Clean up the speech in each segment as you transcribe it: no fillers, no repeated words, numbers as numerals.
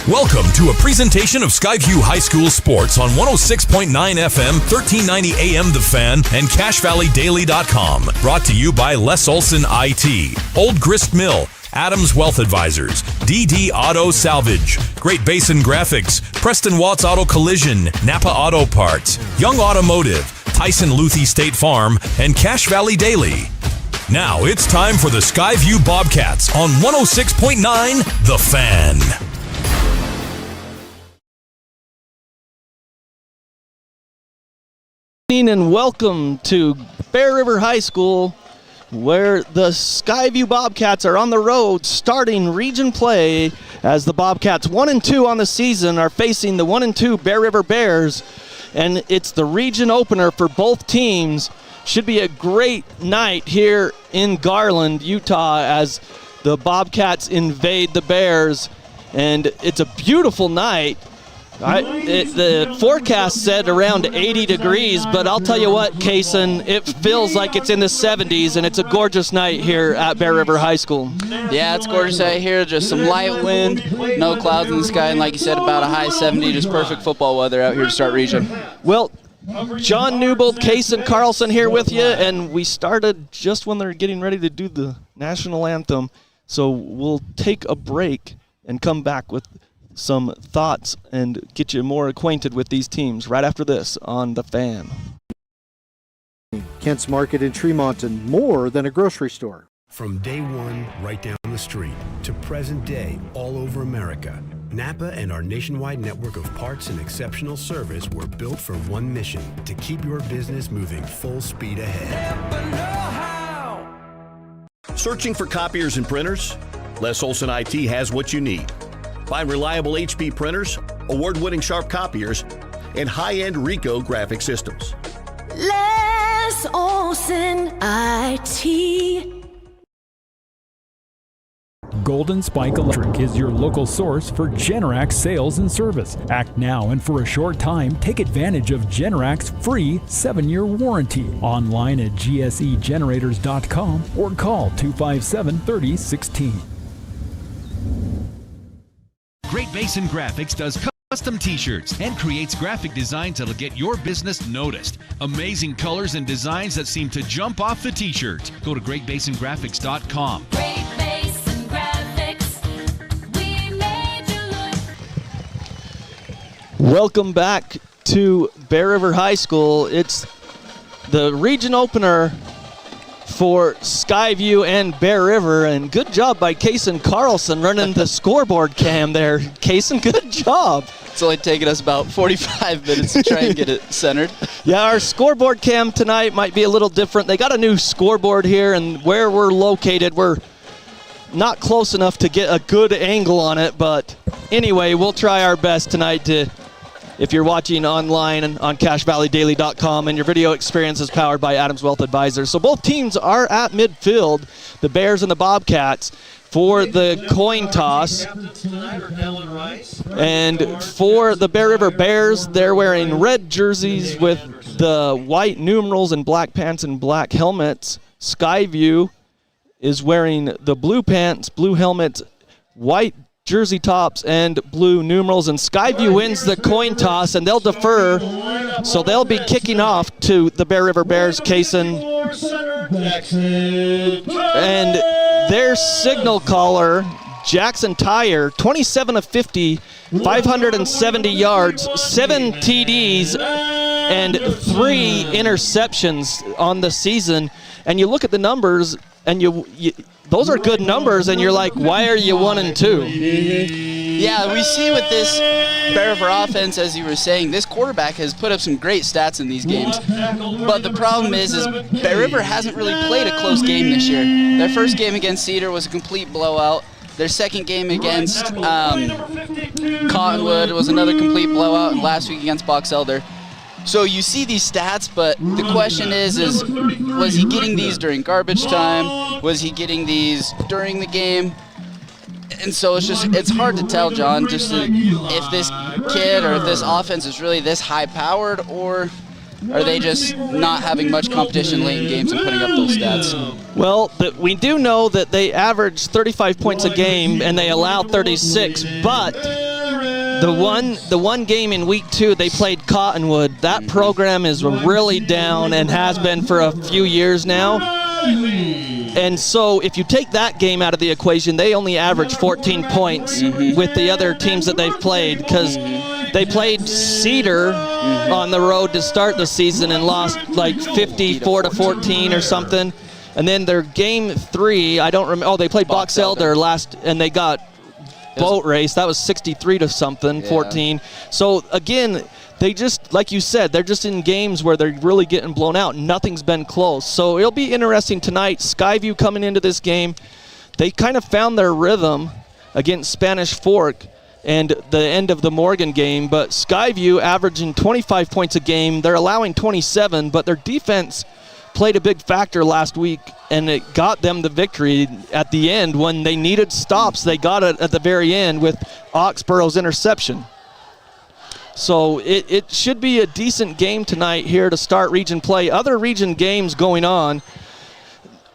Welcome to a presentation of Skyview High School Sports on 106.9 FM, 1390 AM The Fan, and CashValleyDaily.com. Brought to you by Les Olson IT, Old Grist Mill, Adams Wealth Advisors, DD Auto Salvage, Great Basin Graphics, Preston Watts Auto Collision, Napa Auto Parts, Young Automotive, Tyson Luthi State Farm, and Cache Valley Daily. Now it's time for the Skyview Bobcats on 106.9 The Fan. And welcome to Bear River High School, where the Skyview Bobcats are on the road starting region play as the Bobcats 1-2 on the season are facing the 1-2 Bear River Bears, and it's the region opener for both teams. Should be a great night here in Garland, Utah, as the Bobcats invade the Bears, and it's a beautiful night. The forecast said around 80 degrees, but I'll tell you what, Kaysen, it feels like it's in the 70s, and it's a gorgeous night here at Bear River High School. Yeah, it's gorgeous out here. Just some light wind, no clouds in the sky, and like you said, about a high 70, just perfect football weather out here to start region. Well, John Newbold, Kaysen Carlson here with you, and we started just when they're getting ready to do the national anthem, so we'll take a break and come back with some thoughts and get you more acquainted with these teams right after this on The Fan. Kent's Market in Tremont, and more than a grocery store. From day one, right down the street, to present day, all over America, Napa and our nationwide network of parts and exceptional service were built for one mission: to keep your business moving full speed ahead. Searching for copiers and printers? Les Olson IT has what you need. Find reliable HP printers, award-winning Sharp copiers, and high-end Ricoh graphic systems. Les Olson IT. Golden Spike Electric is your local source for Generac sales and service. Act now, and for a short time, take advantage of Generac's free 7-year warranty. Online at gsegenerators.com or call 257-3016. Great Basin Graphics does custom t-shirts and creates graphic designs that'll get your business noticed. Amazing colors and designs that seem to jump off the t-shirt. Go to greatbasingraphics.com. Great Basin Graphics. We made you look. Welcome back to Bear River High School. It's the region opener for Skyview and Bear River, and good job by Kaysen Carlson running the scoreboard cam there. Kaysen, good job. It's only taken us about 45 minutes to try and get it centered. Yeah, our scoreboard cam tonight might be a little different. They got a new scoreboard here, and where we're located, we're not close enough to get a good angle on it, but anyway, we'll try our best tonight to, if you're watching online on CashValleyDaily.com, and your video experience is powered by Adams Wealth Advisors. So both teams are at midfield, the Bears and the Bobcats, for the coin toss. And for the Bear River Bears, they're wearing red jerseys with the white numerals and black pants and black helmets. Skyview is wearing the blue pants, blue helmets, white jersey tops, and blue numerals, and Skyview wins the coin toss, and they'll defer, so they'll be kicking off to the Bear River Bears, Kaysen. And their signal caller, Jackson Tyer, 27 of 50, 570 yards, 7 TDs, and 3 interceptions on the season. And you look at the numbers, and those are good numbers, and you're like, why are you 1-2? Yeah, we see with this Bear River offense, as you were saying, this quarterback has put up some great stats in these games. But the problem is Bear River hasn't really played a close game this year. Their first game against Cedar was a complete blowout. Their second game against Cottonwood was another complete blowout, and last week against Box Elder. So you see these stats, but the question is was he getting these during garbage time? Was he getting these during the game? And so it's hard to tell, John, if this kid or if this offense is really this high-powered, or are they just not having much competition late in games and putting up those stats? Well, we do know that they average 35 points a game and they allow 36, but The one game in week 2 they played Cottonwood. That program is really down and has been for a few years now. And so if you take that game out of the equation, they only average 14 points with the other teams that they've played, because they played Cedar on the road to start the season and lost like 54-14 or something. And then their game 3, I don't remember. Oh, they played Box Elder last, and they got boat race. That was 63 to something, 14. So again, they just, like you said, they're just in games where they're really getting blown out. Nothing's been close. So it'll be interesting tonight. Skyview coming into this game, they kind of found their rhythm against Spanish Fork and the end of the Morgan game. But Skyview averaging 25 points a game. They're allowing 27, but their defense played a big factor last week, and it got them the victory at the end. When they needed stops, they got it at the very end with Oxborough's interception. So it should be a decent game tonight here to start region play. Other region games going on.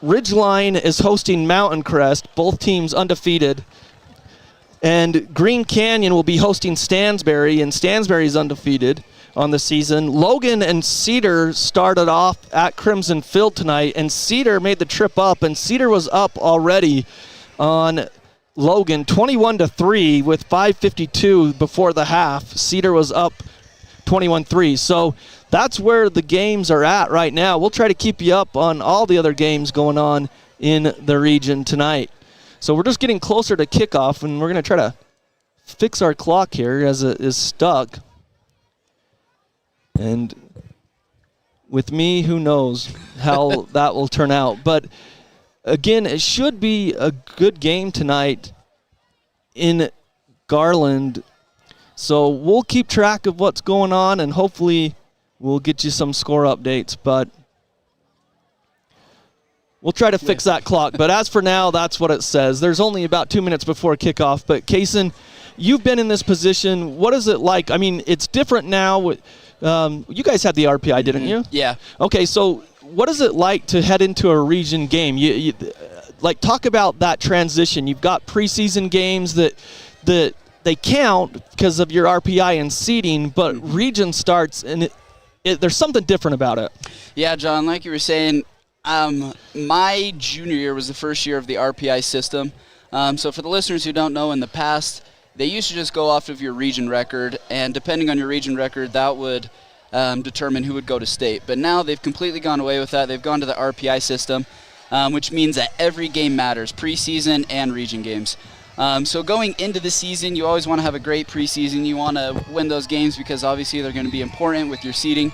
Ridgeline is hosting Mountain Crest, both teams undefeated. And Green Canyon will be hosting Stansbury, and Stansbury is undefeated on the season. Logan and Cedar started off at Crimson Field tonight, and Cedar made the trip up, and Cedar was up already on Logan 21-3 with 5:52 before the half. Cedar was up 21-3. So that's where the games are at right now. We'll try to keep you up on all the other games going on in the region tonight. So we're just getting closer to kickoff, and we're going to try to fix our clock here as it is stuck. And with me, who knows how that will turn out. But again, it should be a good game tonight in Garland. So we'll keep track of what's going on, and hopefully we'll get you some score updates. But we'll try to fix that clock. But as for now, that's what it says. There's only about 2 minutes before kickoff. But Kaysen, you've been in this position. What is it like? I mean, it's different now. You guys had the RPI, didn't you? Yeah. Okay, so what is it like to head into a region game? You like, talk about that transition. You've got preseason games that they count because of your RPI and seeding, but region starts, and there's something different about it. Yeah, John, like you were saying, my junior year was the first year of the RPI system. So for the listeners who don't know, in the past, they used to just go off of your region record, and depending on your region record, that would determine who would go to state. But now they've completely gone away with that. They've gone to the RPI system, which means that every game matters, preseason and region games. So going into the season, you always want to have a great preseason. You want to win those games because obviously they're going to be important with your seeding.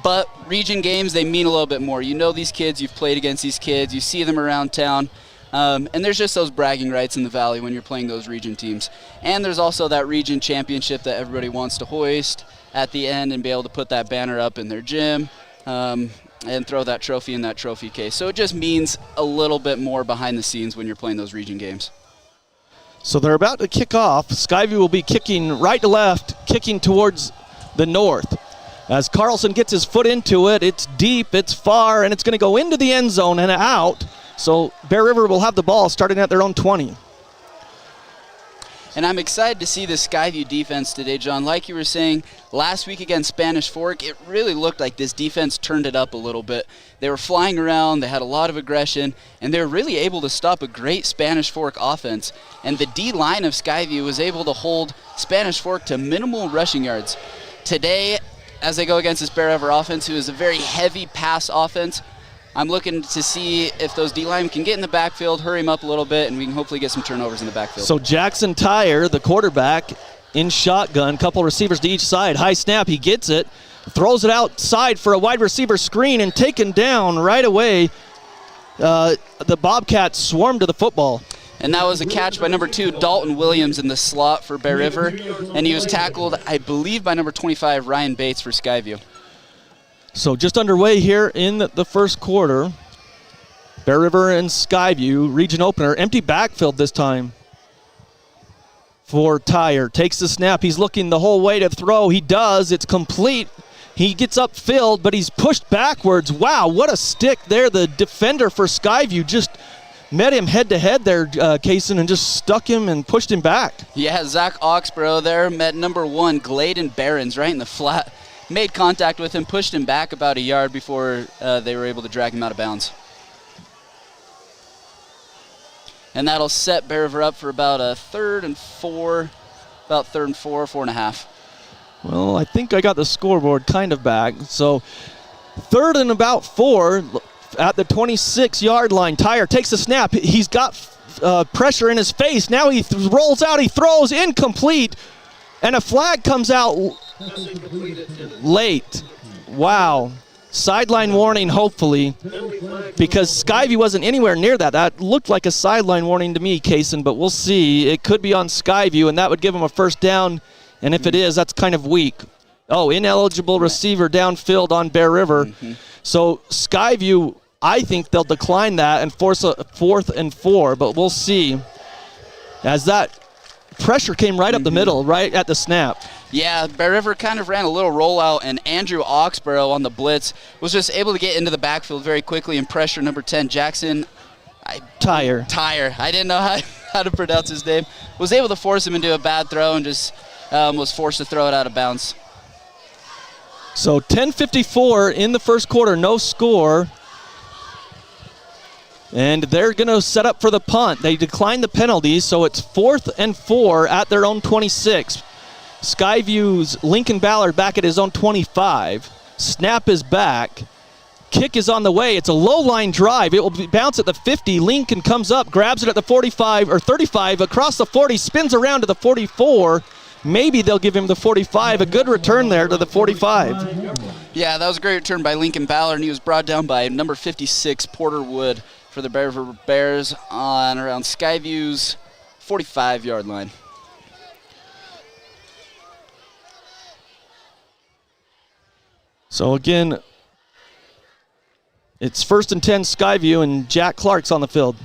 But region games, they mean a little bit more. You know these kids, you've played against these kids, you see them around town. And there's just those bragging rights in the Valley when you're playing those region teams. And there's also that region championship that everybody wants to hoist at the end and be able to put that banner up in their gym and throw that trophy in that trophy case. So it just means a little bit more behind the scenes when you're playing those region games. So they're about to kick off. Skyview will be kicking right to left, kicking towards the north. As Carlson gets his foot into it, it's deep, it's far, and it's going to go into the end zone and out. So Bear River will have the ball starting at their own 20. And I'm excited to see the Skyview defense today, John. Like you were saying, last week against Spanish Fork, it really looked like this defense turned it up a little bit. They were flying around, they had a lot of aggression, and they were really able to stop a great Spanish Fork offense. And the D-line of Skyview was able to hold Spanish Fork to minimal rushing yards. Today, as they go against this Bear River offense, who is a very heavy pass offense, I'm looking to see if those D-linemen can get in the backfield, hurry them up a little bit, and we can hopefully get some turnovers in the backfield. So Jackson Tyre, the quarterback, in shotgun, couple receivers to each side. High snap, he gets it, throws it outside for a wide receiver screen, and taken down right away. The Bobcats swarmed to the football. And that was a catch by number 2, Dalton Williams, in the slot for Bear River. And he was tackled, I believe, by number 25, Ryan Bates, for Skyview. So just underway here in the first quarter. Bear River and Skyview, region opener. Empty backfield this time for Tyre. Takes the snap. He's looking the whole way to throw. He does. It's complete. He gets upfield, but he's pushed backwards. Wow, what a stick there. The defender for Skyview just met him head-to-head there, Kaysen, and just stuck him and pushed him back. Yeah, Zach Oxborough there met number 1, Gladen Barons, right in the flat. Made contact with him, pushed him back about a yard before they were able to drag him out of bounds. And that'll set Bear River up for about a 3rd and 4, 4.5. Well, I think I got the scoreboard kind of back. So 3rd and about 4 at the 26-yard line. Tyre takes the snap. He's got pressure in his face. Now he rolls out. He throws incomplete. And a flag comes out late. Wow. Sideline warning, hopefully, because Skyview wasn't anywhere near that. That looked like a sideline warning to me, Kaysen, but we'll see. It could be on Skyview, and that would give him a first down. And if it is, that's kind of weak. Oh, ineligible receiver downfield on Bear River. So Skyview, I think they'll decline that and force a 4th and 4, but we'll see. As that pressure came right up the middle, right at the snap. Yeah, Bear River kind of ran a little rollout, and Andrew Oxborough on the blitz was just able to get into the backfield very quickly and pressure number 10, Jackson Tyre. I didn't know how to pronounce his name. Was able to force him into a bad throw and just was forced to throw it out of bounds. So 10:54 in the first quarter, no score. And they're going to set up for the punt. They declined the penalties, so it's 4th and 4 at their own 26. Skyview's Lincoln Ballard back at his own 25. Snap is back. Kick is on the way. It's a low-line drive. It will bounce at the 50. Lincoln comes up, grabs it at the 45 or 35, across the 40, spins around to the 44. Maybe they'll give him the 45. A good return there to the 45. Yeah, that was a great return by Lincoln Ballard, and he was brought down by number 56, Porter Wood, for the Bear River Bears on around Skyview's 45-yard line. So again, it's 1st and 10 Skyview, and Jack Clark's on the field.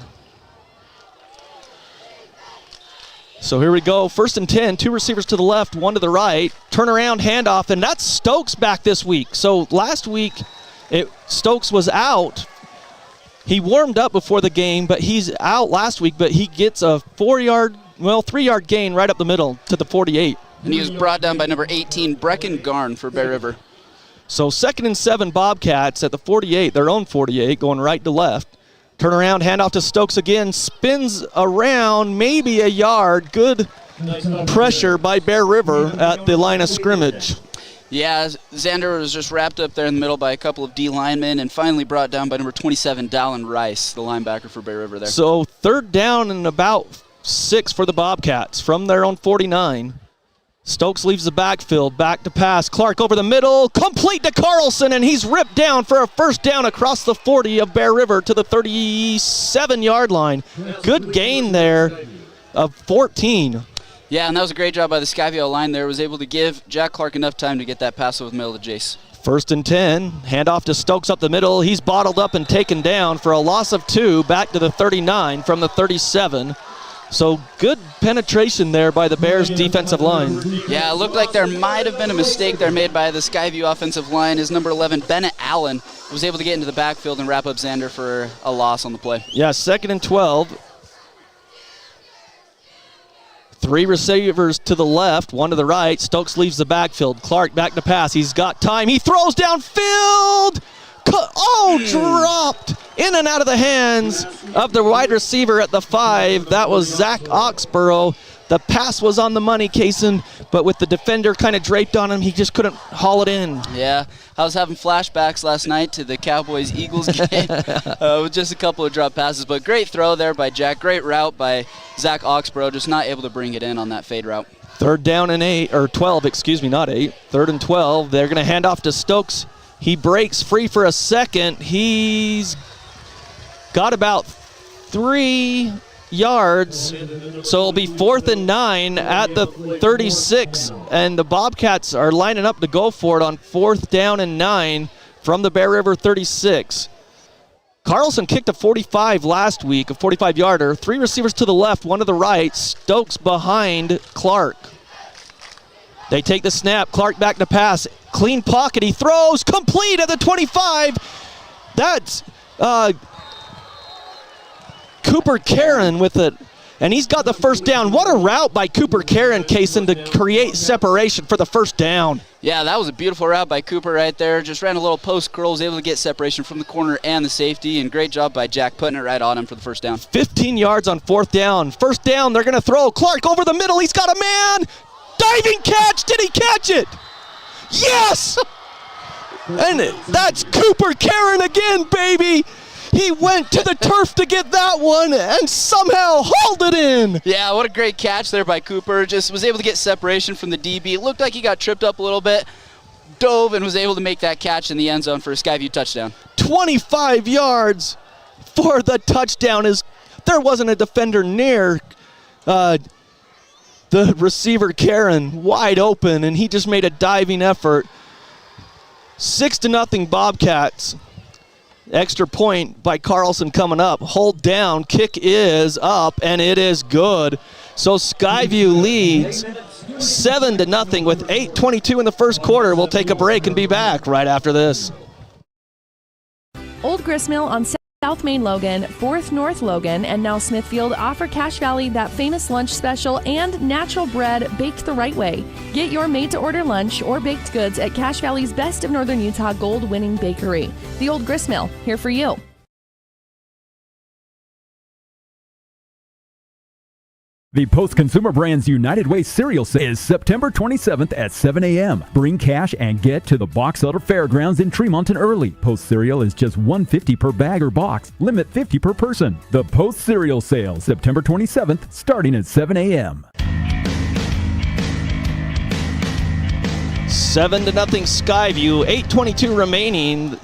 So here we go, 1st and 10, 2 receivers to the left, 1 to the right. Turnaround, handoff, and that's Stokes back this week. So last week, Stokes was out. He warmed up before the game, but he's out last week, but he gets a 3-yard gain right up the middle to the 48. And he was brought down by number 18, Brecken Garn for Bear River. So 2nd and 7 Bobcats at the 48, their own 48, going right to left. Turnaround, handoff to Stokes again, spins around maybe a yard. Good pressure by Bear River at the line of scrimmage. Yeah, Xander was just wrapped up there in the middle by a couple of D linemen and finally brought down by number 27, Dallin Rice, the linebacker for Bear River there. So 3rd down and about 6 for the Bobcats from their own 49. Stokes leaves the backfield, back to pass. Clark over the middle, complete to Carlson, and he's ripped down for a first down across the 40 of Bear River to the 37-yard line. Good gain there of 14. Yeah, and that was a great job by the Skyview line there. Was able to give Jack Clark enough time to get that pass over the middle of Jace. 1st and 10, handoff to Stokes up the middle. He's bottled up and taken down for a loss of 2, back to the 39 from the 37. So good penetration there by the Bears defensive line. Yeah, it looked like there might have been a mistake there made by the Skyview offensive line. His number 11, Bennett Allen, was able to get into the backfield and wrap up Xander for a loss on the play. Yeah, 2nd and 12. 3 receivers to the left, 1 to the right. Stokes leaves the backfield. Clark back to pass. He's got time. He throws downfield. Dropped in and out of the hands of the wide receiver at the 5. That was Zach Oxborough. The pass was on the money, Kaysen, but with the defender kind of draped on him, he just couldn't haul it in. Yeah, I was having flashbacks last night to the Cowboys-Eagles game with just a couple of drop passes, but great throw there by Jack. Great route by Zach Oxborough, just not able to bring it in on that fade route. 3rd down and 8, or 12, excuse me, not 8. 3rd and 12. They're going to hand off to Stokes. He breaks free for a second. He's got about 3 yards, so it'll be 4th and 9 at the 36, and the Bobcats are lining up to go for it on 4th down and 9 from the Bear River 36. Carlson kicked a 45 last week, a 45-yarder. 3 receivers to the left, 1 to the right. Stokes behind Clark. They take the snap. Clark back to pass. Clean pocket. He throws. Complete at the 25. That's Cooper Karen with it. And he's got the first down. What a route by Cooper Karen, Kaysen, to create separation for the first down. Yeah, that was a beautiful route by Cooper right there. Just ran a little post curl, was able to get separation from the corner and the safety, and great job by Jack putting it right on him for the first down. 15 yards on fourth down. First down, they're going to throw. Clark over the middle. He's got a man. Diving catch. Did he catch it? Yes! And that's Cooper Karen again, baby. He went to the turf to get that one and somehow hauled it in. Yeah, what a great catch there by Cooper. Just was able to get separation from the DB. It looked like he got tripped up a little bit, dove, and was able to make that catch in the end zone for a Skyview touchdown. 25 yards for the touchdown. There wasn't a defender near the receiver, Karen, wide open, and he just made a diving effort. 6-0 Bobcats. Extra point by Carlson coming up. Hold down. Kick is up, and it is good. So Skyview leads 7-0 with 8:22 in the first quarter. We'll take a break and be back right after this. Old Gristmill on South Main Logan, 4th North Logan, and now Smithfield offer Cache Valley that famous lunch special and natural bread baked the right way. Get your made-to-order lunch or baked goods at Cache Valley's Best of Northern Utah gold-winning bakery. The Old Gristmill, here for you. The Post-Consumer Brands United Way cereal sale is September 27th at 7 a.m. Bring cash and get to the Box Elder Fairgrounds in Tremonton early. Post cereal is just $1.50 per bag or box. Limit 50 per person. The Post cereal sale, September 27th, starting at 7 a.m. 7-0 Skyview, 8:22 remaining.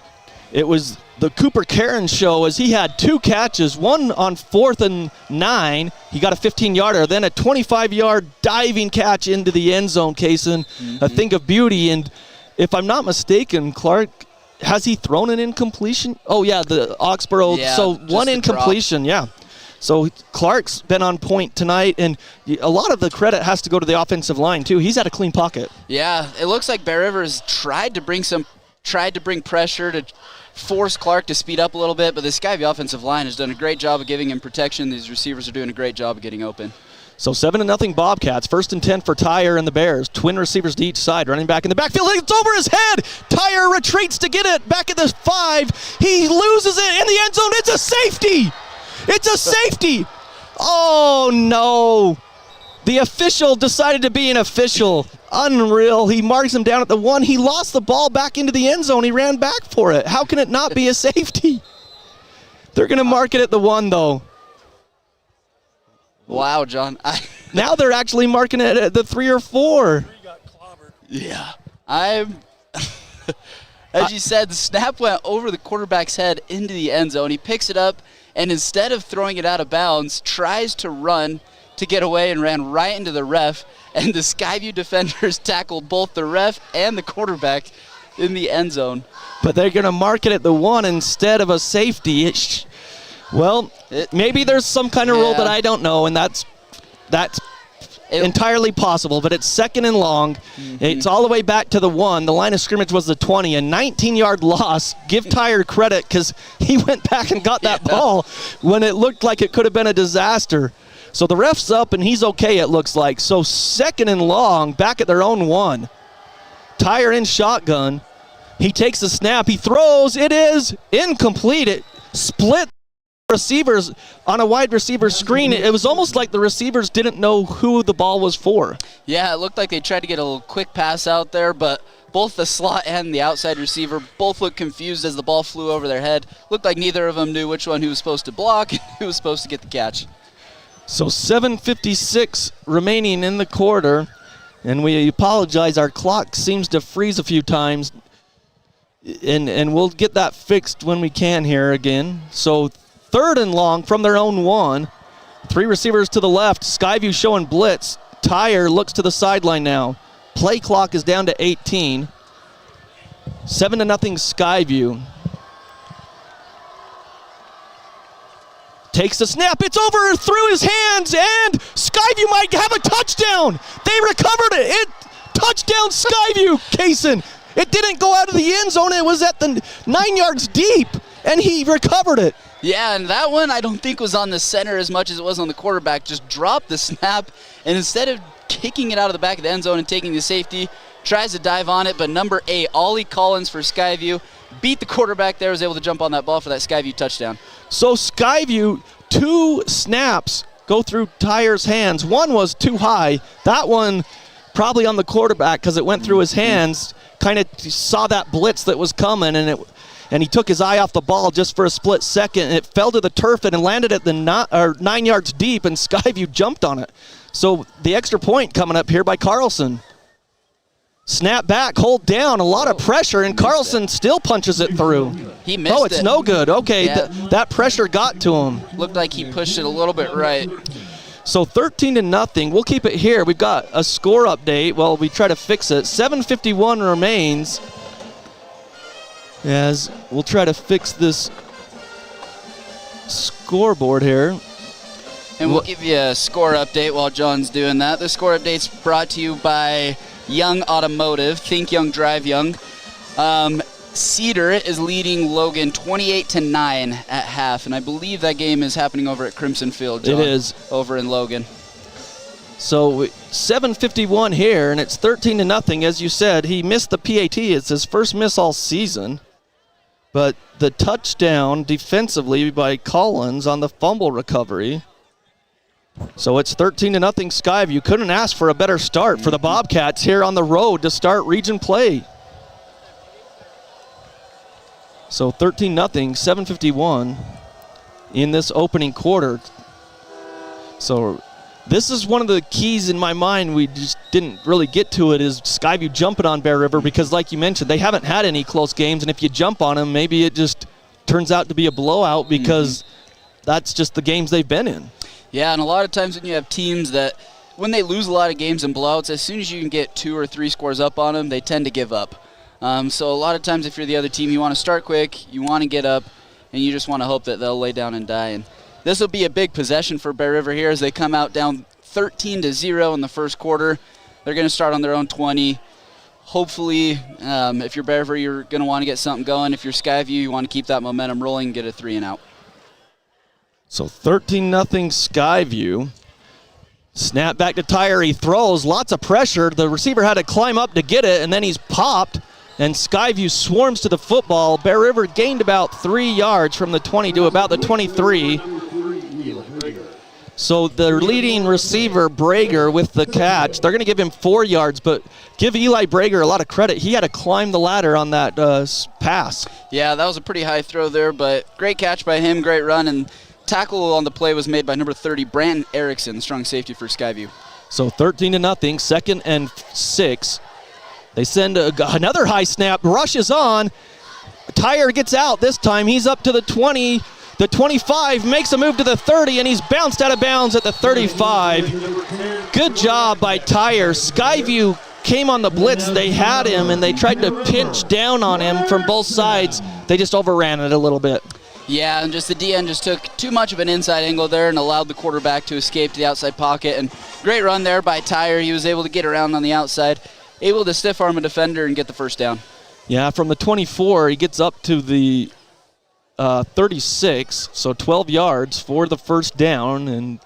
It was the Cooper Karen show as he had 2 catches, one on 4th and 9. He got a 15-yarder, then a 25-yard diving catch into the end zone, Kaysen. A thing of beauty. And if I'm not mistaken, Clark, has he thrown an incompletion? Oh, yeah, the Oxborough. Yeah, so just one a incompletion, yeah. So Clark's been on point tonight, and a lot of the credit has to go to the offensive line, too. He's had a clean pocket. Yeah, it looks like Bear Rivers tried to bring pressure to force Clark to speed up a little bit, but the Skyview offensive line has done a great job of giving him protection. These receivers are doing a great job of getting open. So 7-0 Bobcats. 1st and 10 for Tyre and the Bears. Twin receivers to each side. Running back in the backfield. It's over his head. Tyre retreats to get it. Back at the 5. He loses it in the end zone. It's a safety. It's a safety. Oh, no. The official decided to be an official. Unreal. He marks him down at the 1. He lost the ball back into the end zone. He ran back for it. How can it not be a safety? They're going to mark it at the 1, though. Wow, John. Now they're actually marking it at the 3 or 4. Yeah. As you said, the snap went over the quarterback's head into the end zone. He picks it up, and instead of throwing it out of bounds, tries to run to get away and ran right into the ref. And the Skyview defenders tackled both the ref and the quarterback in the end zone. But they're going to mark it at the 1 instead of a safety. Maybe there's some kind of rule that I don't know, and that's entirely possible. But it's 2nd and long. It's all the way back to the 1. The line of scrimmage was the 20. A 19-yard loss. Give Tyre credit because he went back and got that ball when it looked like it could have been a disaster. So the ref's up, and he's okay, it looks like. So 2nd and long, back at their own 1. Tyre in shotgun. He takes the snap. He throws. It is incomplete. It split receivers on a wide receiver screen. It was almost like the receivers didn't know who the ball was for. Yeah, it looked like they tried to get a little quick pass out there, but both the slot and the outside receiver both looked confused as the ball flew over their head. Looked like neither of them knew which one who was supposed to block and who was supposed to get the catch. So 7:56 remaining in the quarter, and we apologize. Our clock seems to freeze a few times, and we'll get that fixed when we can here again. So 3rd and long from their own 1. 3 receivers to the left. Skyview showing blitz. Tyre looks to the sideline now. Play clock is down to 18. 7-0 Skyview. Takes the snap. It's over through his hands, and Skyview might have a touchdown. They recovered it. Touchdown Skyview, Kaysen. It didn't go out of the end zone. It was at the 9 yards deep, and he recovered it. Yeah, and that one I don't think was on the center as much as it was on the quarterback. Just dropped the snap, and instead of kicking it out of the back of the end zone and taking the safety, tries to dive on it, but number 8, Ollie Collins for Skyview, beat the quarterback there, was able to jump on that ball for that Skyview touchdown. So Skyview, 2 snaps go through Tyre's hands. One was too high. That one probably on the quarterback because it went through his hands, kind of saw that blitz that was coming, and he took his eye off the ball just for a split second, and it fell to the turf and it landed at the 9 yards deep, and Skyview jumped on it. So the extra point coming up here by Carlson. Snap back, hold down, a lot of pressure, and Carlson still punches it through. He missed it. Oh, it's no good. Okay, Yeah. that pressure got to him. Looked like he pushed it a little bit right. So 13-0. We'll keep it here. We've got a score update. Well, we try to fix it. 7:51 remains. As we'll try to fix this scoreboard here. And we'll give you a score update while John's doing that. The score update's brought to you by Young Automotive. Think Young, Drive Young. Cedar is leading Logan 28-9 at half, and I believe that game is happening over at Crimson Field, John. It is. Over in Logan. So 7:51 here, and it's 13-0. As you said, he missed the PAT. It's his first miss all season. But the touchdown defensively by Collins on the fumble recovery. So it's 13-0 Skyview. Couldn't ask for a better start for the Bobcats here on the road to start region play. So 13-0, 7:51 in this opening quarter. So this is one of the keys in my mind. We just didn't really get to it, is Skyview jumping on Bear River, because like you mentioned, they haven't had any close games, and if you jump on them, maybe it just turns out to be a blowout because that's just the games they've been in. Yeah, and a lot of times when you have teams that, when they lose a lot of games and blowouts, as soon as you can get 2 or 3 scores up on them, they tend to give up. So a lot of times if you're the other team, you want to start quick, you want to get up, and you just want to hope that they'll lay down and die. And this will be a big possession for Bear River here as they come out down 13-0 in the first quarter. They're going to start on their own 20. Hopefully, if you're Bear River, you're going to want to get something going. If you're Skyview, you want to keep that momentum rolling and get a 3 and out. So 13-0 Skyview. Snap back to Tyre. He throws. Lots of pressure. The receiver had to climb up to get it, and then he's popped, and Skyview swarms to the football. Bear River gained about 3 yards from the 20 to about the 23. So the leading receiver, Brager, with the catch. They're going to give him 4 yards, but give Eli Brager a lot of credit. He had to climb the ladder on that pass. Yeah, that was a pretty high throw there, but great catch by him, great run, and tackle on the play was made by number 30, Brandon Erickson, strong safety for Skyview. So 13-0, 2nd and 6. They send another high snap, rushes on. Tyre gets out this time. He's up to the 20, the 25, makes a move to the 30, and he's bounced out of bounds at the 35. Good job by Tyre. Skyview came on the blitz. They had him, and they tried to pinch down on him from both sides. They just overran it a little bit. Yeah, and just the DN just took too much of an inside angle there and allowed the quarterback to escape to the outside pocket. And great run there by Tyre. He was able to get around on the outside, able to stiff arm a defender and get the first down. Yeah, from the 24, he gets up to the 36, so 12 yards for the first down, and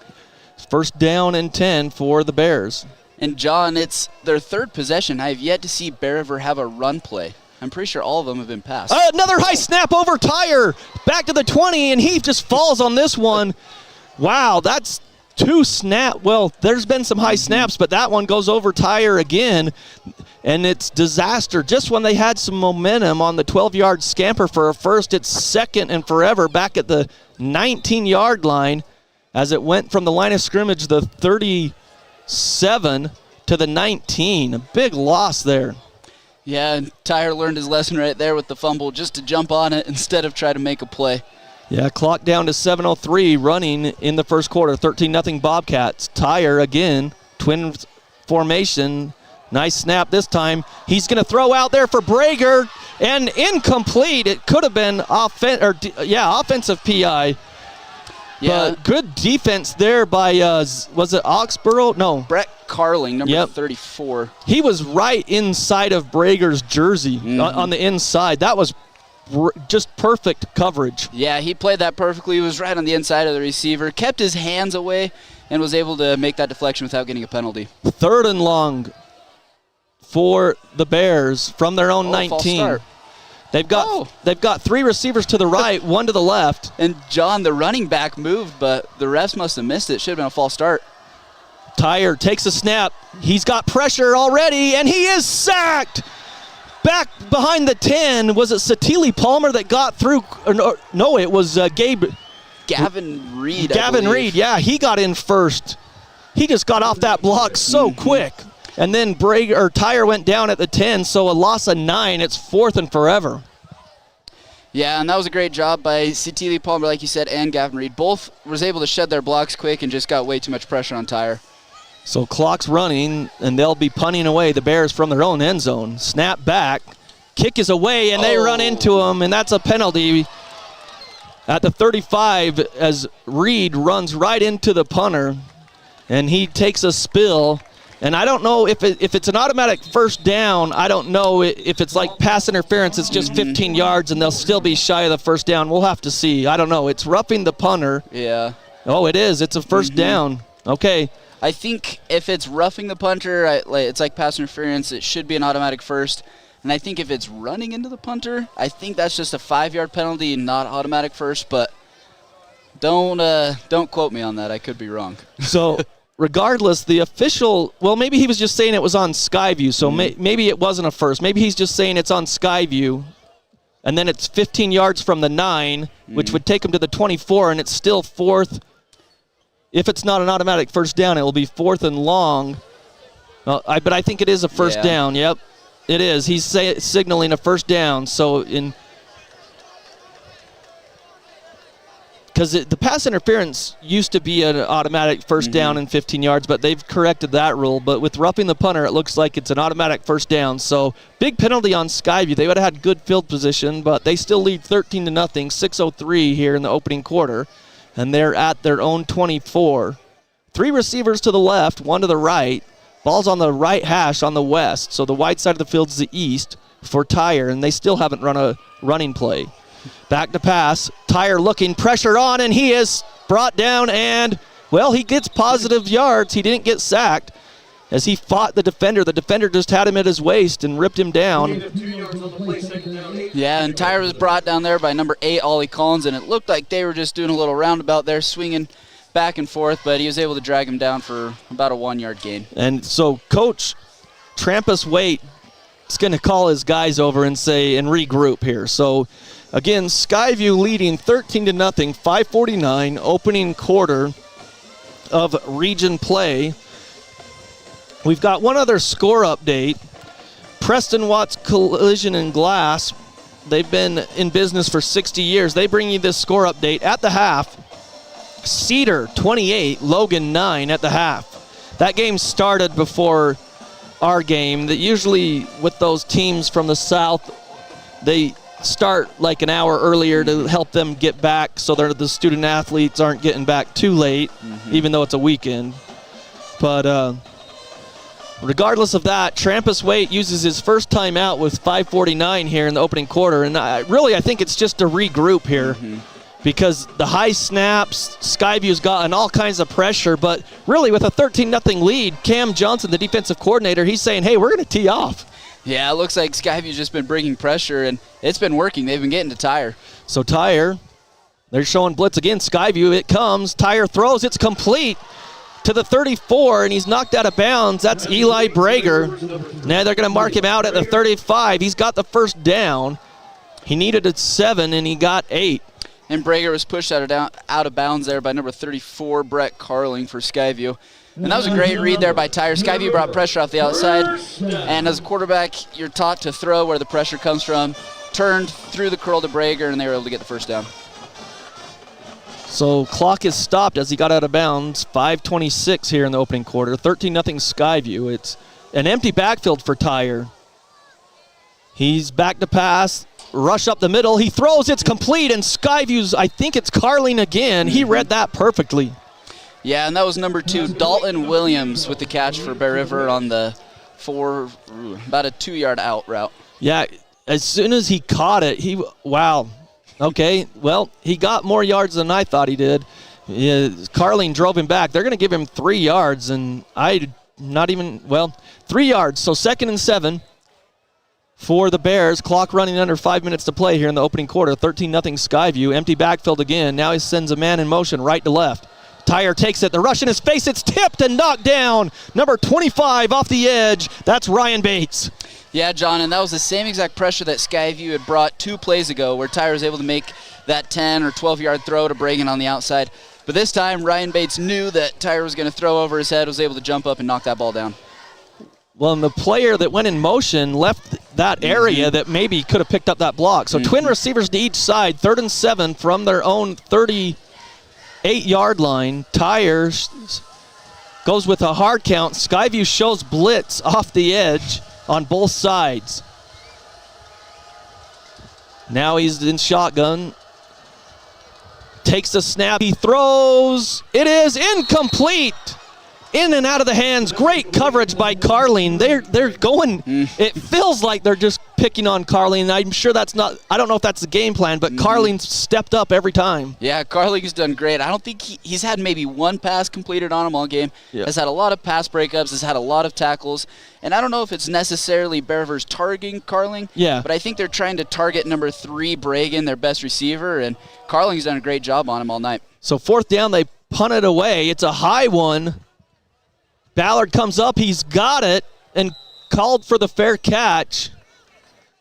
first down and 10 for the Bears. And John, it's their third possession. I have yet to see Bear River have a run play. I'm pretty sure all of them have been passed. Another high snap over Tyre. Back to the 20, and he just falls on this one. Wow, that's 2 snap. Well, there's been some high snaps, but that one goes over Tyre again, and it's disaster. Just when they had some momentum on the 12-yard scamper for a first, it's 2nd and forever back at the 19-yard line as it went from the line of scrimmage, the 37 to the 19. A big loss there. Yeah, and Tyre learned his lesson right there with the fumble, just to jump on it instead of try to make a play. Yeah, clock down to 7:03 running in the first quarter. 13-0 Bobcats. Tyre again, twin formation. Nice snap this time. He's going to throw out there for Brager, and incomplete. It could have been offensive PI. Yeah. But good defense there by, was it Oxborough? No. Brett Carling, number 34. He was right inside of Brager's jersey on the inside. That was just perfect coverage. Yeah, he played that perfectly. He was right on the inside of the receiver, kept his hands away, and was able to make that deflection without getting a penalty. 3rd and long for the Bears from their own False 19. start. They've got 3 receivers to the right, 1 to the left. And John, the running back, moved, but the refs must have missed it. Should have been a false start. Tyre takes a snap. He's got pressure already, and he is sacked. Back behind the 10, was it Satili Palmer that got through? No, it was Gavin Reed. Gavin Reed, yeah, he got in first. He just got off that block so quick. And then Tyre went down at the 10, so a loss of 9. It's 4th and forever. Yeah, and that was a great job by Satili Palmer, like you said, and Gavin Reed. Both was able to shed their blocks quick and just got way too much pressure on Tyre. So clock's running, and they'll be punting away the Bears from their own end zone. Snap back. Kick is away, and they run into him, and that's a penalty at the 35 as Reed runs right into the punter, and he takes a spill. And I don't know if it's an automatic first down. I don't know if it's like pass interference. It's just 15 yards, and they'll still be shy of the first down. We'll have to see. I don't know. It's roughing the punter. Yeah. Oh, it is. It's a first down. Okay. I think if it's roughing the punter, it's like pass interference. It should be an automatic first. And I think if it's running into the punter, I think that's just a 5-yard penalty, not automatic first. But don't quote me on that. I could be wrong. So regardless, the official, well, maybe he was just saying it was on Skyview, so maybe it wasn't a first. Maybe he's just saying it's on Skyview, and then it's 15 yards from the 9, which would take him to the 24, and it's still 4th. If it's not an automatic first down, it will be 4th and long. But I think it is a first down. Yep, it is. He's signaling a first down. So because the pass interference used to be an automatic first down and 15 yards, but they've corrected that rule. But with roughing the punter, it looks like it's an automatic first down. So big penalty on Skyview. They would have had good field position, but they still lead 13-0, 6:03 here in the opening quarter. And they're at their own 24. 3 receivers to the left, 1 to the right. Ball's on the right hash on the west. So the wide side of the field is the east for Tyre, and they still haven't run a running play. Back to pass. Tyre looking, pressure on, and he is brought down, and, well, he gets positive yards. He didn't get sacked as he fought the defender. The defender just had him at his waist and ripped him down. Yeah, and Tyre was brought down there by number 8, Ollie Collins, and it looked like they were just doing a little roundabout there, swinging back and forth, but he was able to drag him down for about a 1-yard gain. And so Coach Trampus Waite is going to call his guys over and regroup here. So, again, Skyview leading 13-0, 5:49, opening quarter of region play. We've got one other score update. Preston Watts Collision and Glass, they've been in business for 60 years. They bring you this score update at the half. Cedar 28, Logan 9 at the half. That game started before our game. That usually with those teams from the south, they start like an hour earlier to help them get back so the student athletes aren't getting back too late, even though it's a weekend. But regardless of that, Trampus Waite uses his first time out with 5:49 here in the opening quarter. And I think it's just to regroup here because the high snaps, Skyview's gotten all kinds of pressure. But really with a 13-0 lead, Cam Johnson, the defensive coordinator, he's saying, hey, we're going to tee off. Yeah, it looks like Skyview's just been bringing pressure, and it's been working. They've been getting to Tyre. So Tyre, they're showing blitz again. Skyview, it comes. Tyre throws. It's complete to the 34, and he's knocked out of bounds. That's Eli Brager. Now they're going to mark him out at the 35. He's got the first down. He needed a 7, and he got 8. And Brager was pushed out of bounds there by number 34, Brett Carling for Skyview. And that was a great read there by Tyre. Skyview brought pressure off the outside. And as a quarterback, you're taught to throw where the pressure comes from. Turned through the curl to Brager, and they were able to get the first down. So clock is stopped as he got out of bounds. 5:26 here in the opening quarter. 13-0 Skyview. It's an empty backfield for Tyre. He's back to pass. Rush up the middle. He throws. It's complete. And Skyview's, I think it's Carling again. He read that perfectly. Yeah, and that was number 2, Dalton Williams, with the catch for Bear River on the about a 2-yard out route. Yeah, as soon as he caught it, wow. Okay, well, he got more yards than I thought he did. Carling drove him back. They're going to give him 3 yards, and 3 yards. So 2nd and 7 for the Bears. Clock running under 5 minutes to play here in the opening quarter. 13-0 Skyview. Empty backfield again. Now he sends a man in motion right to left. Tyre takes it. The rush in his face. It's tipped and knocked down. Number 25 off the edge. That's Ryan Bates. Yeah, John, and that was the same exact pressure that Skyview had brought 2 plays ago, where Tyre was able to make that 10 or 12-yard throw to Pregame on the outside. But this time, Ryan Bates knew that Tyre was going to throw over his head, was able to jump up and knock that ball down. Well, and the player that went in motion left that area that maybe could have picked up that block. So twin receivers to each side, 3rd and 7 from their own 38-yard line. Tyre goes with a hard count. Skyview shows blitz off the edge on both sides. Now he's in shotgun. Takes the snap. He throws. It is incomplete. In and out of the hands. Great coverage by Carling. They're going. It feels like they're just picking on Carling. I'm sure that's not. I don't know if that's the game plan, but Carling stepped up every time. Yeah, Carling's done great. I don't think he's had maybe 1 pass completed on him all game. Yeah. Has had a lot of pass breakups. Has had a lot of tackles. And I don't know if it's necessarily Bear Rivers targeting Carling. Yeah. But I think they're trying to target number 3 Pregame, their best receiver, and Carling's done a great job on him all night. So 4th down, they punt it away. It's a high one. Ballard comes up, he's got it, and called for the fair catch.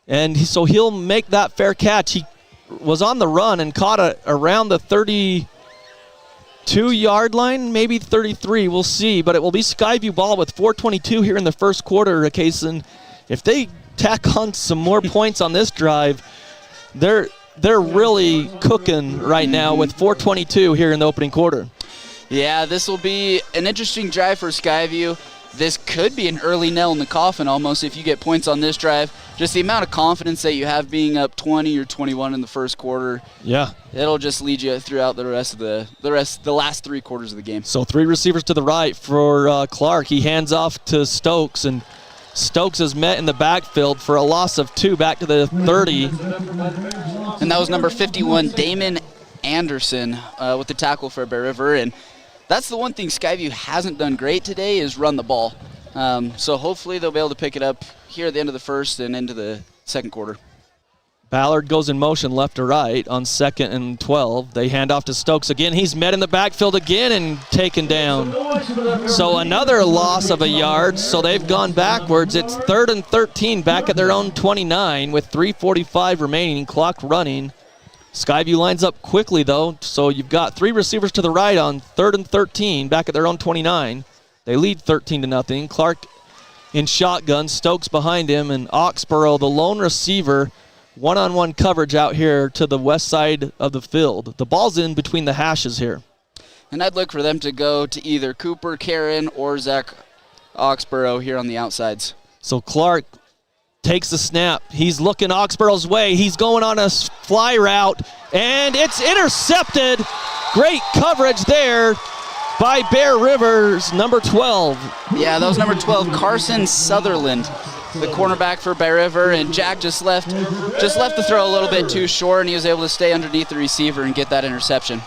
And so he'll make that fair catch. He was on the run and caught it around the 32-yard line, maybe 33, we'll see. But it will be Skyview ball with 4:22 here in the first quarter, Cason. If they tack on some more points on this drive, they're really cooking right now with 4:22 here in the opening quarter. Yeah, this will be an interesting drive for Skyview. This could be an early nail in the coffin almost if you get points on this drive. Just the amount of confidence that you have being up 20 or 21 in the first quarter. Yeah. It'll just lead you throughout the last 3 quarters of the game. So 3 receivers to the right for Clark. He hands off to Stokes, and Stokes is met in the backfield for a loss of 2 back to the 30. And that was number 51, Damon Anderson, with the tackle for Bear River. And that's the one thing Skyview hasn't done great today is run the ball. So hopefully they'll be able to pick it up here at the end of the first and into the second quarter. Ballard goes in motion left to right on 2nd and 12. They hand off to Stokes again. He's met in the backfield again and taken down. So another loss of a yard. So they've gone backwards. It's 3rd and 13 back at their own 29 with 3:45 remaining, clock running. Skyview lines up quickly, though, so you've got 3 receivers to the right on 3rd and 13 back at their own 29. They lead 13-0. Clark in shotgun, Stokes behind him, and Oxborough, the lone receiver, one-on-one coverage out here to the west side of the field. The ball's in between the hashes here. And I'd look for them to go to either Cooper, Karen, or Zach Oxborough here on the outsides. So Clark takes the snap. He's looking Oxborough's way. He's going on a fly route, and it's intercepted. Great coverage there by Bear Rivers, number 12. Yeah, that was number 12, Carson Sutherland, the cornerback for Bear River, and Jack just left the throw a little bit too short, and he was able to stay underneath the receiver and get that interception.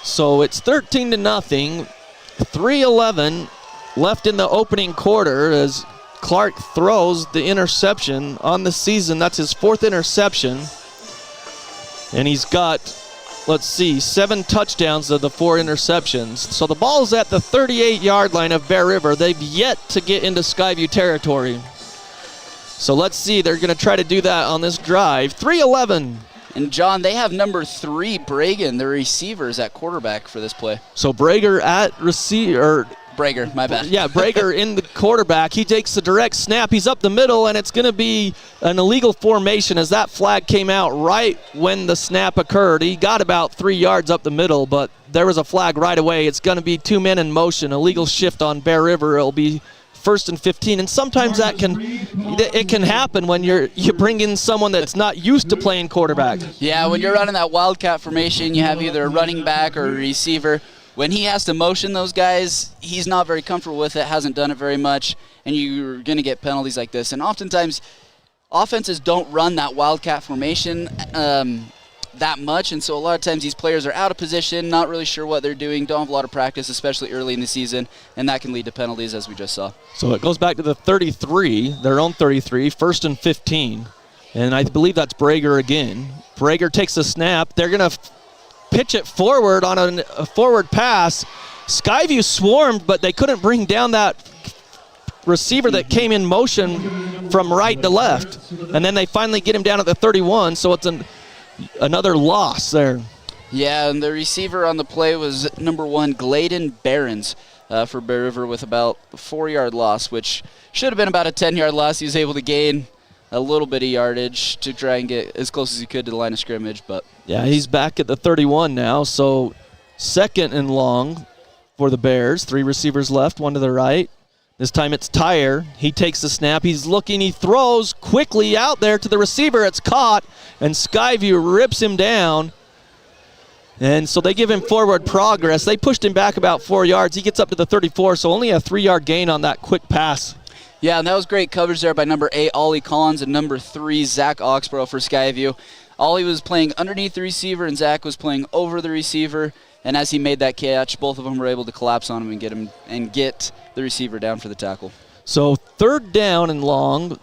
So it's 13-0, 3:11 left in the opening quarter as Clark throws the interception on the season. That's his 4th interception. And he's got, 7 touchdowns of the 4 interceptions. So the ball's at the 38-yard line of Bear River. They've yet to get into Skyview territory. So let's see. They're going to try to do that on this drive. 3:11. And, John, they have number 3, Pregame, the receivers at quarterback for this play. So Brager at receiver. Brager, my bad. Yeah, Brager in the quarterback. He takes the direct snap. He's up the middle, and it's going to be an illegal formation as that flag came out right when the snap occurred. He got about 3 yards up the middle, but there was a flag right away. It's going to be 2 men in motion, illegal shift on Bear River. It'll be 1st and 15, and sometimes it can happen when you bring in someone that's not used to playing quarterback. Yeah, when you're running that wildcat formation, you have either a running back or a receiver. When he has to motion those guys, he's not very comfortable with it, hasn't done it very much, and you're going to get penalties like this. And oftentimes, offenses don't run that wildcat formation that much, and so a lot of times these players are out of position, not really sure what they're doing, don't have a lot of practice, especially early in the season, and that can lead to penalties, as we just saw. So it goes back to the 33, their own 33, 1st and 15. And I believe that's Brager again. Brager takes the snap. They're going to pitch it forward on a forward pass. Skyview swarmed, but they couldn't bring down that receiver that came in motion from right to left. And then they finally get him down at the 31, so it's another loss there. Yeah, and the receiver on the play was number 1, Gladen Behrens for Bear River with about a 4-yard loss, which should have been about a 10-yard loss. He was able to gain a little bit of yardage to try and get as close as he could to the line of scrimmage. But yeah, he's back at the 31 now, so 2nd and long for the Bears. 3 receivers left, 1 to the right. This time it's Tyre. He takes the snap. He's looking. He throws quickly out there to the receiver. It's caught, and Skyview rips him down. And so they give him forward progress. They pushed him back about 4 yards. He gets up to the 34, so only a 3-yard gain on that quick pass. Yeah, and that was great coverage there by number 8, Ollie Collins, and number 3, Zach Oxborough for Skyview. Ollie was playing underneath the receiver, and Zach was playing over the receiver. And as he made that catch, both of them were able to collapse on him and get the receiver down for the tackle. So 3rd down and long,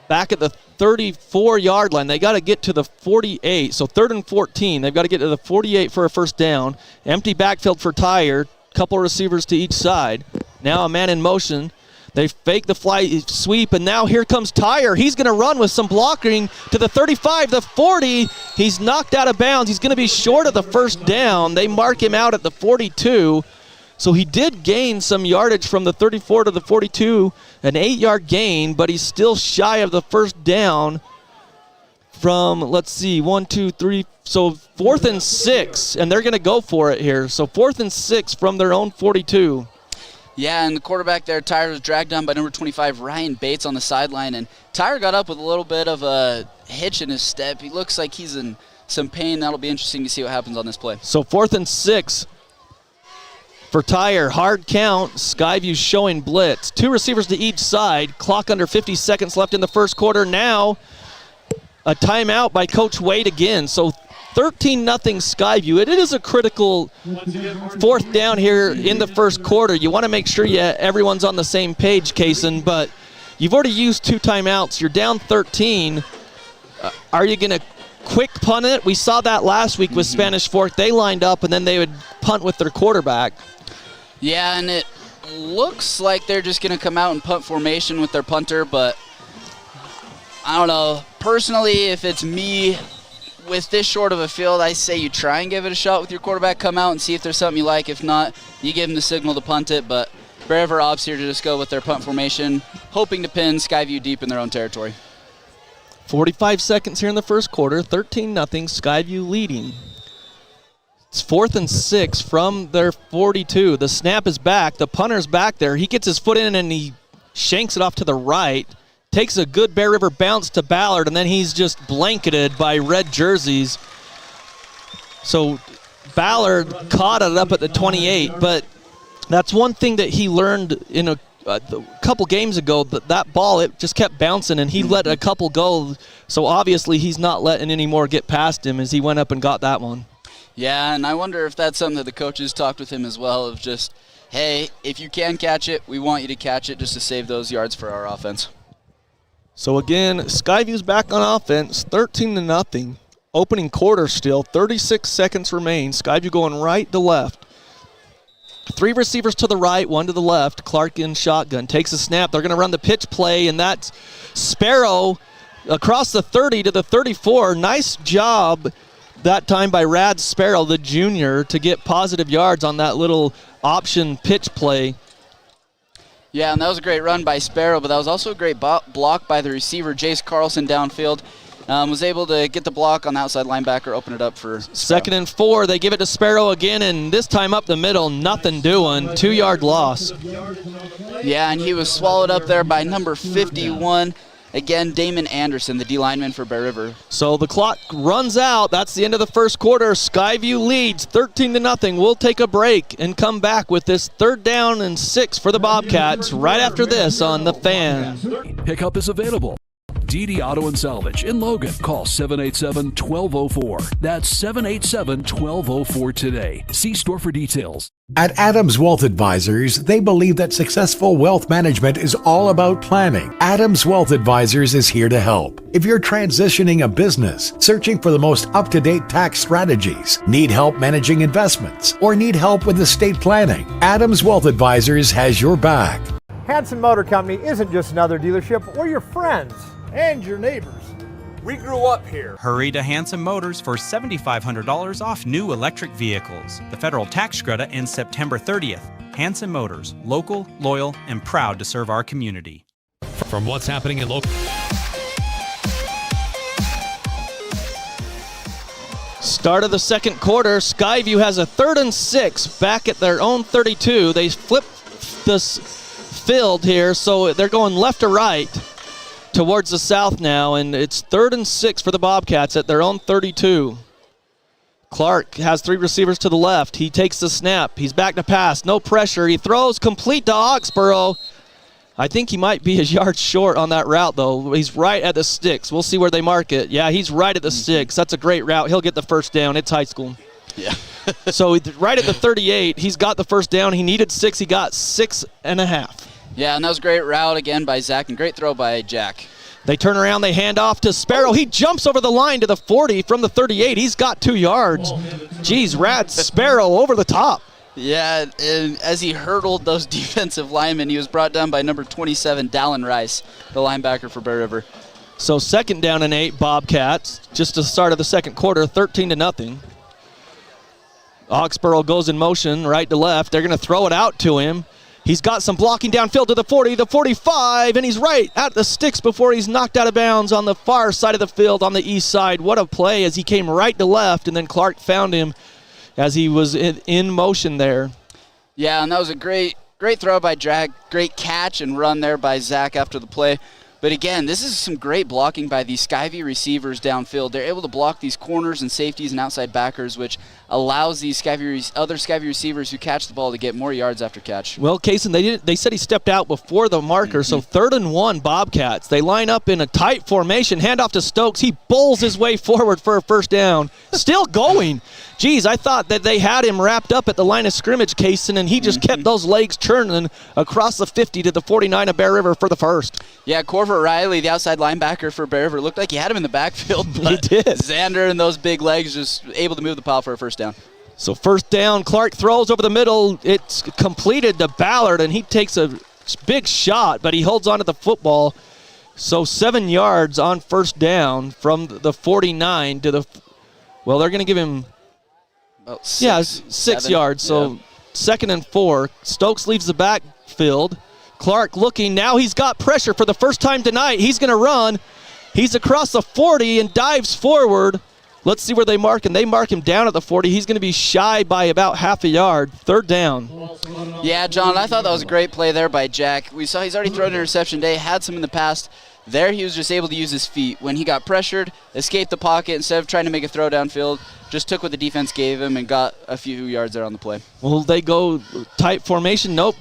back at the 34-yard line. They got to get to the 48. So 3rd and 14. They've got to get to the 48 for a first down. Empty backfield for Tyre. Couple receivers to each side. Now a man in motion. They fake the fly sweep, and now here comes Tyre. He's going to run with some blocking to the 35, the 40. He's knocked out of bounds. He's going to be short of the first down. They mark him out at the 42. So he did gain some yardage from the 34 to the 42, an 8-yard gain, but he's still shy of the first down from, let's see, 1, 2, 3. So 4th and 6, and they're going to go for it here. So 4th and 6 from their own 42. Yeah, and the quarterback there, Tyre, was dragged down by number 25, Ryan Bates, on the sideline. And Tyre got up with a little bit of a hitch in his step. He looks like he's in some pain. That'll be interesting to see what happens on this play. So 4th and 6 for Tyre. Hard count. Skyview showing blitz. 2 receivers to each side. Clock under 50 seconds left in the first quarter. Now a timeout by Coach Wade again. So 13-0 Skyview. It is a critical 4th down here in the first quarter. You want to make sure everyone's on the same page, Kaysen, but you've already used 2 timeouts. You're down 13. Are you going to quick punt it? We saw that last week with Spanish Fork. They lined up, and then they would punt with their quarterback. Yeah, and it looks like they're just going to come out and punt formation with their punter, but I don't know. Personally, if it's me, with this short of a field, I say you try and give it a shot with your quarterback. Come out and see if there's something you like. If not, you give him the signal to punt it. But Bear River opts here to just go with their punt formation, hoping to pin Skyview deep in their own territory. 45 seconds here in the first quarter. 13-0, Skyview leading. It's 4th and 6 from their 42. The snap is back. The punter's back there. He gets his foot in and he shanks it off to the right. Takes a good Bear River bounce to Ballard, and then he's just blanketed by red jerseys. So Ballard caught it up at the 28, but that's one thing that he learned in a couple games ago, that ball, it just kept bouncing, and he let a couple go. So obviously he's not letting any more get past him as he went up and got that one. Yeah, and I wonder if that's something that the coaches talked with him as well, of just, hey, if you can catch it, we want you to catch it just to save those yards for our offense. So again, Skyview's back on offense, 13-0. Opening quarter still, 36 seconds remain. Skyview going right to left. 3 receivers to the right, 1 to the left. Clark in shotgun, takes a snap. They're going to run the pitch play, and that's Sparrow across the 30 to the 34. Nice job that time by Rad Sparrow, the junior, to get positive yards on that little option pitch play. Yeah, and that was a great run by Sparrow, but that was also a great block by the receiver, Jace Carlson, downfield. Was able to get the block on the outside linebacker, open it up for Sparrow. 2nd and 4. They give it to Sparrow again, and this time up the middle, nothing doing. 2-yard loss. Yeah, and he was swallowed up there by number 51. Again, Damon Anderson, the D lineman for Bear River. So the clock runs out. That's the end of the first quarter. Skyview leads 13-0. We'll take a break and come back with this 3rd down and 6 for the Bobcats right after this on The Fan. Pickup is available. DD Auto and Salvage in Logan. Call 787-1204. That's 787-1204 today. See store for details. At Adams Wealth Advisors, they believe that successful wealth management is all about planning. Adams Wealth Advisors is here to help. If you're transitioning a business, searching for the most up-to-date tax strategies, need help managing investments, or need help with estate planning, Adams Wealth Advisors has your back. Hanson Motor Company isn't just another dealership. We're your friends and your neighbors. We grew up here. Hurry to Hanson Motors for $7,500 off new electric vehicles. The federal tax credit ends September 30th. Hanson Motors, local, loyal, and proud to serve our community. From what's happening in local. Start of the second quarter, Skyview has a 3rd and 6 back at their own 32. They flip this field here, so they're going left to right towards the south now, and it's 3rd and 6 for the Bobcats at their own 32. Clark has 3 receivers to the left. He takes the snap. He's back to pass. No pressure. He throws complete to Oxborough. I think he might be a yard short on that route, though. He's right at the sticks. We'll see where they mark it. Yeah, he's right at the sticks. That's a great route. He'll get the first down. It's high school. Yeah. So right at the 38, he's got the first down. He needed 6. He got 6.5. Yeah, and that was a great route again by Zach and great throw by Jack. They turn around, they hand off to Sparrow. He jumps over the line to the 40 from the 38. He's got 2 yards. Geez, Rad Sparrow over the top. Yeah, and as he hurdled those defensive linemen, he was brought down by number 27, Dallin Rice, the linebacker for Bear River. So 2nd down and 8, Bobcats, just the start of the second quarter, 13-0. Oxborough goes in motion right to left. They're going to throw it out to him. He's got some blocking downfield to the 40, the 45, and he's right at the sticks before he's knocked out of bounds on the far side of the field on the east side. What a play as he came right to left, and then Clark found him as he was in motion there. Yeah, and that was a great throw by Drag, great catch and run there by Zach after the play. But again, this is some great blocking by these Skyview receivers downfield. They're able to block these corners and safeties and outside backers, which allows these other Skyview receivers who catch the ball to get more yards after catch. Well, Kaysen, they said he stepped out before the marker, so 3rd and 1 Bobcats. They line up in a tight formation, hand off to Stokes. He bowls his way forward for a first down. Still going. Geez, I thought that they had him wrapped up at the line of scrimmage, Kaysen, and he just kept those legs churning across the 50 to the 49 of Bear River for the first. Yeah, Corver Riley, the outside linebacker for Bear River, looked like he had him in the backfield. He did. Xander and those big legs just able to move the pile for a first down. So first down, Clark throws over the middle. It's completed to Ballard, and he takes a big shot, but he holds on to the football. So 7 yards on first down from the 49 to the, well, they're going to give him about 6 7 yards. So 2nd and 4. Stokes leaves the backfield. Clark looking. Now he's got pressure for the first time tonight. He's going to run. He's across the 40 and dives forward. Let's see where they mark him. They mark him down at the 40. He's going to be shy by about half a yard. 3rd down. Yeah, John, I thought that was a great play there by Jack. We saw he's already thrown an interception today, had some in the past. There he was just able to use his feet. When he got pressured, escaped the pocket, instead of trying to make a throw downfield, just took what the defense gave him and got a few yards there on the play. Well, they go tight formation. Nope.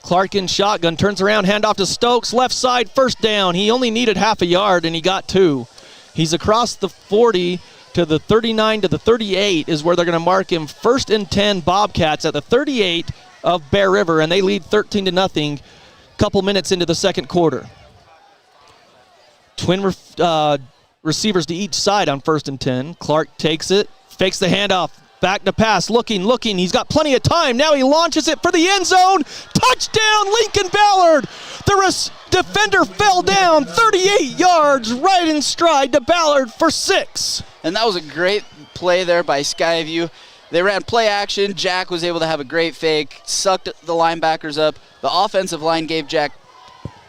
Clark in shotgun, turns around, handoff to Stokes, left side, first down. He only needed half a yard, and he got 2. He's across the 40 to the 39 to the 38 is where they're going to mark him. 1st and 10 Bobcats at the 38 of Bear River, and they lead 13-0 couple minutes into the second quarter. Twin receivers to each side on 1st and 10. Clark takes it, fakes the handoff. Back to pass, looking. He's got plenty of time. Now he launches it for the end zone. Touchdown, Lincoln Ballard. The defender fell down 38 yards right in stride to Ballard for 6. And that was a great play there by Skyview. They ran play action. Jack was able to have a great fake, sucked the linebackers up. The offensive line gave Jack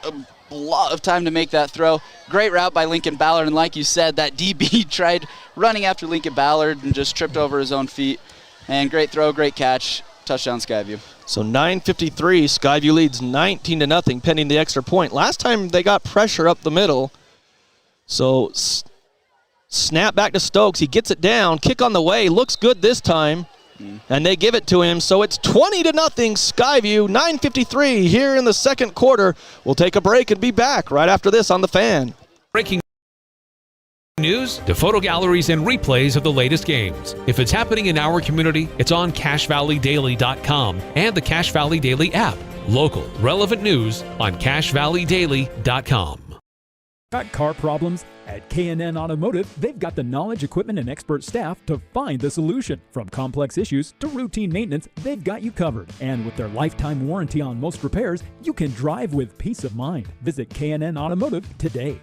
a lot of time to make that throw. Great route by Lincoln Ballard, and like you said, that DB tried running after Lincoln Ballard and just tripped over his own feet. And great throw, great catch, touchdown Skyview. So 9:53, Skyview leads 19-0 pending the extra point. Last time they got pressure up the middle. So snap back to Stokes, he gets it down, kick on the way, looks good this time. And they give it to him, so it's 20-0 Skyview, 9:53 here in the second quarter. We'll take a break and be back right after this on The Fan. breaking news to photo galleries and replays of the latest games. If it's happening in our community, it's on CashValleyDaily.com and the Cache Valley Daily app. Local, relevant news on CashValleyDaily.com. Got car problems? At K&N Automotive, they've got the knowledge, equipment, and expert staff to find the solution. From complex issues to routine maintenance, they've got you covered. And with their lifetime warranty on most repairs, you can drive with peace of mind. Visit K&N Automotive today.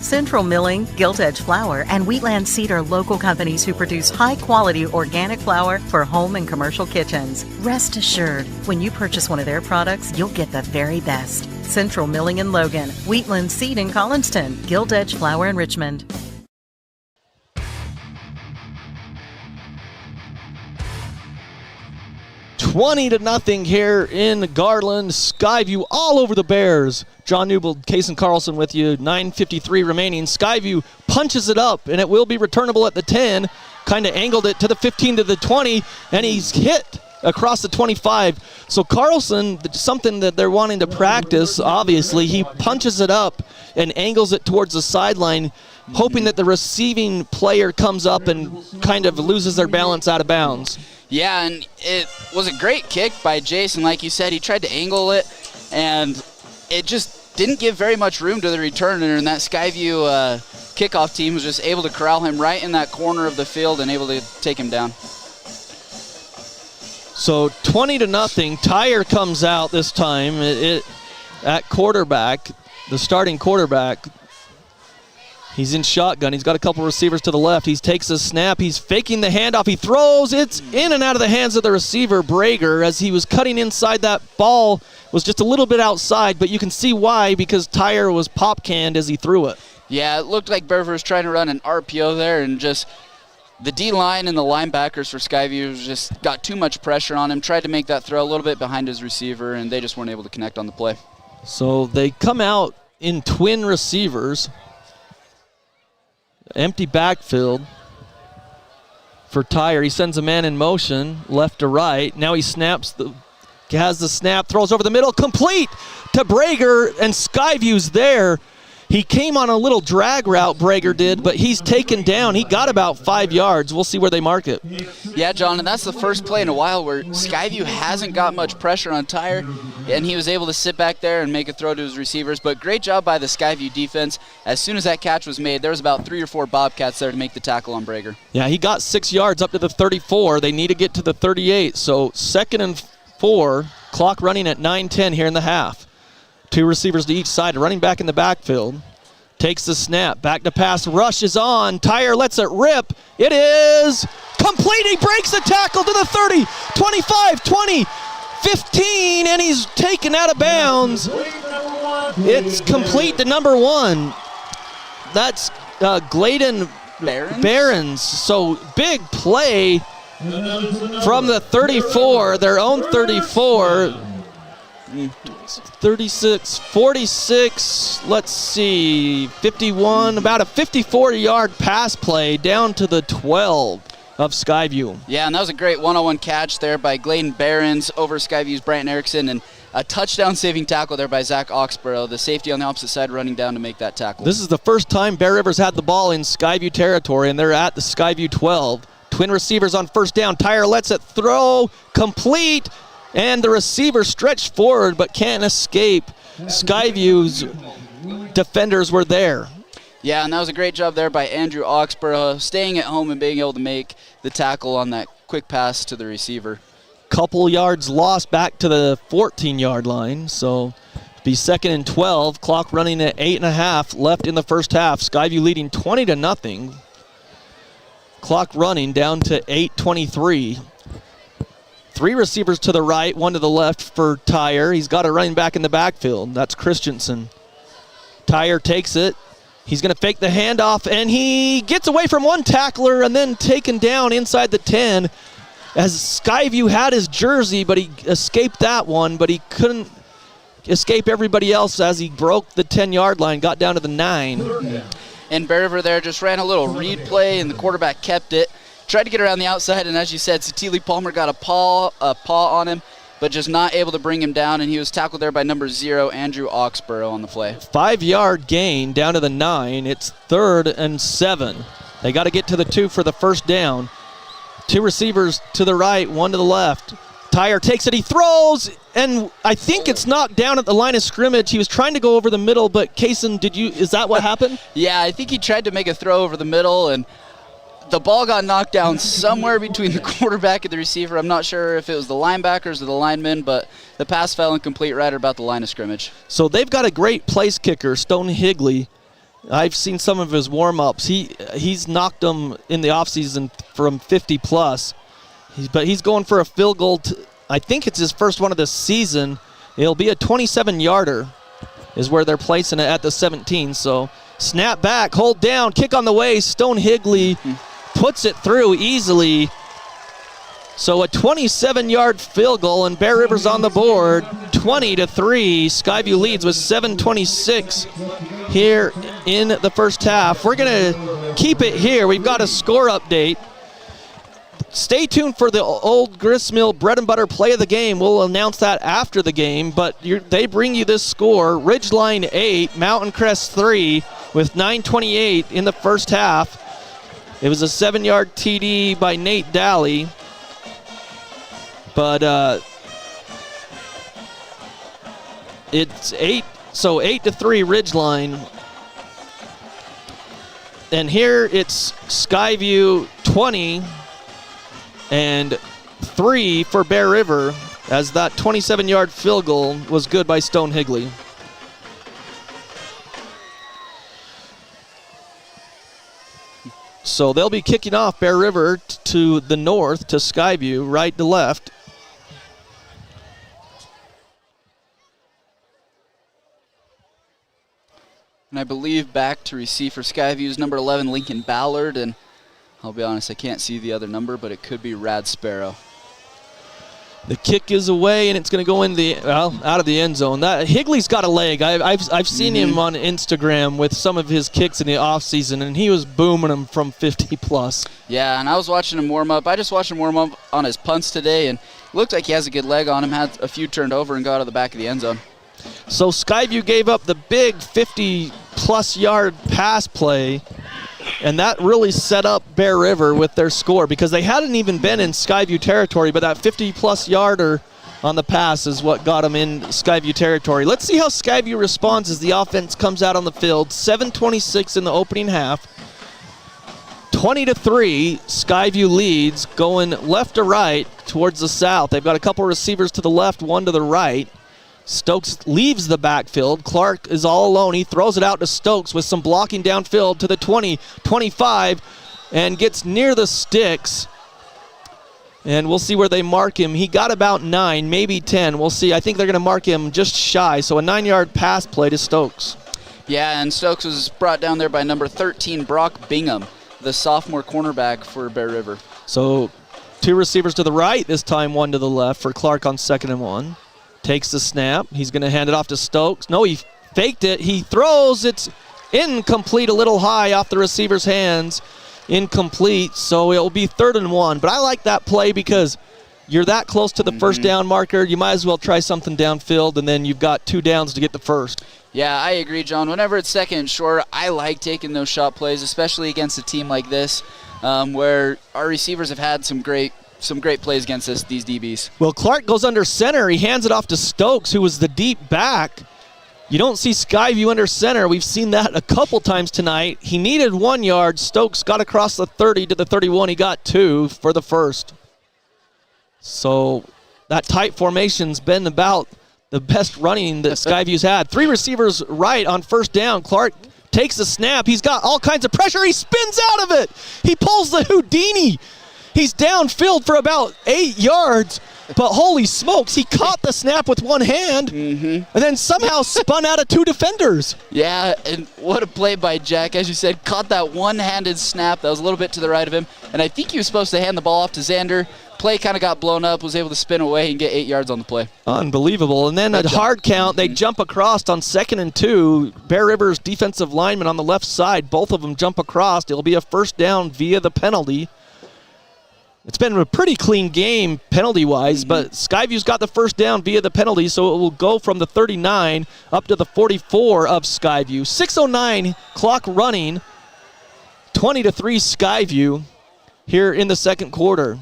Central Milling, Gilt Edge Flour, and Wheatland Seed are local companies who produce high-quality organic flour for home and commercial kitchens. Rest assured, when you purchase one of their products, you'll get the very best. Central Milling in Logan, Wheatland Seed in Collinston, Gilt Edge Flour in Richmond. $20-0 here in Garland. Skyview all over the Bears. John Newbold, Kason Carlson with you. 9:53 remaining. Skyview punches it up, and it will be returnable at the 10. Kind of angled it to the 15 to the 20, and he's hit across the 25. So Carlson, something that they're wanting to practice, obviously, he punches it up and angles it towards the sideline, hoping that the receiving player comes up and kind of loses their balance out of bounds. Yeah, and it was a great kick by Jason. Like you said, he tried to angle it, and it just didn't give very much room to the returner, and that Skyview kickoff team was just able to corral him right in that corner of the field and able to take him down. So 20-0. Tyre comes out this time at quarterback, the starting quarterback. He's in shotgun. He's got a couple receivers to the left. He takes a snap. He's faking the handoff. He throws. It's in and out of the hands of the receiver, Brager, as he was cutting inside. That ball was just a little bit outside, but you can see why, because Tyre was pop-canned as he threw it. Yeah, it looked like Berver was trying to run an RPO there, and just the D-line and the linebackers for Skyview just got too much pressure on him, tried to make that throw a little bit behind his receiver, and they just weren't able to connect on the play. So they come out in twin receivers. Empty backfield for Tyre. He sends a man in motion, left to right. Now he has the snap, throws over the middle, complete to Brager, and Skyview's there. He came on a little drag route, Brager did, but he's taken down. He got about 5 yards. We'll see where they mark it. Yeah, John, and that's the first play in a while where Skyview hasn't got much pressure on Tyre, and he was able to sit back there and make a throw to his receivers. But great job by the Skyview defense. As soon as that catch was made, there was about 3 or 4 Bobcats there to make the tackle on Brager. Yeah, he got 6 yards up to the 34. They need to get to the 38. So 2nd and 4, clock running at 9:10 here in the half. 2 receivers to each side, running back in the backfield. Takes the snap, back to pass, rush is on. Tyre lets it rip. It is complete. He breaks the tackle to the 30, 25, 20, 15, and he's taken out of bounds. It's complete to number 1. That's Gladen Barons. So big play from the 34, their own 34. 36, 46, let's see, 51, about a 54-yard pass play down to the 12 of Skyview. Yeah, and that was a great one-on-one catch there by Gladen Barons over Skyview's Brandon Erickson, and a touchdown-saving tackle there by Zach Oxborough, the safety on the opposite side running down to make that tackle. This is the first time Bear River's had the ball in Skyview territory, and they're at the Skyview 12. Twin receivers on first down. Tyre lets it throw, complete, and the receiver stretched forward but can't escape. Skyview's defenders were there. Yeah, and that was a great job there by Andrew Oxborough, staying at home and being able to make the tackle on that quick pass to the receiver. Couple yards lost back to the 14-yard line, so be 2nd and 12. Clock running at 8.5 left in the first half. Skyview leading 20-0. Clock running down to 8:23. 3 receivers to the right, 1 to the left for Tyre. He's got a running back in the backfield. That's Christensen. Tyre takes it. He's going to fake the handoff, and he gets away from 1 tackler and then taken down inside the 10. As Skyview had his jersey, but he escaped that one, but he couldn't escape everybody else as he broke the 10-yard line, got down to the 9. And Bear River there just ran a little read play, and the quarterback kept it. Tried to get around the outside, and as you said, Satili Palmer got a paw on him, but just not able to bring him down, and he was tackled there by number 0, Andrew Oxborough, on the play. 5-yard gain down to the 9. It's 3rd and 7. They got to get to the 2 for the first down. 2 receivers to the right, 1 to the left. Tyre takes it, he throws, and I think it's knocked down at the line of scrimmage. He was trying to go over the middle, but Kaysen, is that what happened? Yeah, I think he tried to make a throw over the middle, and the ball got knocked down somewhere between the quarterback and the receiver. I'm not sure if it was the linebackers or the linemen, but the pass fell incomplete right about the line of scrimmage. So they've got a great place kicker, Stone Higley. I've seen some of his warm-ups. He's knocked them in the offseason from 50-plus. But he's going for a field goal. I think it's his first one of the season. It'll be a 27-yarder is where they're placing it at the 17. So snap back, hold down, kick on the way. Stone Higley puts it through easily. So a 27-yard field goal, and Bear River's on the board, 20-3. Skyview leads with 7:26 here in the first half. We're going to keep it here. We've got a score update. Stay tuned for the Old Gristmill Bread and Butter play of the game. We'll announce that after the game, but they bring you this score. Ridgeline 8, Mountain Crest 3 with 9:28 in the first half. It was a 7-yard TD by Nate Daly, but it's 8-3 Ridgeline. And here it's Skyview 20 and 3 for Bear River, as that 27-yard field goal was good by Stone Higley. So they'll be kicking off Bear River to the north to Skyview, right to left. And I believe back to receive for Skyview is number 11, Lincoln Ballard, and I'll be honest, I can't see the other number, but it could be Rad Sparrow. The kick is away, and it's going to go in out of the end zone. Higley's got a leg. I've seen him on Instagram with some of his kicks in the offseason, and he was booming them from 50-plus. Yeah, and I was watching him warm up. I just watched him warm up on his punts today, and looked like he has a good leg on him, had a few turned over and got out of the back of the end zone. So Skyview gave up the big 50-plus yard pass play, and that really set up Bear River with their score, because they hadn't even been in Skyview territory, but that 50-plus yarder on the pass is what got them in Skyview territory. Let's see how Skyview responds as the offense comes out on the field. 7:26 in the opening half. 20-3, Skyview leads, going left to right towards the south. They've got a couple receivers to the left, one to the right. Stokes leaves the backfield. Clark is all alone. He throws it out to Stokes with some blocking downfield to the 20, 25, and gets near the sticks. And we'll see where they mark him. He got about 9, maybe 10. We'll see. I think they're going to mark him just shy. So a 9-yard pass play to Stokes. Yeah, and Stokes was brought down there by number 13, Brock Bingham, the sophomore cornerback for Bear River. So 2 receivers to the right, this time 1 to the left for Clark on 2nd and 1. Takes the snap. He's going to hand it off to Stokes. No, he faked it. He throws. It's incomplete, a little high off the receiver's hands. Incomplete, so it'll be 3rd and 1. But I like that play because you're that close to the first down marker. You might as well try something downfield, and then you've got 2 downs to get the first. Yeah, I agree, John. Whenever it's 2nd and short, I like taking those shot plays, especially against a team like this, where our receivers have had some great plays against these DBs. Well, Clark goes under center. He hands it off to Stokes, who was the deep back. You don't see Skyview under center. We've seen that a couple times tonight. He needed 1 yard. Stokes got across the 30 to the 31. He got 2 for the first. So that tight formation's been about the best running that Skyview's had. 3 receivers right on first down. Clark takes the snap. He's got all kinds of pressure. He spins out of it. He pulls the Houdini. He's downfield for about 8 yards, but holy smokes, he caught the snap with one hand and then somehow spun out of 2 defenders. Yeah, and what a play by Jack. As you said, caught that one-handed snap that was a little bit to the right of him, and I think he was supposed to hand the ball off to Xander. Play kind of got blown up, was able to spin away and get 8 yards on the play. Unbelievable. And then a hard count, they jump across on 2nd and 2. Bear River's defensive lineman on the left side, both of them jump across. It'll be a first down via the penalty. It's been a pretty clean game penalty-wise, but Skyview's got the first down via the penalty, so it will go from the 39 up to the 44 of Skyview. 6:09 clock running, 20-3 Skyview here in the second quarter.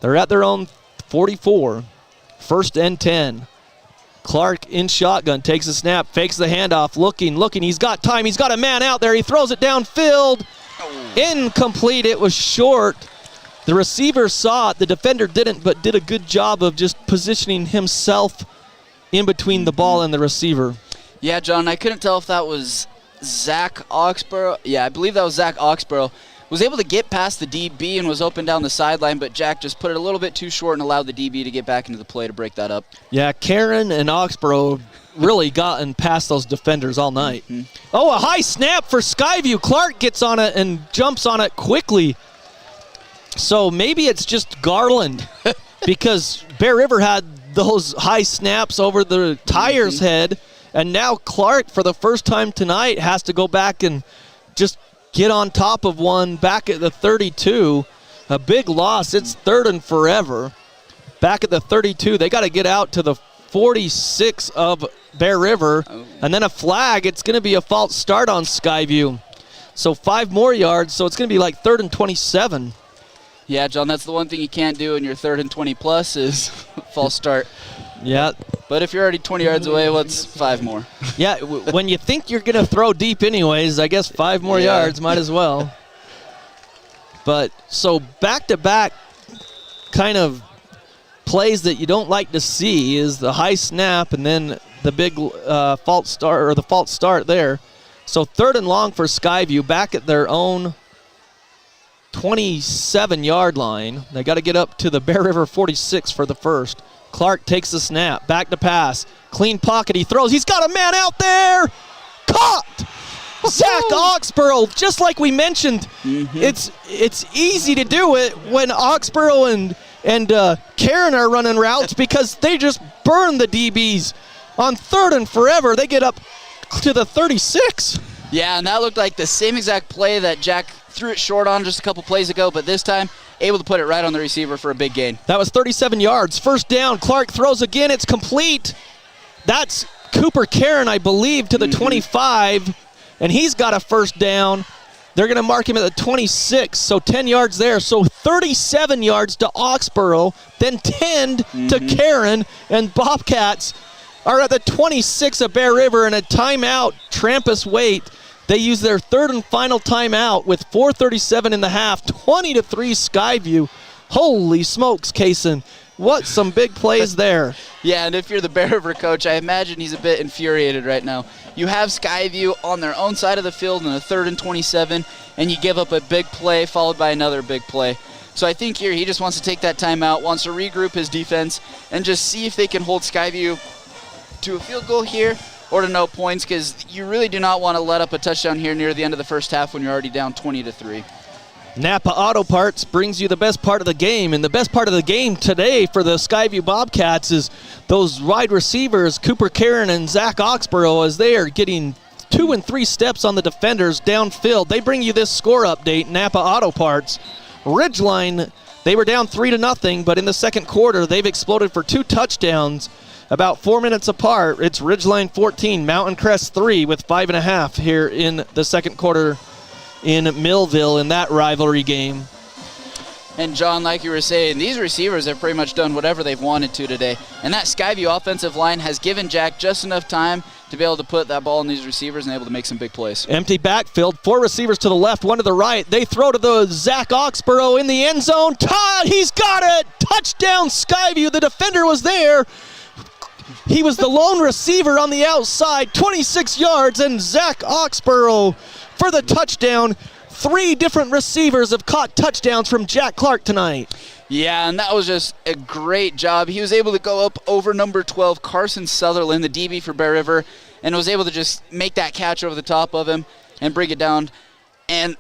They're at their own 44, 1st and 10. Clark in shotgun, takes a snap, fakes the handoff, looking, he's got time, he's got a man out there, he throws it downfield. Incomplete, it was short. The receiver saw it, the defender didn't, but did a good job of just positioning himself in between the ball and the receiver. Yeah, John, I couldn't tell if that was Zach Oxborough. Yeah, I believe that was Zach Oxborough. Was able to get past the DB and was open down the sideline, but Jack just put it a little bit too short and allowed the DB to get back into the play to break that up. Yeah, Karen and Oxborough really gotten past those defenders all night. Oh, a high snap for Skyview. Clark gets on it and jumps on it quickly. So maybe it's just Garland because Bear River had those high snaps over the Tyre's head, and now Clark, for the first time tonight, has to go back and just get on top of one back at the 32. A big loss. It's 3rd and forever. Back at the 32, they got to get out to the 46 of Bear River, and then a flag. It's going to be a false start on Skyview. So 5 more yards, so it's going to be like 3rd and 27. Yeah, John, that's the one thing you can't do in your 3rd and 20 plus is false start. Yeah. But if you're already 20 yards away, what's 5 more? Yeah, when you think you're going to throw deep anyways, I guess 5 more yards might as well. But so back-to-back kind of plays that you don't like to see is the high snap and then the big false start there. So 3rd and long for Skyview, back at their own 27-yard line. They got to get up to the Bear River 46 for the first. Clark takes the snap, back to pass, clean pocket, he throws, he's got a man out there, caught! Zach Oxborough, just like we mentioned, it's easy to do it when Oxborough and Karen are running routes because they just burn the DBs. On 3rd and forever, they get up to the 36. Yeah, and that looked like the same exact play that Jack threw it short on just a couple plays ago, but this time able to put it right on the receiver for a big gain. That was 37 yards. First down, Clark throws again, it's complete. That's Cooper Karen, I believe, to the 25, and he's got a first down. They're going to mark him at the 26, so 10 yards there. So 37 yards to Oxborough, then 10 to Karen, and Bobcats are at the 26 of Bear River, and a timeout, Trampus Waite. They use their 3rd and final timeout with 4:37 in the half, 20-3 Skyview. Holy smokes, Kaysen. What some big plays there. Yeah, and if you're the Bear River coach, I imagine he's a bit infuriated right now. You have Skyview on their own side of the field in a 3rd and 27, and you give up a big play followed by another big play. So I think here he just wants to take that timeout, wants to regroup his defense, and just see if they can hold Skyview to a field goal here or to no points, because you really do not want to let up a touchdown here near the end of the first half when you're already down 20-3. Napa Auto Parts brings you the best part of the game, and the best part of the game today for the Skyview Bobcats is those wide receivers, Cooper Karen and Zach Oxborough, as they are getting 2 and 3 steps on the defenders downfield. They bring you this score update, Napa Auto Parts. Ridgeline, they were down 3-0, but in the second quarter, they've exploded for 2 touchdowns. About 4 minutes apart, it's Ridgeline 14, Mountain Crest 3 with 5.5 here in the second quarter in Millville in that rivalry game. And John, like you were saying, these receivers have pretty much done whatever they've wanted to today. And that Skyview offensive line has given Jack just enough time to be able to put that ball in these receivers and able to make some big plays. Empty backfield, 4 receivers to the left, 1 to the right. They throw to the Zach Oxborough in the end zone. Todd, he's got it! Touchdown Skyview, the defender was there. He was the lone receiver on the outside, 26 yards, and Zach Oxborough for the touchdown. 3 different receivers have caught touchdowns from Jack Clark tonight. Yeah, and that was just a great job. He was able to go up over number 12, Carson Sutherland, the DB for Bear River, and was able to just make that catch over the top of him and bring it down. And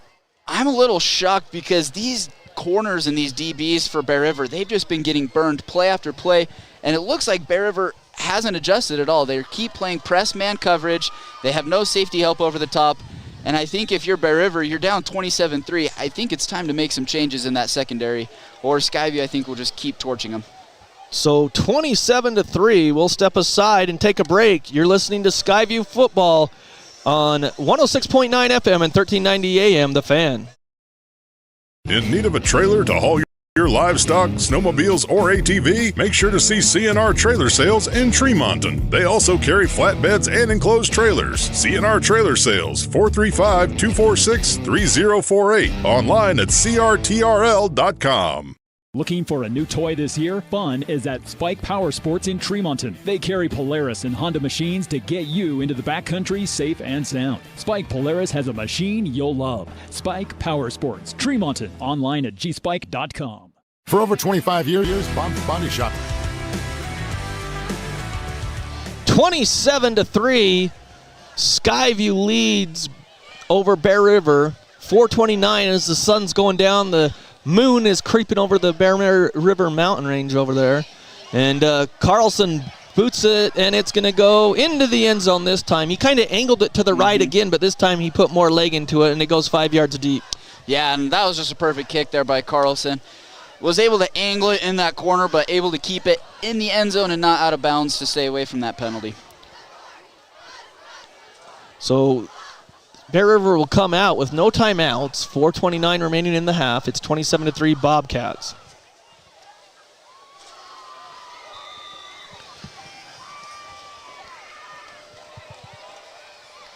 I'm a little shocked because these corners and these DBs for Bear River, they've just been getting burned play after play, and it looks like Bear River hasn't adjusted at all. They keep playing press man coverage. They have no safety help over the top. And I think if you're Bear River, you're down 27-3. I think it's time to make some changes in that secondary, or Skyview, I think, will just keep torching them. So 27-3, we'll step aside and take a break. You're listening to Skyview Football on 106.9 FM and 1390 AM, The Fan. In need of a trailer to haul your livestock, snowmobiles, or ATV? Make sure to see CNR Trailer Sales in Tremonton. They also carry flatbeds and enclosed trailers. CNR Trailer Sales, 435-246-3048. Online at crtrl.com. Looking for a new toy this year? Fun is at Spike Power Sports in Tremonton. They carry Polaris and Honda machines to get you into the backcountry safe and sound. Spike Polaris has a machine you'll love. Spike Power Sports, Tremonton. Online at gspike.com. For over 25 years, Bob's Body Shop. 27-3, Skyview leads over Bear River. 4:29 as the sun's going down. The moon is creeping over the Bear River mountain range over there. And Carlson boots it, and it's going to go into the end zone this time. He kind of angled it to the right again, but this time he put more leg into it, and it goes 5 yards deep. Yeah, and that was just a perfect kick there by Carlson. Was able to angle it in that corner, but able to keep it in the end zone and not out of bounds to stay away from that penalty. So Bear River will come out with no timeouts. 4:29 remaining in the half. It's 27-3 Bobcats.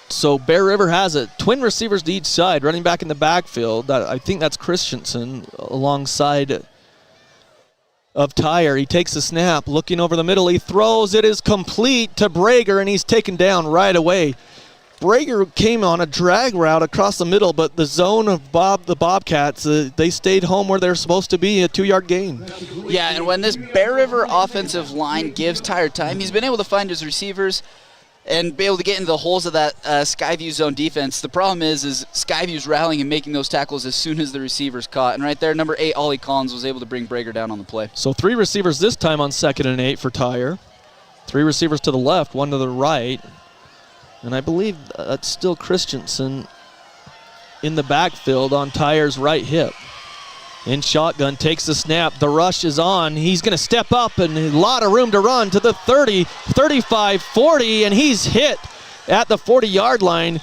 So Bear River has it. Twin receivers to each side, running back in the backfield. I think that's Christensen alongside of Tyre. He takes the snap, looking over the middle. He throws. It is complete to Brager, and he's taken down right away. Brager came on a drag route across the middle, but the zone of the Bobcats, they stayed home where they're supposed to be, a 2-yard gain. Yeah, and when this Bear River offensive line gives Tyre time, he's been able to find his receivers and be able to get into the holes of that Skyview zone defense. The problem is Skyview's rallying and making those tackles as soon as the receiver's caught. And right there, number 8, Ollie Collins, was able to bring Brager down on the play. So 3 receivers this time on 2nd and 8 for Tyre. 3 receivers to the left, 1 to the right. And I believe that's still Christensen in the backfield on Tyre's right hip. In shotgun, takes the snap. The rush is on. He's going to step up, and a lot of room to run to the 30, 35, 40, and he's hit at the 40-yard line.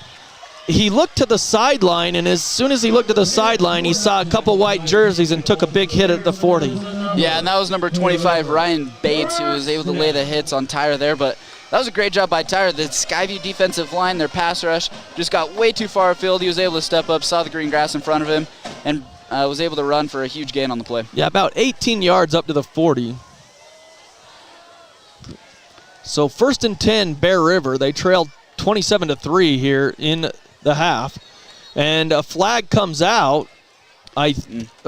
He looked to the sideline, and as soon as he looked to the sideline, he saw a couple white jerseys and took a big hit at the 40. Yeah, and that was number 25, Ryan Bates, who was able to lay the hits on Tyre there, but that was a great job by Tyre. The Skyview defensive line, their pass rush, just got way too far afield. He was able to step up, saw the green grass in front of him, and was able to run for a huge gain on the play. Yeah, about 18 yards up to the 40. So 1st and 10, Bear River. They trailed 27-3 here in the half. And a flag comes out. A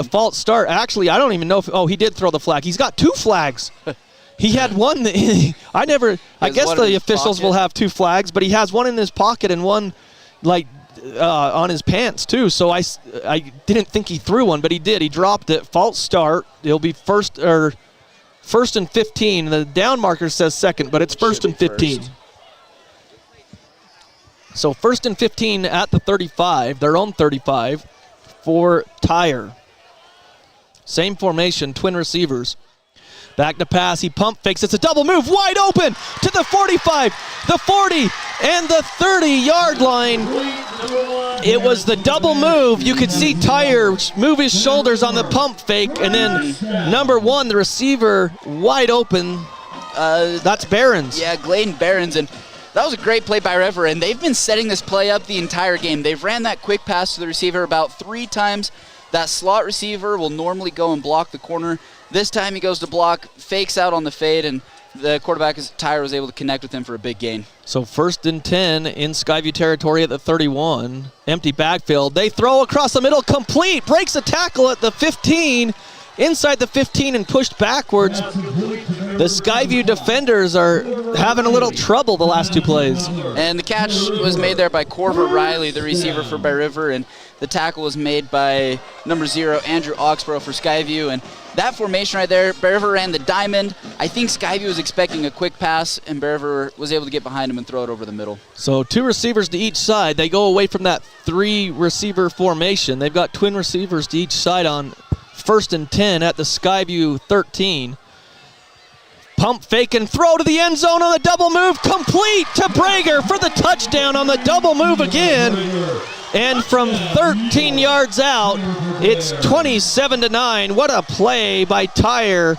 false start. Actually, I don't even know if, he did throw the flag. He's got 2 flags. He had one. I guess the officials will have 2 flags, but he has one in his pocket and one on his pants too. So I didn't think he threw one, but he did. He dropped it. False start. It'll be first and 15. The down marker says 2nd, but it's 1st and 15. So 1st and 15 at the 35, their own 35 for Tyre. Same formation, twin receivers. Back to pass, he pump fakes. It's a double move, wide open to the 45, the 40, and the 30-yard line. It was the double move. You could see Tyre move his shoulders on the pump fake, and then number 1, the receiver, wide open. That's Behrens. Yeah, Gladen Behrens, and that was a great play by River, and they've been setting this play up the entire game. They've ran that quick pass to the receiver about 3 times. That slot receiver will normally go and block the corner. This time he goes to block, fakes out on the fade, and the quarterback, Tyre, was able to connect with him for a big gain. So 1st and 10 in Skyview territory at the 31. Empty backfield. They throw across the middle, complete. Breaks a tackle at the 15. Inside the 15 and pushed backwards. The Skyview defenders are having a little trouble the last 2 plays. And the catch was made there by Corver Riley, the receiver for Bear River, and the tackle was made by number 0, Andrew Oxborough for Skyview. And that formation right there, Bear River ran the diamond. I think Skyview was expecting a quick pass, and Bear River was able to get behind him and throw it over the middle. So 2 receivers to each side. They go away from that 3-receiver formation. They've got twin receivers to each side on 1st and 10 at the Skyview 13. Pump fake and throw to the end zone on the double move, complete to Brager for the touchdown on the double move again. And from 13 yards out, it's 27-9. What a play by Tyre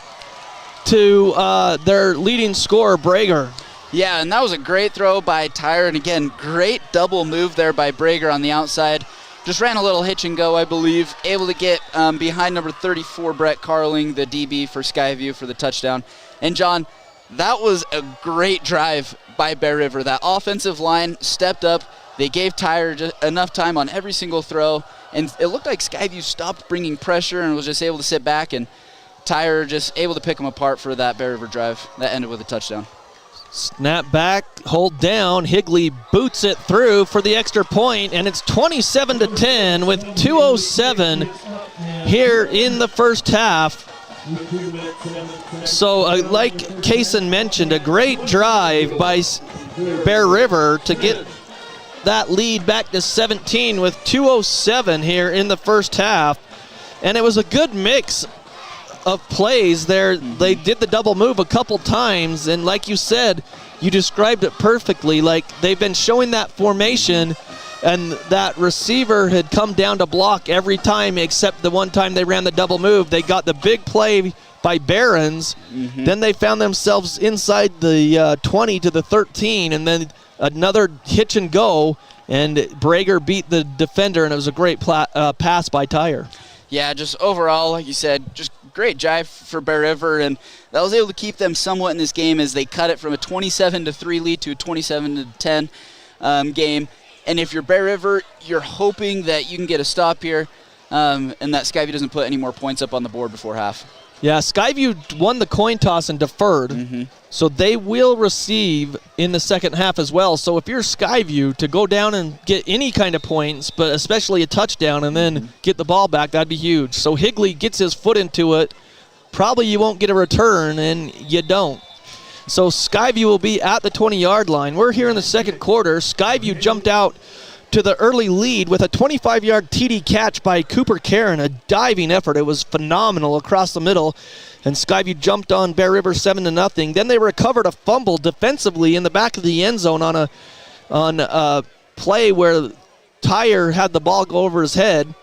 to their leading scorer, Brager. Yeah, and that was a great throw by Tyre, and again, great double move there by Brager on the outside. Just ran a little hitch and go, I believe. Able to get behind number 34, Brett Carling, the DB for Skyview for the touchdown. And John, that was a great drive by Bear River. That offensive line stepped up. They gave Tyre just enough time on every single throw, and it looked like Skyview stopped bringing pressure and was just able to sit back, and Tyre just able to pick them apart for that Bear River drive. That ended with a touchdown. Snap back, hold down. Higley boots it through for the extra point, and it's 27-10 with 2:07 here in the first half. So, like Kaysen mentioned, a great drive by Bear River to get that lead back to 17 with 2:07 here in the first half. And it was a good mix of plays there. They did the double move a couple times, and like you said, you described it perfectly. Like, they've been showing that formation, and that receiver had come down to block every time except the one time they ran the double move. They got the big play by Barons. Then they found themselves inside the 20 to the 13, and then another hitch and go, and Brager beat the defender, and it was a great pass by Tyre. Yeah, just overall, like you said, just great drive for Bear River, and that was able to keep them somewhat in this game as they cut it from a 27-3 lead to a 27-10 game. And if you're Bear River, you're hoping that you can get a stop here, and that Skyview doesn't put any more points up on the board before half. Yeah, Skyview won the coin toss and deferred, so they will receive in the second half as well. So if you're Skyview, to go down and get any kind of points, but especially a touchdown, and then get the ball back, that'd be huge. So Higley gets his foot into it. Probably you won't get a return, and you don't. So Skyview will be at the 20-yard line. We're here in the second quarter. Skyview jumped out to the early lead with a 25-yard TD catch by Cooper Karen, a diving effort. It was phenomenal across the middle, and Skyview jumped on Bear River 7-0. Then they recovered a fumble defensively in the back of the end zone on a play where Tyre had the ball go over his head,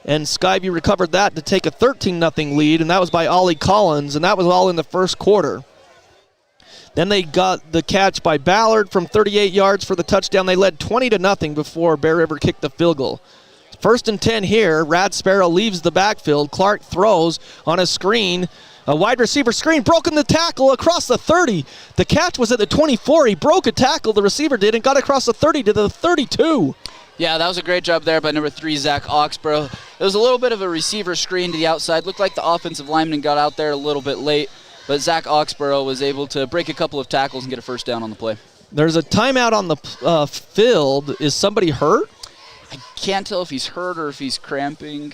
and Skyview recovered that to take a 13-0 lead, and that was by Ollie Collins, and that was all in the first quarter. Then they got the catch by Ballard from 38 yards for the touchdown. They led 20-0 before Bear River kicked the field goal. 1st and 10 here. Rad Sparrow leaves the backfield. Clark throws on a screen. A wide receiver screen, broken the tackle across the 30. The catch was at the 24. He broke a tackle, the receiver did, and got across the 30 to the 32. Yeah, that was a great job there by number 3, Zach Oxborough. It was a little bit of a receiver screen to the outside. Looked like the offensive lineman got out there a little bit late, but Zach Oxborough was able to break a couple of tackles and get a first down on the play. There's a timeout on the field. Is somebody hurt? I can't tell if he's hurt or if he's cramping.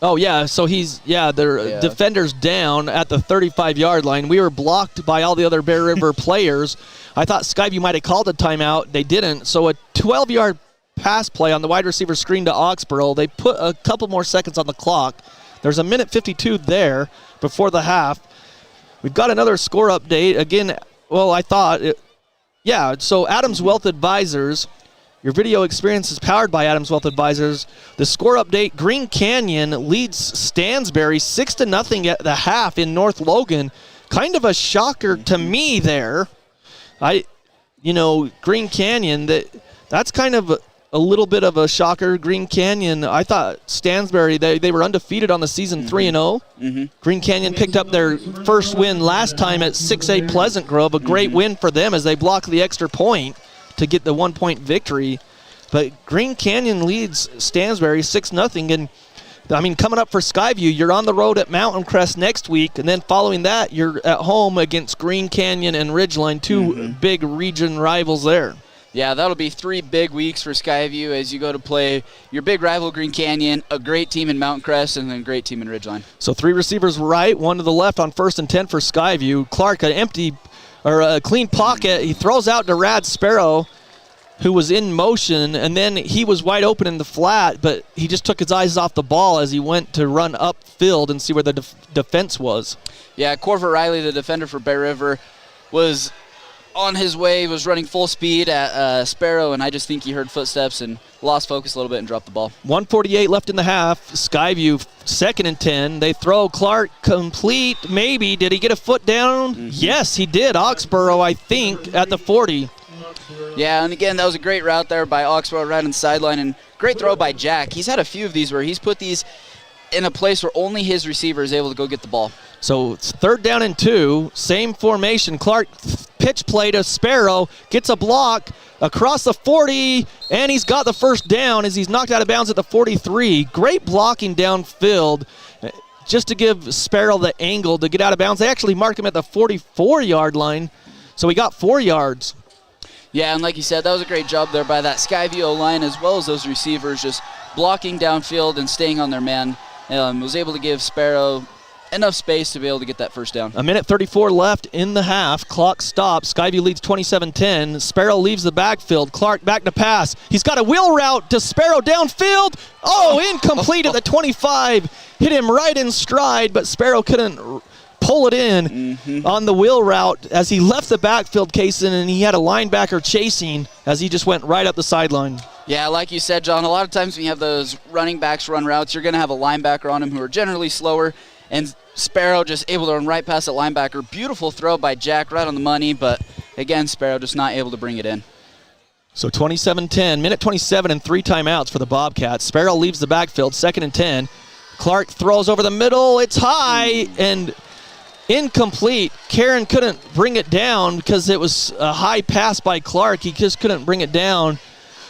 Oh, yeah, so their defender's down at the 35-yard line. We were blocked by all the other Bear River players. I thought Skyview might have called a timeout. They didn't. So a 12-yard pass play on the wide receiver screen to Oxborough. They put a couple more seconds on the clock. There's a minute 52 there before the half. We've got another score update. Again, well, so Adams Wealth Advisors, your video experience is powered by Adams Wealth Advisors. The score update, Green Canyon leads Stansbury 6-0 at the half in North Logan. Kind of a shocker to me there. Green Canyon, that's kind of a little bit of a shocker. Green Canyon, I thought Stansbury, they were undefeated on the season, 3-0. Green Canyon picked up their first win last time at 6A Pleasant Grove, a great win for them as they blocked the extra point to get the 1-point victory. But Green Canyon leads Stansbury 6-0, and I mean, coming up for Skyview, you're on the road at Mountain Crest next week, and then following that, you're at home against Green Canyon and Ridgeline, two big region rivals there. Yeah, that'll be 3 big weeks for Skyview as you go to play your big rival Green Canyon, a great team in Mountain Crest, and then a great team in Ridgeline. So 3 receivers right, 1 to the left on 1st and 10 for Skyview. Clark, an empty or a clean pocket. He throws out to Rad Sparrow, who was in motion, and then he was wide open in the flat, but he just took his eyes off the ball as he went to run upfield and see where the defense was. Yeah, Corver Riley, the defender for Bear River, was on his way, was running full speed at Sparrow, and I just think he heard footsteps and lost focus a little bit and dropped the ball. 1:48 left in the half. Skyview 2nd and 10. They throw. Clark complete, maybe. Did he get a foot down? Yes, he did. Oxborough, I think, at the 40. Yeah, and again, that was a great route there by Oxborough right on the sideline, and great throw by Jack. He's had a few of these where he's put these in a place where only his receiver is able to go get the ball. So it's 3rd down and 2, same formation. Clark pitch play to Sparrow, gets a block across the 40, and he's got the first down as he's knocked out of bounds at the 43. Great blocking downfield just to give Sparrow the angle to get out of bounds. They actually marked him at the 44-yard line, so he got 4 yards. Yeah, and like you said, that was a great job there by that Skyview O-line as well as those receivers just blocking downfield and staying on their man. Was able to give Sparrow enough space to be able to get that first down. 1:34 left in the half. Clock stops. Skyview leads 27-10. Sparrow leaves the backfield. Clark back to pass. He's got a wheel route to Sparrow downfield. Oh, incomplete at the 25. Hit him right in stride, but Sparrow couldn't pull it in on the wheel route as he left the backfield, Kaysen, and he had a linebacker chasing as he just went right up the sideline. Yeah, like you said, John, a lot of times when you have those running backs run routes, you're going to have a linebacker on them who are generally slower, and Sparrow just able to run right past the linebacker. Beautiful throw by Jack, right on the money, but again, Sparrow just not able to bring it in. So 27-10, minute 27 and 3 timeouts for the Bobcats. Sparrow leaves the backfield, 2nd and 10. Clark throws over the middle. It's high and incomplete. Karen couldn't bring it down because it was a high pass by Clark. He just couldn't bring it down.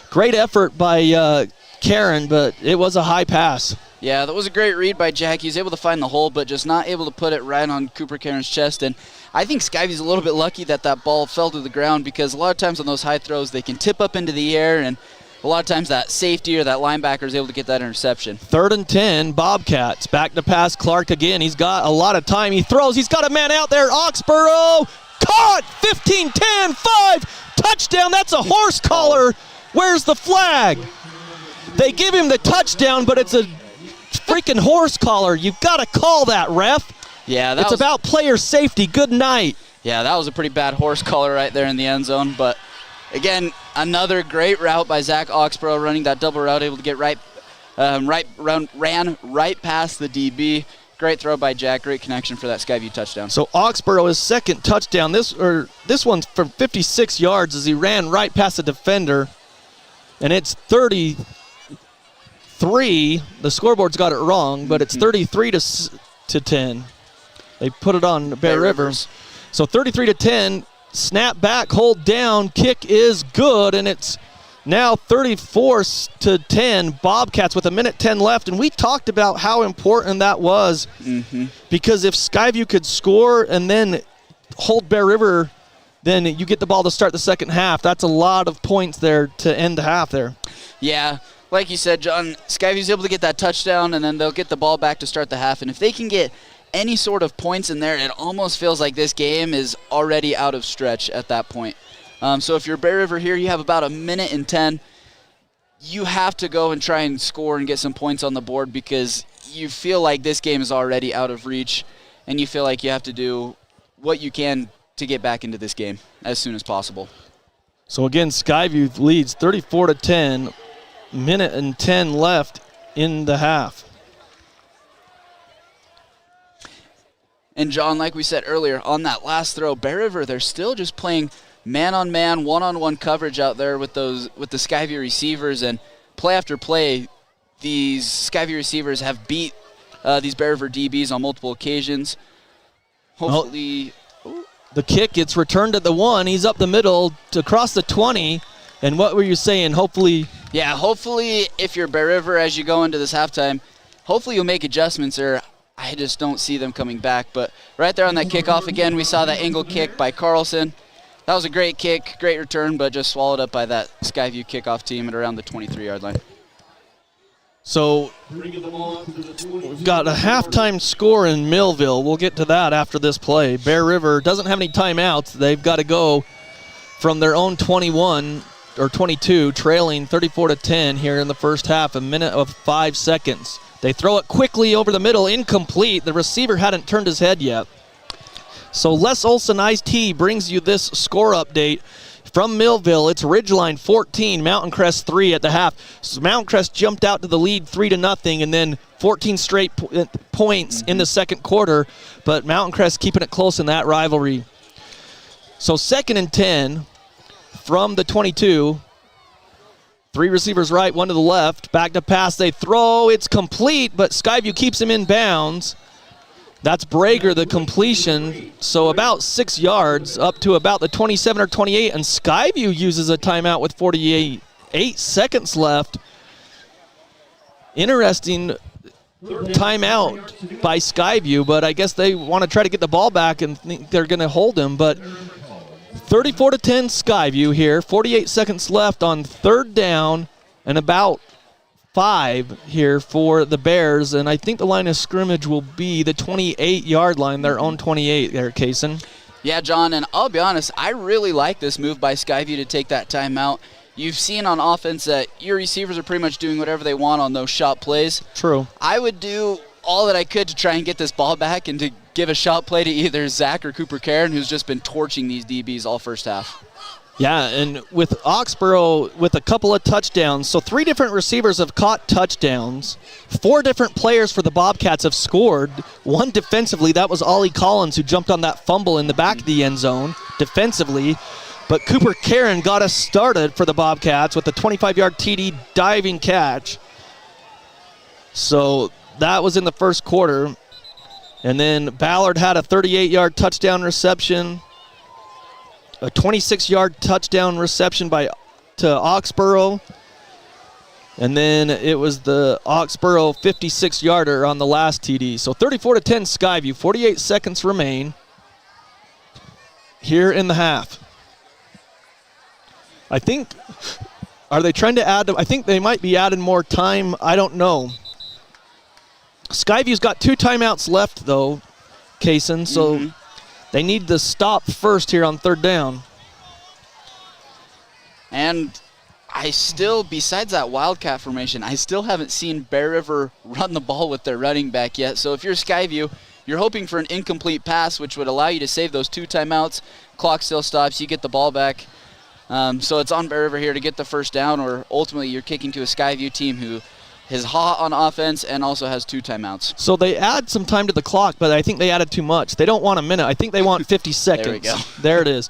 Great effort by Karen, but it was a high pass. Yeah, that was a great read by Jack. He was able to find the hole, but just not able to put it right on Cooper Karen's chest. And I think Skyview's a little bit lucky that that ball fell to the ground because a lot of times on those high throws, they can tip up into the air, and a lot of times that safety or that linebacker is able to get that interception. 3rd and 10, Bobcats. Back to pass, Clark again. He's got a lot of time. He throws. He's got a man out there. Oxborough caught. 15-10, 5. Touchdown. That's a horse collar. Where's the flag? They give him the touchdown, but it's a freaking horse collar. You've got to call that, ref. Yeah, it's about player safety. Good night. Yeah, that was a pretty bad horse collar right there in the end zone. But again, another great route by Zach Oxborough running that double route, able to get ran right past the DB. Great throw by Jack. Great connection for that Skyview touchdown. So Oxborough, his 2nd touchdown. This one's from 56 yards as he ran right past the defender. And it's 33. The scoreboard's got it wrong, but it's 33 to 10. They put it on Bear River. So 33-10. Snap back, hold down. Kick is good, and it's now 34-10. Bobcats with 1:10 left, and we talked about how important that was because if Skyview could score and then hold Bear River, then you get the ball to start the second half. That's a lot of points there to end the half there. Yeah, like you said, John, Skyview's able to get that touchdown, and then they'll get the ball back to start the half. And if they can get any sort of points in there, it almost feels like this game is already out of stretch at that point. So if you're Bear River here, you have about 1:10. You have to go and try and score and get some points on the board because you feel like this game is already out of reach, and you feel like you have to do what you can to get back into this game as soon as possible. So again, Skyview leads 34-10, 1:10 left in the half. And John, like we said earlier, on that last throw, Bear River, they're still just playing man-on-man, one-on-one coverage out there with the Skyview receivers, and play after play, these Skyview receivers have beat these Bear River DBs on multiple occasions. Hopefully... The kick gets returned at the 1. He's up the middle to cross the 20. And what were you saying? Hopefully... Yeah, hopefully if you're Bear River as you go into this halftime, hopefully you'll make adjustments, or I just don't see them coming back. But right there on that kickoff again, we saw that angle kick by Carlson. That was a great kick, great return, but just swallowed up by that Skyview kickoff team at around the 23-yard line. So we've got a halftime score in Millville. We'll get to that after this play. Bear River doesn't have any timeouts. They've got to go from their own 21 or 22, trailing 34-10 here in the first half, a minute of 5 seconds. They throw it quickly over the middle, incomplete. The receiver hadn't turned his head yet. So Les Olson IT brings you this score update from Millville. It's Ridgeline 14, Mountain Crest 3 at the half. So Mountain Crest jumped out to the lead 3-0, and then 14 straight points in the second quarter. But Mountain Crest keeping it close in that rivalry. So 2nd and 10 from the 22. 3 receivers right, 1 to the left. Back to pass, they throw. It's complete, but Skyview keeps him in bounds. That's Brager, the completion. So about 6 yards up to about the 27 or 28, and Skyview uses a timeout with 8 seconds left. Interesting timeout by Skyview, but I guess they want to try to get the ball back and think they're going to hold him. But 34-10 Skyview here, 48 seconds left on 3rd down and about 5 here for the Bears, and I think the line of scrimmage will be the 28-yard line, their own 28 there, Kaysen. Yeah, John, and I'll be honest, I really like this move by Skyview to take that timeout. You've seen on offense that your receivers are pretty much doing whatever they want on those shot plays. True. I would do all that I could to try and get this ball back and to give a shot play to either Zach or Cooper Karen, who's just been torching these DBs all first half. Yeah, and with Oxborough with a couple of touchdowns, so 3 different receivers have caught touchdowns. 4 different players for the Bobcats have scored. 1 defensively, that was Ollie Collins, who jumped on that fumble in the back of the end zone defensively. But Cooper Karen got us started for the Bobcats with a 25-yard TD diving catch. So that was in the first quarter. And then Ballard had a 38-yard touchdown reception. A 26-yard touchdown reception to Oxborough. And then it was the Oxborough 56-yarder on the last TD. So 34-10 Skyview, 48 seconds remain here in the half. I think, are they trying to add, I think they might be adding more time. I don't know. Skyview's got 2 timeouts left, though, Kaysen, so they need to stop first here on 3rd down. And I still, besides that Wildcat formation, I still haven't seen Bear River run the ball with their running back yet. So if you're Skyview, you're hoping for an incomplete pass, which would allow you to save those 2 timeouts. Clock still stops, you get the ball back. So it's on Bear River here to get the first down, or ultimately you're kicking to a Skyview team who is hot on offense and also has 2 timeouts. So they add some time to the clock, but I think they added too much. They don't want a minute. I think they want 50 seconds. There we go. There it is.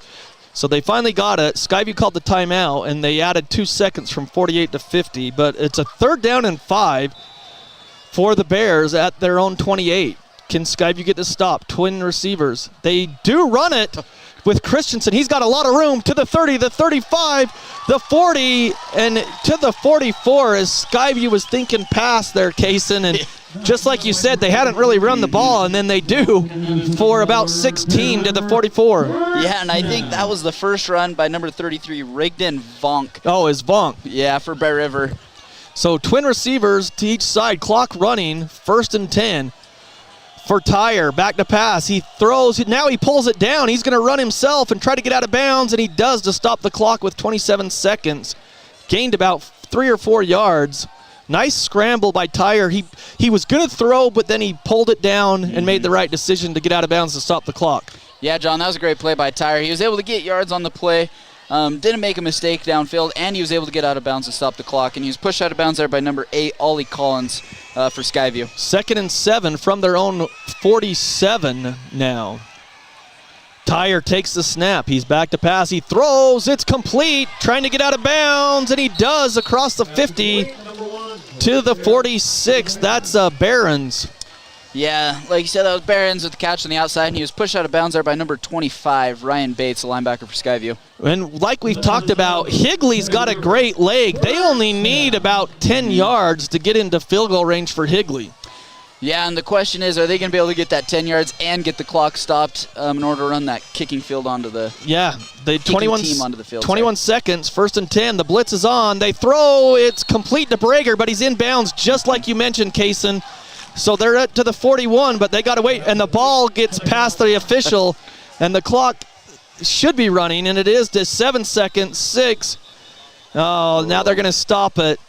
So they finally got it. Skyview called the timeout, and they added 2 seconds from 48 to 50. But it's a 3rd down and 5 for the Bears at their own 28. Can Skyview get to stop? Twin receivers. They do run it with Christensen. He's got a lot of room to the 30, the 35, the 40, and to the 44 as Skyview was thinking pass there, Kaysen. And just like you said, they hadn't really run the ball, and then they do for about 16 to the 44. Yeah, and I think that was the first run by number 33, Rigdon Vonk. Oh, it's Vonk. Yeah, for Bear River. So twin receivers to each side, clock running, 1st and 10. For Tyre, back to pass. He throws, now he pulls it down. He's going to run himself and try to get out of bounds, and he does to stop the clock with 27 seconds. Gained about 3 or 4 yards. Nice scramble by Tyre. He was going to throw, but then he pulled it down and made the right decision to get out of bounds to stop the clock. Yeah, John, that was a great play by Tyre. He was able to get yards on the play. Didn't make a mistake downfield, and he was able to get out of bounds to stop the clock. And he was pushed out of bounds there by number 8, Ollie Collins, for Skyview. 2nd and 7 from their own 47 now. Tyre takes the snap. He's back to pass. He throws. It's complete. Trying to get out of bounds, and he does across the 50 to the 46. That's Barons. Yeah, like you said, that was Barons with the catch on the outside, and he was pushed out of bounds there by number 25, Ryan Bates, the linebacker for Skyview. And like we've talked about, Higley's got a great leg. They only need about 10 yards to get into field goal range for Higley. Yeah, and the question is, are they going to be able to get that 10 yards and get the clock stopped in order to run that kicking field onto the the 21 team onto the field? 21 seconds, 1st and 10. The blitz is on. They throw. It's complete to Brager, but he's in bounds, just like you mentioned, Kaysen. So they're at to the 41, but they got to wait, and the ball gets past the official, and the clock should be running, and it is to 7 seconds, 6. Oh, now they're going to stop it.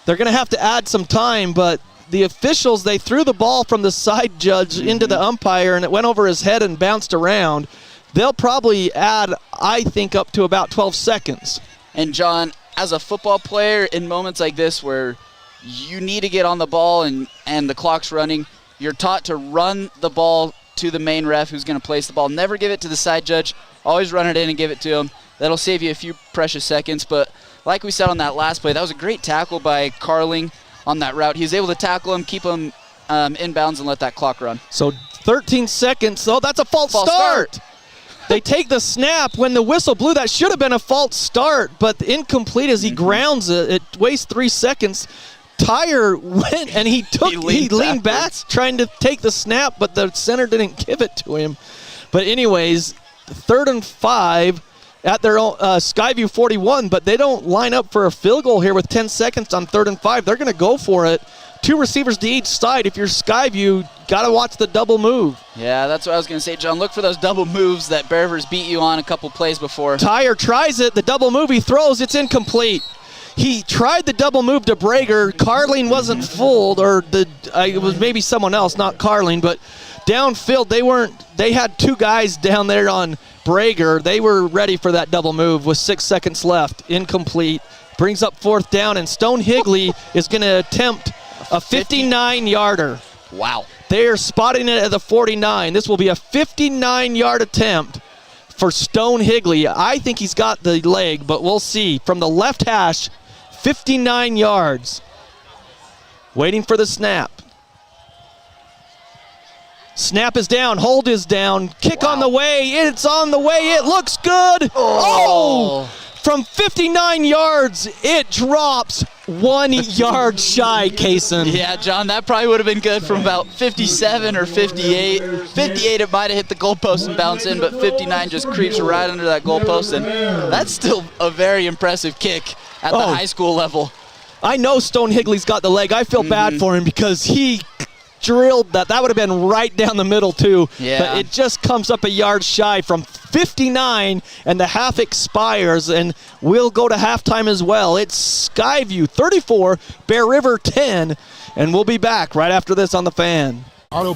They're going to have to add some time, but the officials, they threw the ball from the side judge into the umpire, and it went over his head and bounced around. They'll probably add, I think, up to about 12 seconds. And, John, as a football player, in moments like this where you need to get on the ball and the clock's running, you're taught to run the ball to the main ref who's going to place the ball. Never give it to the side judge. Always run it in and give it to him. That'll save you a few precious seconds. But like we said on that last play, that was a great tackle by Carling on that route. He was able to tackle him, keep him inbounds, and let that clock run. So 13 seconds. Oh, that's a false start. They take the snap. When the whistle blew, that should have been a false start, but incomplete as he grounds it. It wastes 3 seconds. Tyre went and he leaned back trying to take the snap, but the center didn't give it to him. But anyways, 3rd and 5 at their own Skyview 41, but they don't line up for a field goal here with 10 seconds on 3rd and 5. They're going to go for it. 2 receivers to each side. If you're Skyview, got to watch the double move. Yeah, that's what I was going to say, John. Look for those double moves that Bear Rivers beat you on a couple plays before. Tyre tries it. The double move he throws, it's incomplete. He tried the double move to Brager. Carling wasn't fooled, or it was maybe someone else, not Carling, but downfield they had 2 guys down there on Brager. They were ready for that double move with 6 seconds left. Incomplete. Brings up 4th down, and Stone Higley is going to attempt a 59-yarder. Wow. They are spotting it at the 49. This will be a 59-yard attempt for Stone Higley. I think he's got the leg, but we'll see. From the left hash, 59 yards. Waiting for the snap. Snap is down. Hold is down. Kick on the way. It's on the way. It looks good. Oh! From 59 yards, it drops 1 yard shy, Kaysen. Yeah, John, that probably would have been good from about 57 or 58. 58, it might have hit the goalpost and bounced in, but 59 just creeps right under that goalpost, and that's still a very impressive kick at the high school level. I know Stone Higley's got the leg. I feel bad for him because he drilled that. That would have been right down the middle, too. Yeah. But it just comes up a yard shy from 59, and the half expires, and we'll go to halftime as well. It's Skyview 34, Bear River 10, and we'll be back right after this on The Fan. Auto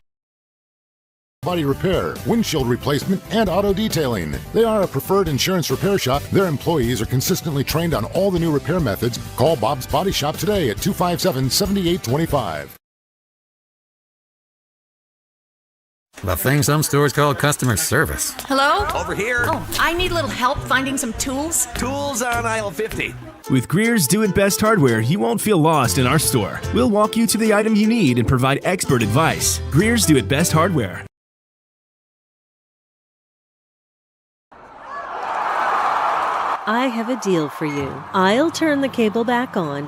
body repair, windshield replacement, and auto detailing. They are a preferred insurance repair shop. Their employees are consistently trained on all the new repair methods. Call Bob's Body Shop today at 257-7825. The thing some stores call customer service. Hello? Over here. Oh, I need a little help finding some tools. Tools on aisle 50. With Greer's Do It Best hardware, you won't feel lost in our store. We'll walk you to the item you need and provide expert advice. Greer's Do It Best hardware. I have a deal for you. I'll turn the cable back on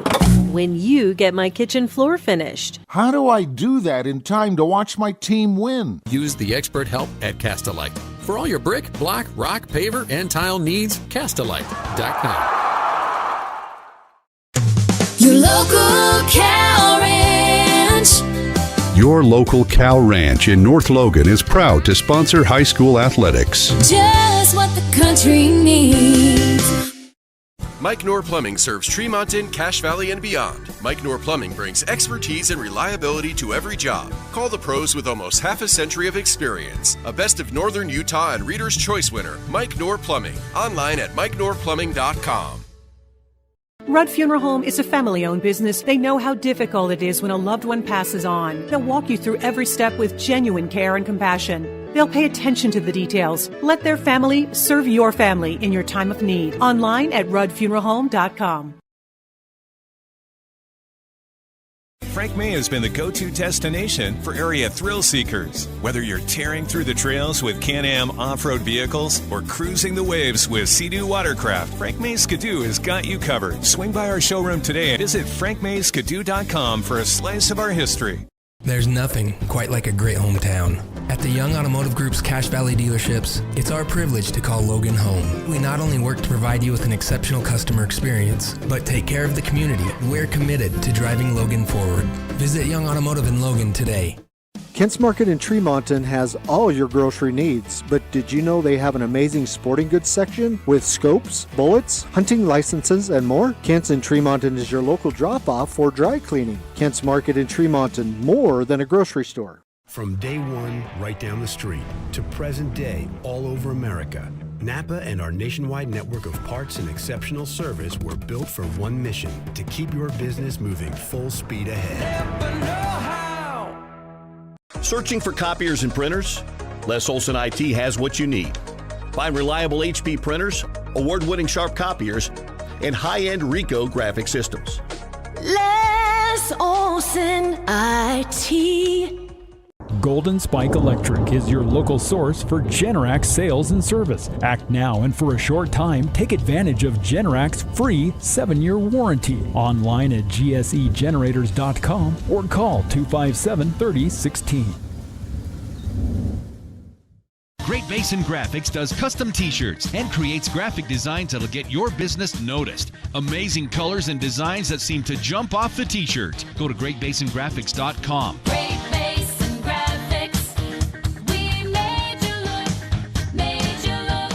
when you get my kitchen floor finished. How do I do that in time to watch my team win? Use the expert help at Castalite. For all your brick, block, rock, paver, and tile needs, Castalite.com. Your local cow ranch. Your local cow ranch in North Logan is proud to sponsor high school athletics. Just what the country needs. Mike Knorr Plumbing serves Tremonton, Cache Valley, and beyond. Mike Knorr Plumbing brings expertise and reliability to every job. Call the pros with almost half a century of experience. A Best of Northern Utah and Reader's Choice winner, Mike Knorr Plumbing. Online at MikeKnorrPlumbing.com. Rudd Funeral Home is a family-owned business. They know how difficult it is when a loved one passes on. They'll walk you through every step with genuine care and compassion. They'll pay attention to the details. Let their family serve your family in your time of need. Online at ruddfuneralhome.com. Frank May has been the go-to destination for area thrill seekers. Whether you're tearing through the trails with Can-Am off-road vehicles or cruising the waves with Sea-Doo watercraft, Frank May Skidoo has got you covered. Swing by our showroom today and visit frankmayskidoo.com for a slice of our history. There's nothing quite like a great hometown. At the Young Automotive Group's Cache Valley dealerships, it's our privilege to call Logan home. We not only work to provide you with an exceptional customer experience, but take care of the community. We're committed to driving Logan forward. Visit Young Automotive in Logan today. Kent's Market in Tremonton has all your grocery needs, but did you know they have an amazing sporting goods section with scopes, bullets, hunting licenses, and more? Kent's in Tremonton is your local drop-off for dry cleaning. Kent's Market in Tremonton, more than a grocery store. From day one, right down the street, to present day, all over America, Napa and our nationwide network of parts and exceptional service were built for one mission: to keep your business moving full speed ahead. Searching for copiers and printers? Les Olson IT has what you need. Find reliable HP printers, award-winning Sharp copiers, and high-end Ricoh graphic systems. Les Olson IT. Golden Spike Electric is your local source for Generac sales and service. Act now, and for a short time, take advantage of Generac's free 7-year warranty. Online at gsegenerators.com or call 257-3016. Great Basin Graphics does custom t-shirts and creates graphic designs that'll get your business noticed. Amazing colors and designs that seem to jump off the t-shirt. Go to greatbasingraphics.com. Great Basin Graphics. We made you look.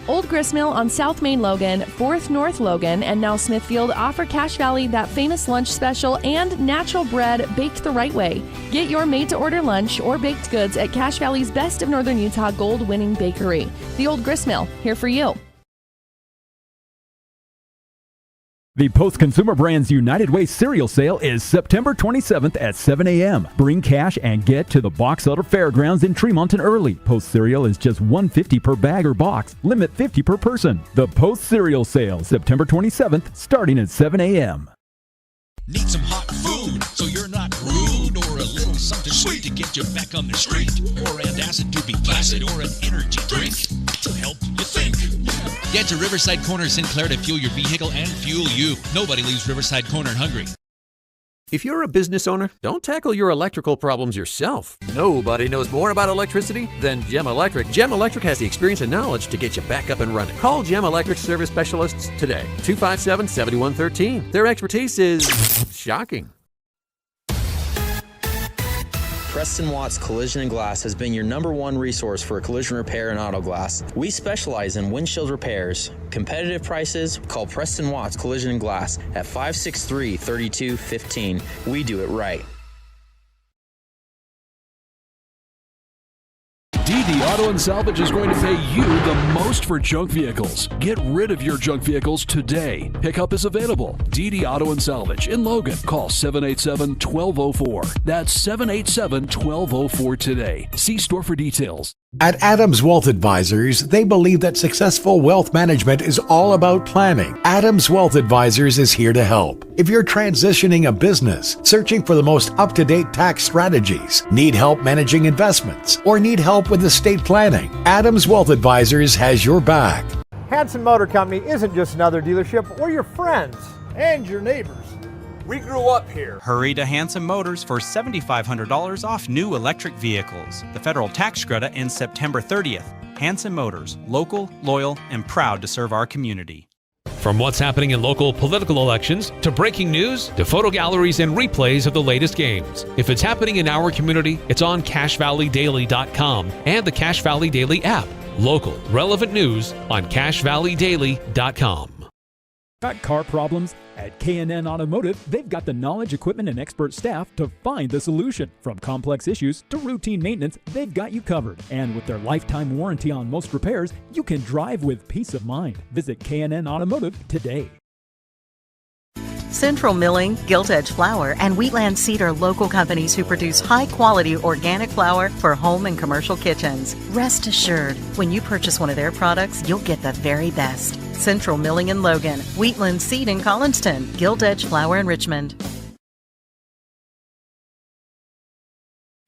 Old Gristmill on South Main Logan, 4th North Logan, and now Smithfield offer Cache Valley that famous lunch special and natural bread baked the right way. Get your made-to-order lunch or baked goods at Cache Valley's Best of Northern Utah gold-winning bakery. The Old Gristmill, here for you. The Post Consumer Brands United Way cereal sale is September 27th at 7 a.m. Bring cash and get to the Box Elder Fairgrounds in Tremonton early. Post cereal is just $1.50 per bag or box. Limit 50 per person. The Post cereal sale, September 27th, starting at 7 a.m. Need some hot food so you're not rude, or a little something sweet to get you back on the street, or antacid to be placid, or an energy drink to help you think. Get to Riverside Corner Sinclair to fuel your vehicle and fuel you. Nobody leaves Riverside Corner hungry. If you're a business owner, don't tackle your electrical problems yourself. Nobody knows more about electricity than Gem Electric. Gem Electric has the experience and knowledge to get you back up and running. Call Gem Electric service specialists today, 257-7113. Their expertise is shocking. Preston Watts Collision and Glass has been your #1 resource for collision repair and auto glass. We specialize in windshield repairs. Competitive prices, call Preston Watts Collision and Glass at 563-3215. We do it right. DD Auto and Salvage is going to pay you the most for junk vehicles. Get rid of your junk vehicles today. Pickup is available. DD Auto and Salvage in Logan. Call 787-1204. That's 787-1204 today. See store for details. At Adams Wealth Advisors, they believe that successful wealth management is all about planning. Adams Wealth Advisors is here to help. If you're transitioning a business, searching for the most up-to-date tax strategies, need help managing investments, or need help with estate planning, Adams Wealth Advisors has your back. Hanson Motor Company isn't just another dealership. We're your friends and your neighbors. We grew up here. Hurry to Hanson Motors for $7,500 off new electric vehicles. The federal tax credit ends September 30th. Hanson Motors, local, loyal, and proud to serve our community. From what's happening in local political elections, to breaking news, to photo galleries and replays of the latest games. If it's happening in our community, it's on CacheValleyDaily.com and the Cache Valley Daily app. Local, relevant news on CacheValleyDaily.com. Got car problems? At K&N Automotive, they've got the knowledge, equipment, and expert staff to find the solution. From complex issues to routine maintenance, they've got you covered. And with their lifetime warranty on most repairs, you can drive with peace of mind. Visit K&N Automotive today. Central Milling, Gilt Edge Flour, and Wheatland Seed are local companies who produce high-quality organic flour for home and commercial kitchens. Rest assured, when you purchase one of their products, you'll get the very best. Central Milling in Logan, Wheatland Seed in Collinston, Gilt Edge Flour in Richmond.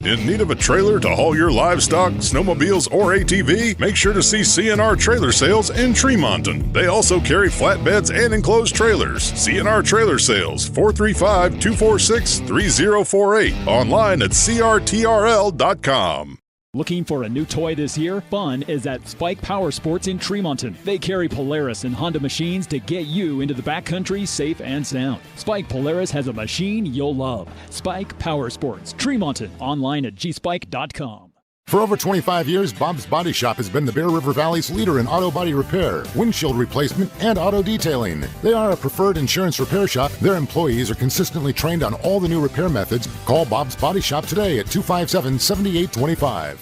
In need of a trailer to haul your livestock, snowmobiles, or ATV? Make sure to see CNR Trailer Sales in Tremonton. They also carry flatbeds and enclosed trailers. CNR Trailer Sales, 435-246-3048. Online at crtrl.com. Looking for a new toy this year? Fun is at Spike Power Sports in Tremonton. They carry Polaris and Honda machines to get you into the backcountry safe and sound. Spike Polaris has a machine you'll love. Spike Power Sports, Tremonton. Online at gspike.com. For over 25 years, Bob's Body Shop has been the Bear River Valley's leader in auto body repair, windshield replacement, and auto detailing. They are a preferred insurance repair shop. Their employees are consistently trained on all the new repair methods. Call Bob's Body Shop today at 257-7825.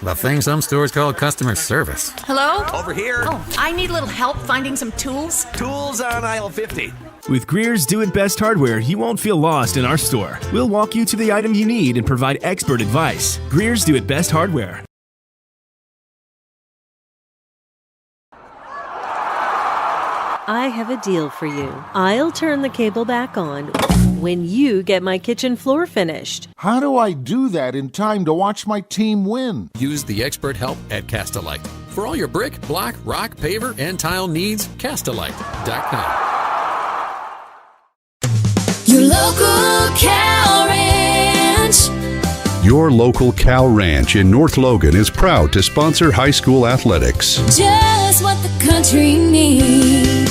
The thing some stores call customer service. Hello? Over here. Oh, I need a little help finding some tools. Tools on aisle 50. With Greer's Do It Best hardware, you won't feel lost in our store. We'll walk you to the item you need and provide expert advice. Greer's Do It Best hardware. I have a deal for you. I'll turn the cable back on when you get my kitchen floor finished. How do I do that in time to watch my team win? Use the expert help at Castalite. For all your brick, block, rock, paver, and tile needs, Castalite.com. Your local cow ranch. Your local cow ranch in North Logan is proud to sponsor high school athletics. Just what the country needs.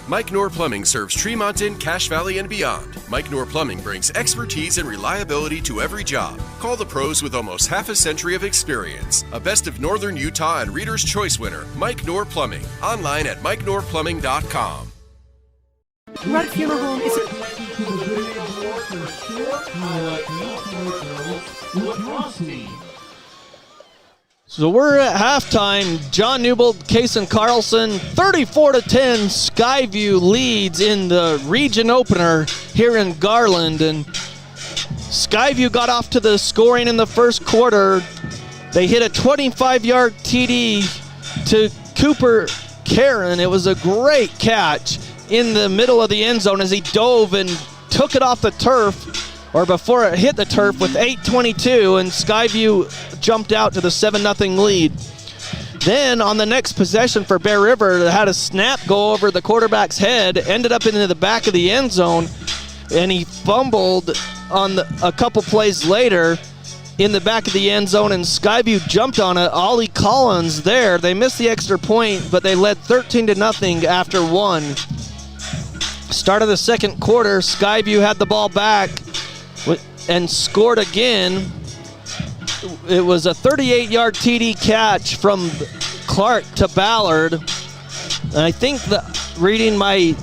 Mike Knorr Plumbing serves Tremonton, Cache Valley, and beyond. Mike Knorr Plumbing brings expertise and reliability to every job. Call the pros with almost half a century of experience. A Best of Northern Utah and Reader's Choice winner, Mike Knorr Plumbing. Online at MikeKnorrPlumbing.com. Rudd Funeral Home is So we're at halftime. John Newbold, Kason Carlson, 34-10. Skyview leads in the region opener here in Garland. And Skyview got off to the scoring in the first quarter. They hit a 25-yard TD to Cooper Karen. It was a great catch in the middle of the end zone as he dove and took it off the turf, or before it hit the turf, with 8:22, and Skyview jumped out to the 7-0 lead. Then on the next possession for Bear River, they had a snap go over the quarterback's head, ended up into the back of the end zone, and he fumbled on a couple plays later in the back of the end zone, and Skyview jumped on it. Ollie Collins there. They missed the extra point, but they led 13-0 after one. Start of the second quarter, Skyview had the ball back and scored again. It was a 38-yard TD catch from Clark to Ballard. And I think that, reading my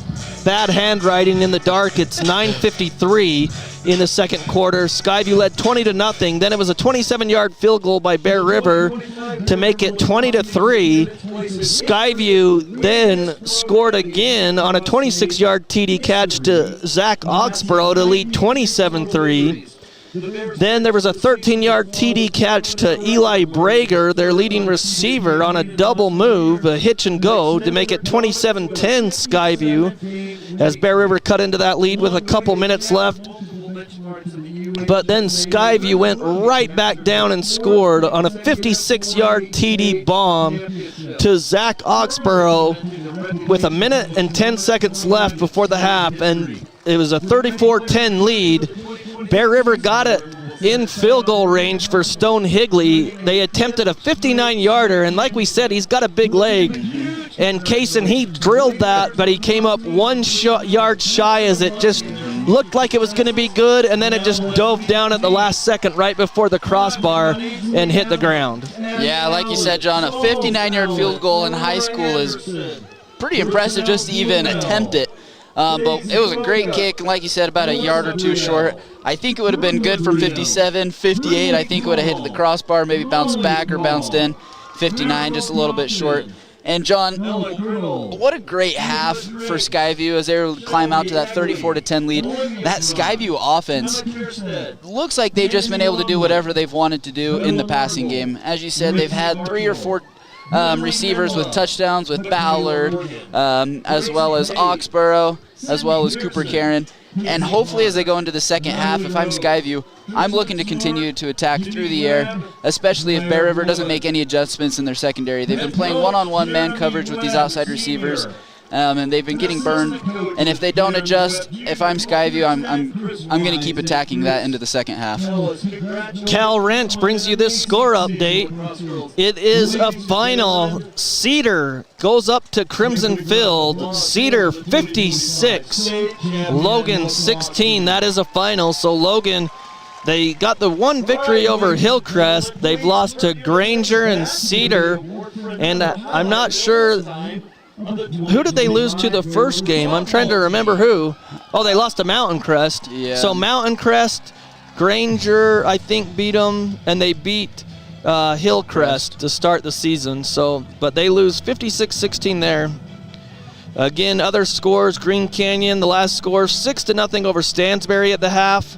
bad handwriting in the dark, it's 9:53 in the second quarter. Skyview led 20-0. Then it was a 27-yard field goal by Bear River to make it 20-3. Skyview then scored again on a 26-yard TD catch to Zach Oxborough to lead 27-3. Then there was a 13-yard TD catch to Eli Brager, their leading receiver, on a double move, a hitch and go, to make it 27-10 Skyview, as Bear River cut into that lead with a couple minutes left. But then Skyview went right back down and scored on a 56-yard TD bomb to Zach Oxborough with a minute and 10 seconds left before the half, and it was a 34-10 lead. Bear River got it in field goal range for Stone Higley. They attempted a 59-yarder, and like we said, he's got a big leg. And Kaysen, he drilled that, but he came up 1 yard shy as it just looked like it was going to be good, and then it just dove down at the last second right before the crossbar and hit the ground. Yeah, like you said, John, a 59-yard field goal in high school is pretty impressive just to even attempt it. But it was a great kick, and like you said, about a yard or two short. I think it would have been good from 57, 58. I think it would have hit the crossbar, maybe bounced back or bounced in. 59, just a little bit short. And John, what a great half for Skyview as they were able to climb out to that 34-10 lead. That Skyview offense looks like they've just been able to do whatever they've wanted to do in the passing game. As you said, they've had 3 or 4 receivers with touchdowns, with Ballard, as well as Oxborough, as well as Cooper Karen. And hopefully as they go into the second half, if I'm Skyview, I'm looking to continue to attack through the air, especially if Bear River doesn't make any adjustments in their secondary. They've been playing one-on-one man coverage with these outside receivers, and they've been getting burned. And if they don't adjust, if I'm Skyview, I'm going to keep attacking that into the second half. Cal Wrench brings you this score update. It is a final. Cedar goes up to Crimson Field. Cedar 56, Logan 16. That is a final. So Logan, they got the one victory over Hillcrest. They've lost to Granger and Cedar. And I'm not sure, who did they lose to the first game? I'm trying to remember who. Oh, they lost to Mountain Crest. Yeah. So Mountain Crest, Granger, I think, beat them, and they beat Hillcrest to start the season. So, but they lose 56-16 there. Again, other scores: Green Canyon, the last score, 6-0 over Stansbury at the half.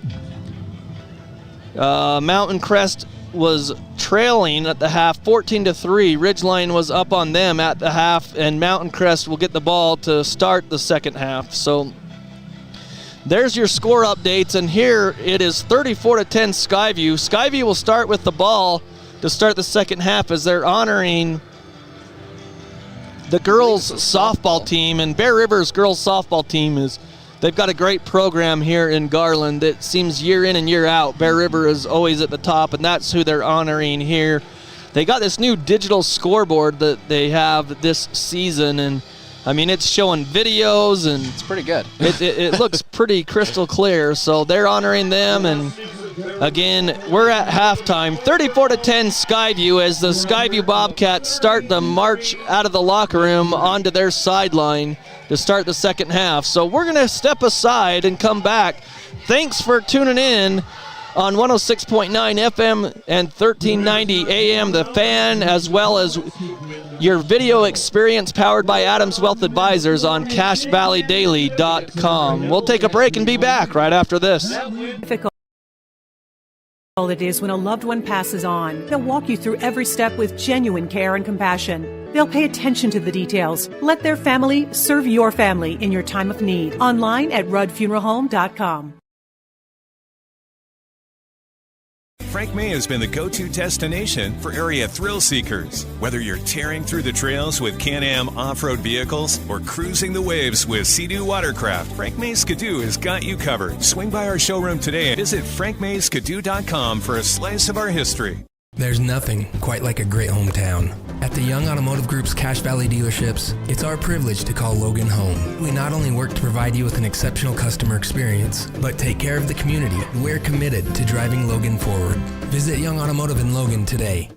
Mountain Crest was trailing at the half, 14-3. Ridgeline was up on them at the half, and Mountain Crest will get the ball to start the second half. So there's your score updates, and here it is 34-10 Skyview. Skyview will start with the ball to start the second half as they're honoring the girls softball team. And Bear River's girls softball team they've got a great program here in Garland that seems year in and year out. Bear River is always at the top, and that's who they're honoring here. They got this new digital scoreboard that they have this season, and I mean, it's showing videos, and it's pretty good. It looks pretty crystal clear, so they're honoring them. And again, we're at halftime, 34-10 Skyview, as the Skyview Bobcats start the march out of the locker room onto their sideline to start the second half. So we're going to step aside and come back. Thanks for tuning in on 106.9 FM and 1390 AM, The Fan, as well as your video experience powered by Adams Wealth Advisors on CashValleyDaily.com. We'll take a break and be back right after this. Difficult it is when a loved one passes on. They'll walk you through every step with genuine care and compassion. They'll pay attention to the details. Let their family serve your family in your time of need. Online at ruddfuneralhome.com. Frank May has been the go-to destination for area thrill seekers. Whether you're tearing through the trails with Can-Am off-road vehicles or cruising the waves with Sea-Doo watercraft, Frank May Skidoo has got you covered. Swing by our showroom today and visit frankmayskidoo.com for a slice of our history. There's nothing quite like a great hometown. At the Young Automotive Group's Cache Valley dealerships, it's our privilege to call Logan home. We not only work to provide you with an exceptional customer experience, but take care of the community. We're committed to driving Logan forward. Visit Young Automotive in Logan today.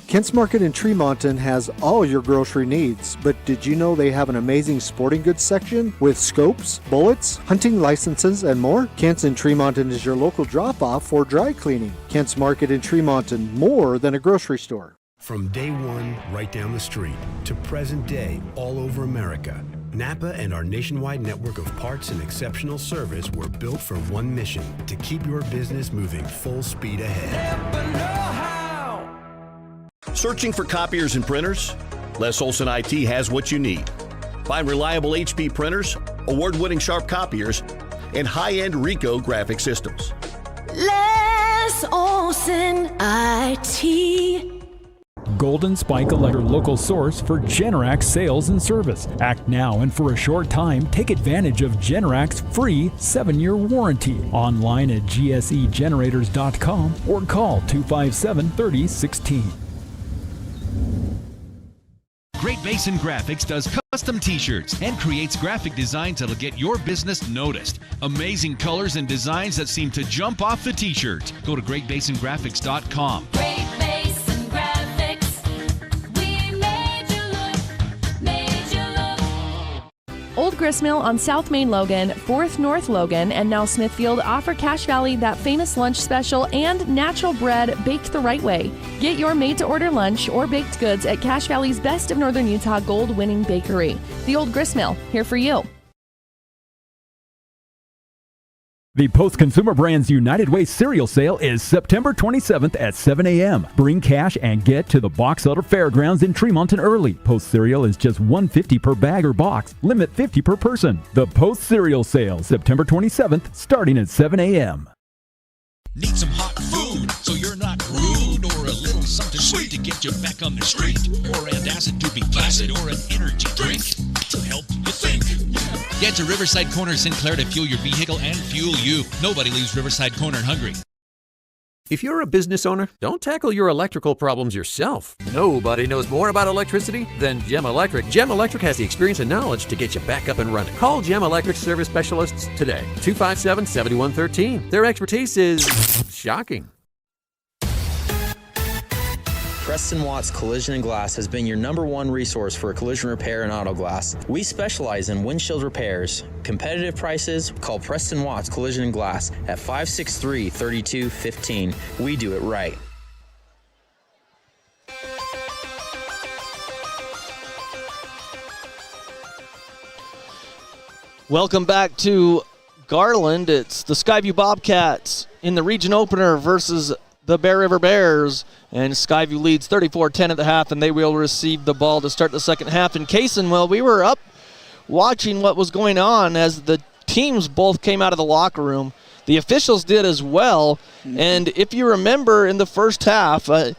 Kent's Market in Tremonton has all your grocery needs, but did you know they have an amazing sporting goods section with scopes, bullets, hunting licenses, and more? Kent's in Tremonton is your local drop-off for dry cleaning. Kent's Market in Tremonton, more than a grocery store. From day one, right down the street, to present day, all over America, Napa and our nationwide network of parts and exceptional service were built for one mission: to keep your business moving full speed ahead. Searching for copiers and printers? Les Olson IT has what you need. Find reliable HP printers, award-winning Sharp copiers, and high-end Ricoh graphic systems. Les Olson IT. Golden Spike Electric, local source for Generac sales and service. Act now, and for a short time, take advantage of Generac's free 7-year warranty. Online at gsegenerators.com or call 257-3016. Great Basin Graphics does custom t-shirts and creates graphic designs that'll get your business noticed. Amazing colors and designs that seem to jump off the t-shirt. Go to greatbasingraphics.com. Great Basin Graphics. We made you look. Old Gristmill on South Main Logan, 4th North Logan, and now Smithfield offer Cache Valley that famous lunch special and natural bread baked the right way. Get your made-to-order lunch or baked goods at Cache Valley's Best of Northern Utah gold-winning bakery. The Old Gristmill, here for you. The Post Consumer Brands United Way cereal sale is September 27th at 7 a.m. Bring cash and get to the Box Elder Fairgrounds in Tremonton early. Post cereal is just $1.50 per bag or box. Limit 50 per person. The Post cereal sale, September 27th, starting at 7 a.m. Need some hot food so you're not rude, or a little something sweet to get you back on the street, or antacid to be placid, or an energy drink to help you think. Get to Riverside Corner Sinclair to fuel your vehicle and fuel you. Nobody leaves Riverside Corner hungry. If you're a business owner, don't tackle your electrical problems yourself. Nobody knows more about electricity than Gem Electric. Gem Electric has the experience and knowledge to get you back up and running. Call Gem Electric service specialists today. 257-7113. Their expertise is shocking. Preston Watts Collision and Glass has been your #1 resource for collision repair and auto glass. We specialize in windshield repairs. Competitive prices, call Preston Watts Collision and Glass at 563-3215. We do it right. Welcome back to Garland. It's the Skyview Bobcats in the region opener versus the Bear River Bears, and Skyview leads 34-10 at the half, and they will receive the ball to start the second half. In Kaysen, well, we were up watching what was going on as the teams both came out of the locker room. The officials did as well, and if you remember in the first half, I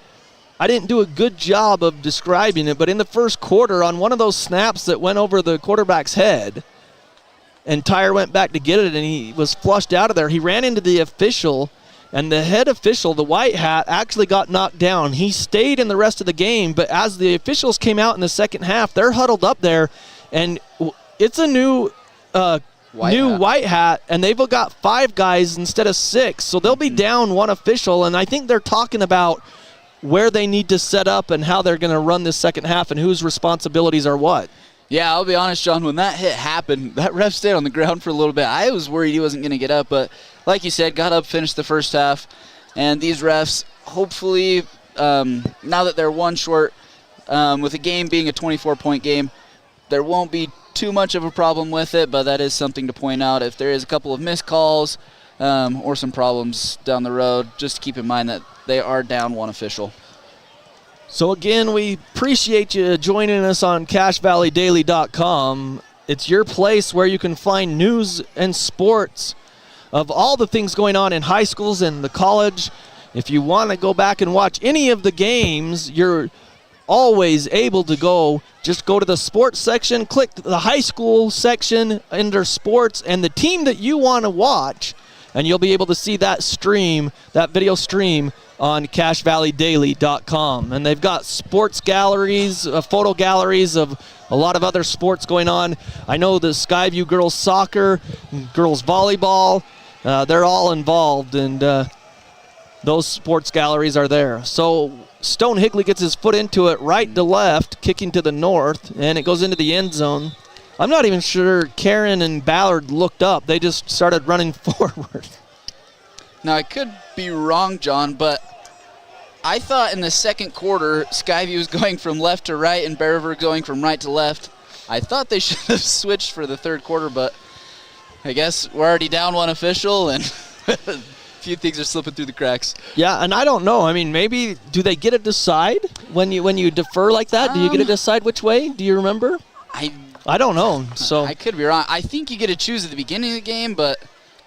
didn't do a good job of describing it, but in the first quarter, on one of those snaps that went over the quarterback's head, and Tyre went back to get it, and he was flushed out of there, he ran into the official, and the head official, the white hat, actually got knocked down. He stayed in the rest of the game, but as the officials came out in the second half, they're huddled up there, and it's a new white hat, and they've got 5 guys instead of 6, so they'll be down one official, and I think they're talking about where they need to set up and how they're going to run this second half and whose responsibilities are what. Yeah, I'll be honest, John, when that hit happened, that ref stayed on the ground for a little bit. I was worried he wasn't going to get up, but like you said, got up, finished the first half, and these refs, hopefully, now that they're one short, with the game being a 24-point game, there won't be too much of a problem with it, but that is something to point out. If there is a couple of missed calls or some problems down the road, just keep in mind that they are down one official. So again, we appreciate you joining us on CashValleyDaily.com. It's your place where you can find news and sports of all the things going on in high schools and the college. If you want to go back and watch any of the games, you're always able to go. Just go to the sports section, click the high school section under sports, and the team that you want to watch, and you'll be able to see that stream, that video stream, on CashValleyDaily.com. And they've got sports galleries, photo galleries of a lot of other sports going on. I know the Skyview girls soccer, girls volleyball, they're all involved, and those sports galleries are there. So Stone Higley gets his foot into it right to left, kicking to the north, and it goes into the end zone. I'm not even sure Karen and Ballard looked up. They just started running forward. Now, I could be wrong, John, but I thought in the second quarter, Skyview was going from left to right and Bear River going from right to left. I thought they should have switched for the third quarter, but I guess we're already down one official, and a few things are slipping through the cracks. Yeah, and I don't know. I mean, maybe do they get to decide when you defer like that? Do you get to decide which way? Do you remember? I don't know. So I could be wrong. I think you get to choose at the beginning of the game, but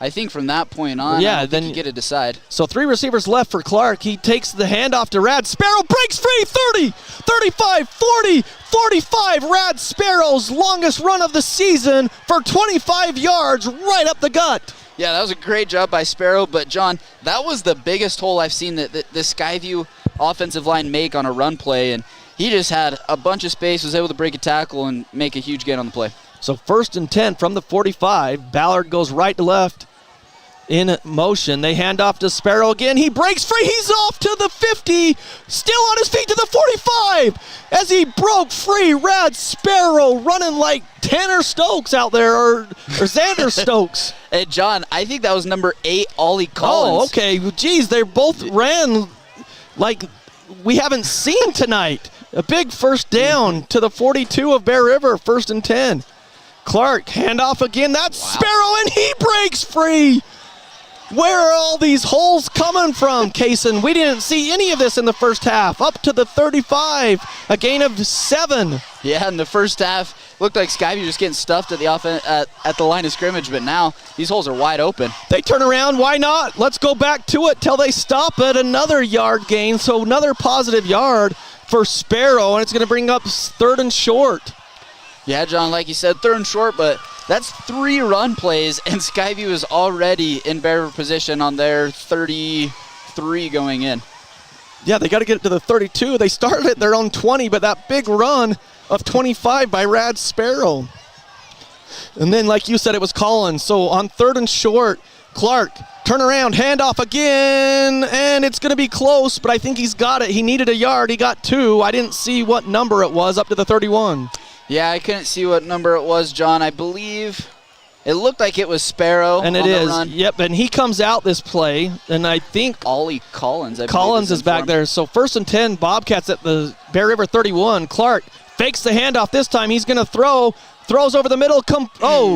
I think from that point on, then you get to decide. So 3 receivers left for Clark. He takes the handoff to Rad Sparrow, breaks free, 30, 35, 40, 45. Rad Sparrow's longest run of the season for 25 yards right up the gut. Yeah, that was a great job by Sparrow, but John, that was the biggest hole I've seen that the Skyview offensive line make on a run play, and he just had a bunch of space, was able to break a tackle and make a huge gain on the play. So 1st and 10 from the 45. Ballard goes right to left in motion. They hand off to Sparrow again. He breaks free. He's off to the 50. Still on his feet to the 45. As he broke free, Rad Sparrow running like Tanner Stokes out there, or Xander Stokes. Hey, John, I think that was number 8, Ollie Collins. Oh, okay. Geez, they both ran like we haven't seen tonight. A big first down to the 42 of Bear River, 1st and 10. Clark, handoff again. That's Sparrow, and he breaks free. Where are all these holes coming from, Kaysen? We didn't see any of this in the first half. Up to the 35, a gain of 7. Yeah, in the first half, looked like Skyview just getting stuffed at the line of scrimmage, but now these holes are wide open. They turn around, why not? Let's go back to it till they stop at another yard gain, so another positive yard for Sparrow, and it's going to bring up 3rd and short. Yeah, John, like you said, 3rd and short, but that's 3 run plays, and Skyview is already in Bear River position on their 33 going in. Yeah, they got to get it to the 32. They started at their own 20, but that big run of 25 by Rad Sparrow. And then, like you said, it was Collins. So on 3rd and short, Clark, turn around, handoff again, and it's going to be close, but I think he's got it. He needed a yard. He got 2. I didn't see what number it was up to the 31. Yeah, I couldn't see what number it was, John. I believe it looked like it was Sparrow. And it is. Yep, and he comes out this play, and I think Ollie Collins. Collins is back there. So 1st and 10, Bobcats at the Bear River 31. Clark fakes the handoff this time. He's going to throw. Throws over the middle.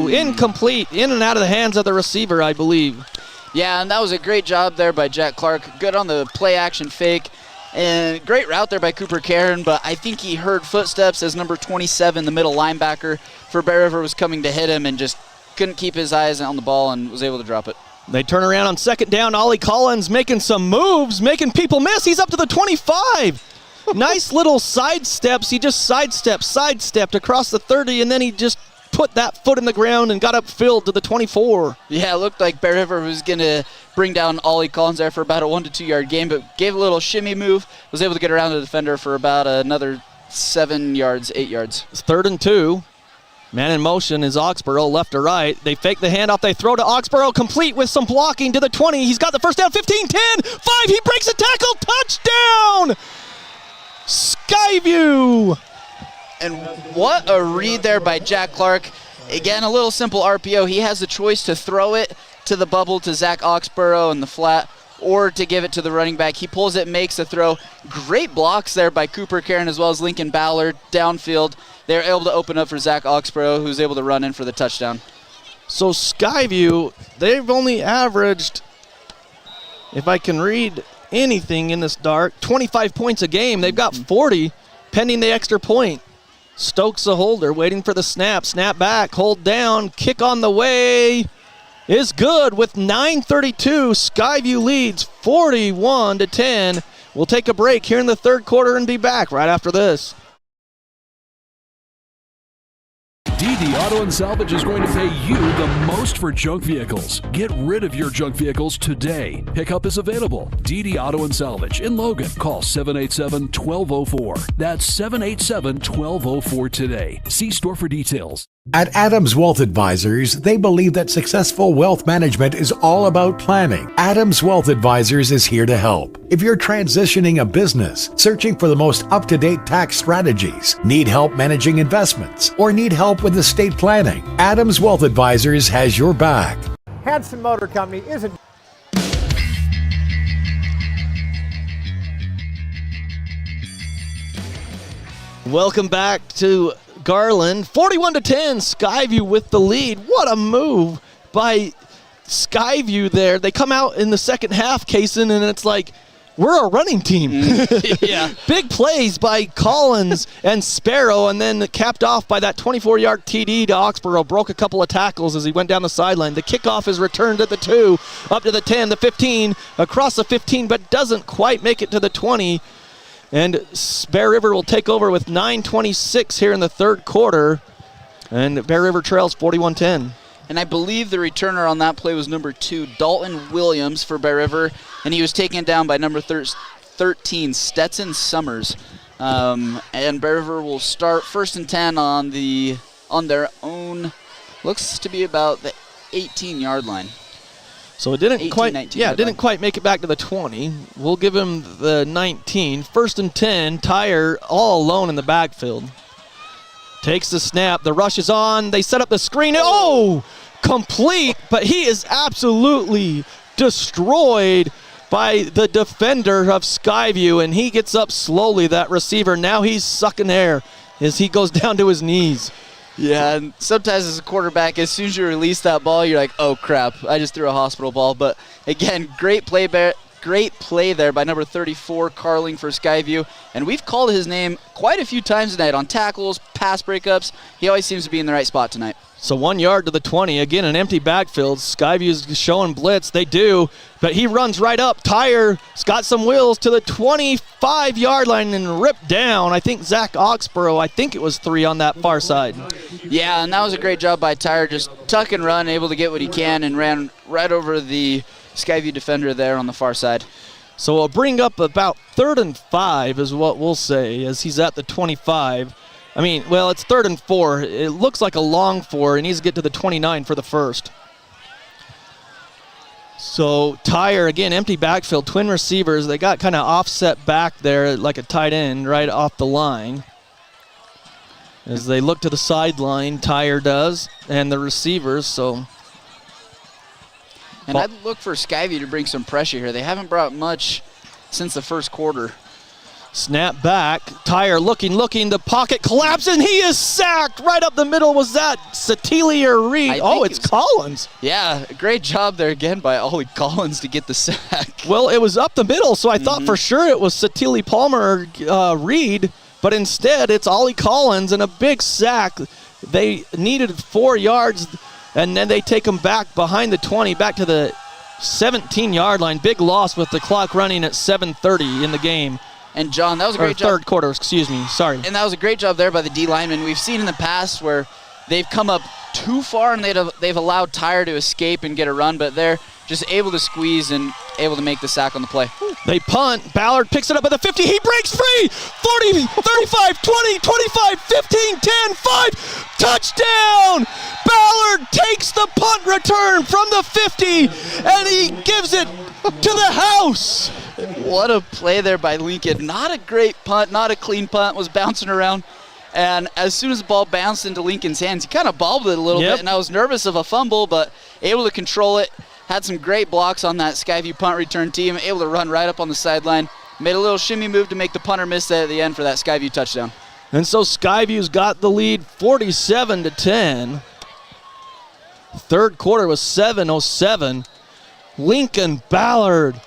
Incomplete. In and out of the hands of the receiver, I believe. Yeah, and that was a great job there by Jack Clark. Good on the play action fake. And great route there by Cooper Karen, but I think he heard footsteps as number 27, the middle linebacker for Bear River, was coming to hit him and just couldn't keep his eyes on the ball and was able to drop it. They turn around on 2nd down. Ollie Collins making some moves, making people miss. He's up to the 25. Nice little sidesteps. He just sidestepped across the 30, and then he just put that foot in the ground and got upfield to the 24. Yeah, it looked like Bear River was going to bring down Ollie Collins there for about a 1 to 2 yard gain, but gave a little shimmy move, was able to get around the defender for about another 7 yards, 8 yards. It's 3rd and 2. Man in motion is Oxborough, left to right. They fake the handoff. They throw to Oxborough, complete with some blocking to the 20. He's got the first down, 15, 10, 5. He breaks a tackle. Touchdown! Skyview! And what a read there by Jack Clark. Again, a little simple RPO. He has the choice to throw it to the bubble to Zach Oxborough in the flat or to give it to the running back. He pulls it, makes the throw. Great blocks there by Cooper Karen as well as Lincoln Ballard downfield. They're able to open up for Zach Oxborough, who's able to run in for the touchdown. So Skyview, they've only averaged, if I can read anything in this dark, 25 points a game. They've got 40 pending the extra point. Stokes the holder, waiting for the snap. Snap back, hold down, kick on the way is good with 9:32. Skyview leads 41-10. We'll take a break here in the 3rd quarter and be back right after this. DD Auto and Salvage is going to pay you the most for junk vehicles. Get rid of your junk vehicles today. Pickup is available. DD Auto and Salvage in Logan. Call 787-1204. That's 787-1204 today. See store for details. At Adams Wealth Advisors, they believe that successful wealth management is all about planning. Adams Wealth Advisors is here to help. If you're transitioning a business, searching for the most up-to-date tax strategies, need help managing investments, or need help with estate planning, Adams Wealth Advisors has your back. Hanson Motor Company isn't... Welcome back to Garland. 41-10, Skyview with the lead. What a move by Skyview there. They come out in the second half, Kaysen, and it's like, we're a running team. Yeah. Big plays by Collins and Sparrow, and then capped off by that 24-yard TD to Oxborough. Broke a couple of tackles as he went down the sideline. The kickoff is returned at the 2, up to the 10, the 15, across the 15, but doesn't quite make it to the 20. And Bear River will take over with 9:26 here in the 3rd quarter. And Bear River trails 41-10. And I believe the returner on that play was number 2, Dalton Williams for Bear River. And he was taken down by number 13, Stetson Summers. And Bear River will start 1st and 10 on their own, looks to be about the 18-yard line. So it didn't 18, didn't quite make it back to the 20. We'll give him the 19. 1st and 10, Tyre all alone in the backfield. Takes the snap. The rush is on. They set up the screen. Oh, complete, but he is absolutely destroyed by the defender of Skyview, and he gets up slowly, that receiver. Now he's sucking air as he goes down to his knees. Yeah, and sometimes as a quarterback, as soon as you release that ball, you're like, oh, crap, I just threw a hospital ball. But, again, great play there by number 34, Carling for Skyview. And we've called his name quite a few times tonight on tackles, pass breakups. He always seems to be in the right spot tonight. So 1 yard to the 20. Again, an empty backfield. Skyview's showing blitz. They do. But he runs right up. Tyre's got some wheels to the 25-yard line and ripped down. I think Zach Oxborough, I think it was 3 on that far side. Yeah, and that was a great job by Tyre. Just tuck and run, able to get what he can, and ran right over the Skyview defender there on the far side. So we'll bring up about 3rd and 5 is what we'll say as he's at the 25. I mean, well, it's 3rd and 4. It looks like a long 4. He needs to get to the 29 for the first. So Tyre, again, empty backfield, twin receivers. They got kind of offset back there like a tight end right off the line. As they look to the sideline, Tyre does, and the receivers, so. And I'd look for Skyview to bring some pressure here. They haven't brought much since the first quarter. Snap back. Tyre looking. The pocket collapses, and he is sacked. Right up the middle. Was that Satili or Reed? It's Collins. Yeah, great job there again by Ollie Collins to get the sack. Well, it was up the middle, so I thought for sure it was Satili Palmer or Reed, but instead it's Ollie Collins and a big sack. They needed 4 yards, and then they take him back behind the 20, back to the 17-yard line. Big loss with the clock running at 7:30 in the game. And, John, that was a great job. Third quarter, excuse me. Sorry. And that was a great job there by the D lineman. We've seen in the past where they've come up too far and they've allowed Tyre to escape and get a run, but they're just able to squeeze and able to make the sack on the play. They punt. Ballard picks it up at the 50. He breaks free. 40, 35, 20, 25, 15, 10, 5. Touchdown! Ballard takes the punt return from the 50, and he gives it to the house. What a play there by Lincoln. Not a great punt, not a clean punt, was bouncing around. And as soon as the ball bounced into Lincoln's hands, he kind of bobbled it a little bit, and I was nervous of a fumble, but able to control it. Had some great blocks on that Skyview punt return team, able to run right up on the sideline. Made a little shimmy move to make the punter miss that at the end for that Skyview touchdown. And so Skyview's got the lead 47-10. Third quarter was 7:07. Lincoln Ballard,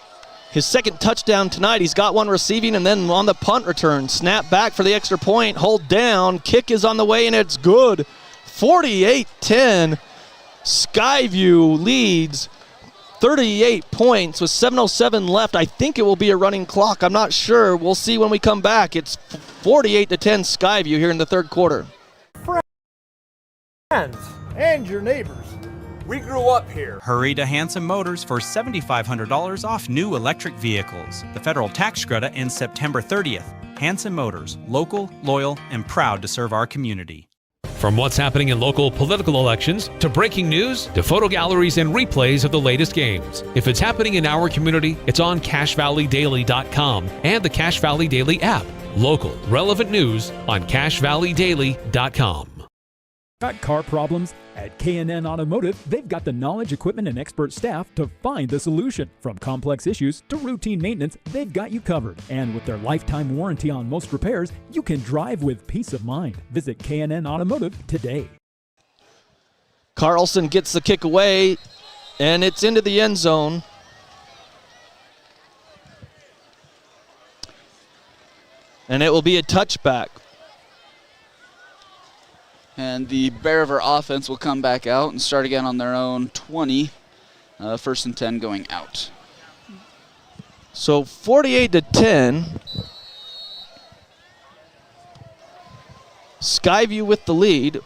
his second touchdown tonight. He's got one receiving and then on the punt return. Snap back for the extra point. Hold down. Kick is on the way and it's good. 48-10. Skyview leads 38 points with 7:07 left. I think it will be a running clock. I'm not sure. We'll see when we come back. It's 48-10 Skyview here in the third quarter. Friends and your neighbors. We grew up here. Hurry to Hanson Motors for $7,500 off new electric vehicles. The federal tax credit ends September 30th. Hanson Motors, local, loyal, and proud to serve our community. From what's happening in local political elections, to breaking news, to photo galleries and replays of the latest games. If it's happening in our community, it's on CashValleyDaily.com and the Cache Valley Daily app. Local, relevant news on CashValleyDaily.com. Got car problems? At K&N Automotive, they've got the knowledge, equipment, and expert staff to find the solution. From complex issues to routine maintenance, they've got you covered. And with their lifetime warranty on most repairs, you can drive with peace of mind. Visit K&N Automotive today. Carlson gets the kick away, and it's into the end zone. And it will be a touchback. And the Bear River offense will come back out and start again on their own 20. First and 10 going out. So 48-10. Skyview with the lead.